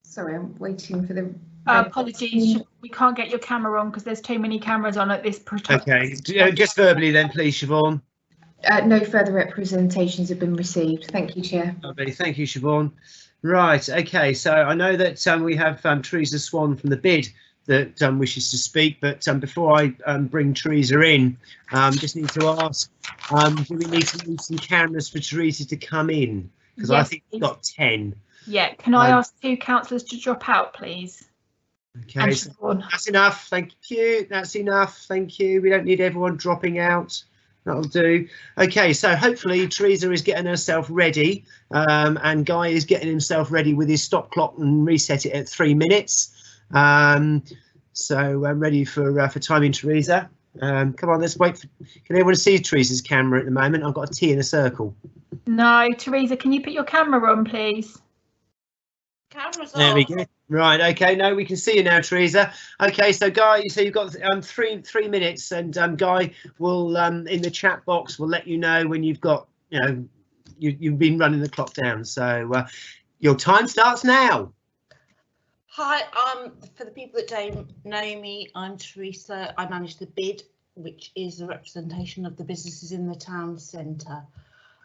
Sorry, I'm waiting for the... apologies, we can't get your camera on because there's too many cameras on at this product. Okay, just verbally then, please, Siobhan. No further representations have been received. Thank you, Chair. Lovely, thank you, Siobhan. Right, okay, so I know that we have Teresa Swan from the BID that wishes to speak, but before I bring Teresa in, just need to ask, do we need to use some cameras for Teresa to come in? Because yes, I think we've got 10. Yeah, can I ask 2 councillors to drop out, please? Okay, so that's enough, thank you, that's enough, thank you. We don't need everyone dropping out. That'll do. Okay, so hopefully Teresa is getting herself ready, and Guy is getting himself ready with his stop clock and reset it at 3 minutes. So I'm ready for timing Teresa. Come on, let's wait for. Can anyone see Teresa's camera at the moment? I've got a T in a circle. No, Teresa, can you put your camera on, please? Camera's there on. We go. Right, okay, no, we can see you now, Teresa. Okay, so Guy, so you've got three minutes, and Guy will in the chat box will let you know when you've got, you've been running the clock down. So your time starts now. Hi, for the people that don't know me, I'm Teresa. I manage the BID, which is a representation of the businesses in the town centre.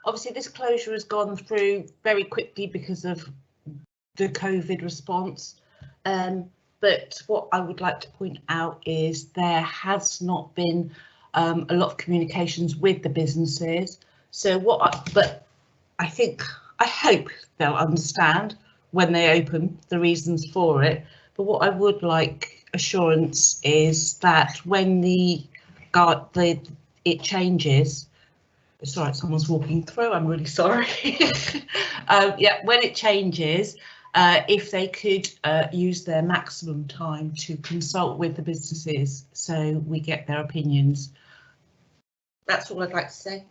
Obviously, this closure has gone through very quickly because of the COVID response, but what I would like to point out is there has not been a lot of communications with the businesses. So but I hope they'll understand when they open the reasons for it. But what I would like assurance is that when it changes. Sorry, someone's walking through. I'm really sorry. Yeah, when it changes. If they could use their maximum time to consult with the businesses so we get their opinions. That's all I'd like to say.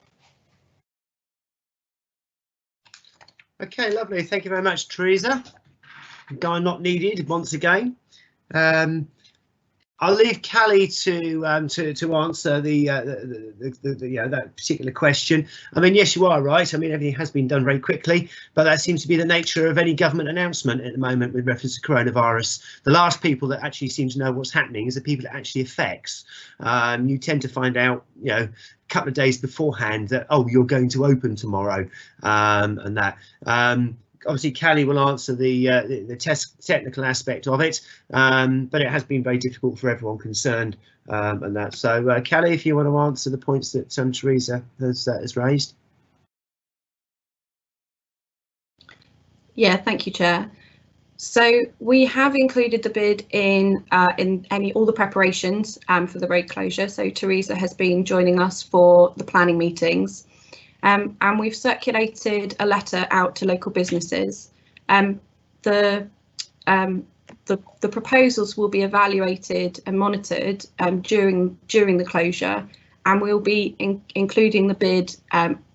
Okay, lovely. Thank you very much, Teresa. Guy not needed once again. I'll leave Callie to answer that particular question. I mean, yes, you are right. I mean, everything has been done very quickly, but that seems to be the nature of any government announcement at the moment with reference to coronavirus. The last people that actually seem to know what's happening is the people it actually affects. You tend to find out, a couple of days beforehand that, oh, you're going to open tomorrow, and that. Obviously, Callie will answer the technical aspect of it, but it has been very difficult for everyone concerned, and that. So, Callie, if you want to answer the points that Teresa has raised. Yeah, thank you, Chair. So we have included the BID in all the preparations for the road closure. So Teresa has been joining us for the planning meetings. And we've circulated a letter out to local businesses. The proposals will be evaluated and monitored during the closure, and we'll be including the BID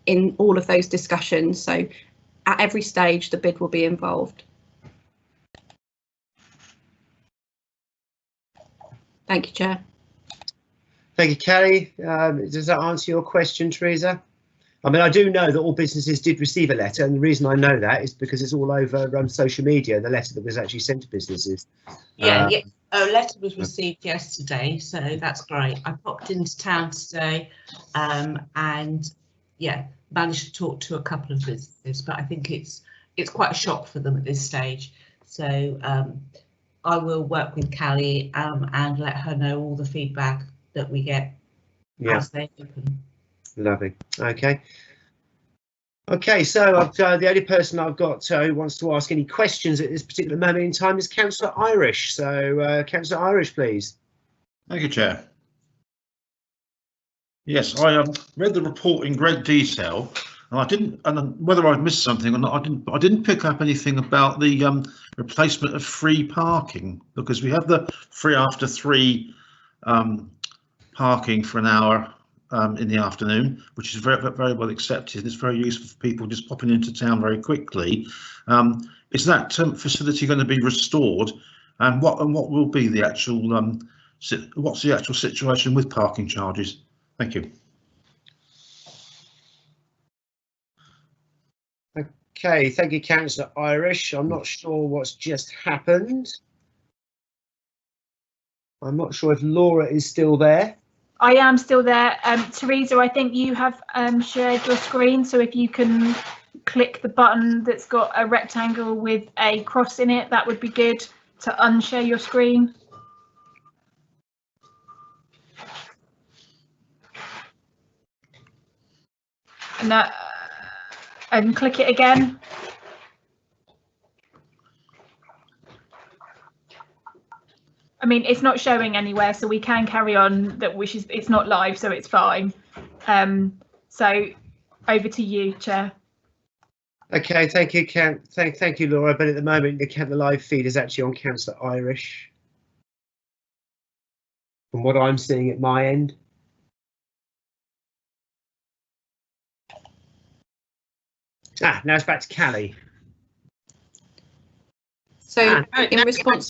in all of those discussions. So at every stage, the BID will be involved. Thank you, Chair. Thank you, Callie. Does that answer your question, Teresa? I mean, I do know that all businesses did receive a letter, and the reason I know that is because it's all over social media, the letter that was actually sent to businesses. Yeah, a letter was received yesterday, so that's great. I popped into town today and yeah, managed to talk to a couple of businesses, but I think it's it's quite a shock for them at this stage. So I will work with Callie and let her know all the feedback that we get as they open. Lovely. Okay. Okay, so the only person I've got who wants to ask any questions at this particular moment in time is Councillor Irish. So, Councillor Irish, please. Thank you, Chair. Yes, I read the report in great detail, and I didn't, and whether I've missed something or not, I didn't pick up anything about the replacement of free parking, because we have the free after 3 parking for an hour in the afternoon, which is very well accepted. It's very useful for people just popping into town very quickly. Is that facility going to be restored, and what will be the actual what's the actual situation with parking charges? Thank you. Okay, thank you, Councillor Irish. I'm not sure what's just happened. I'm not sure if Laura is still there. I am still there. Teresa, I think you have shared your screen, so if you can click the button that's got a rectangle with a cross in it, that would be good to unshare your screen. And click it again. I mean, it's not showing anywhere, so we can carry on. It's not live, so it's fine. So over to you, Chair. Okay, thank you, thank you, Laura. But at the moment, the live feed is actually on Councillor Irish, from what I'm seeing at my end. Now it's back to Callie. So in response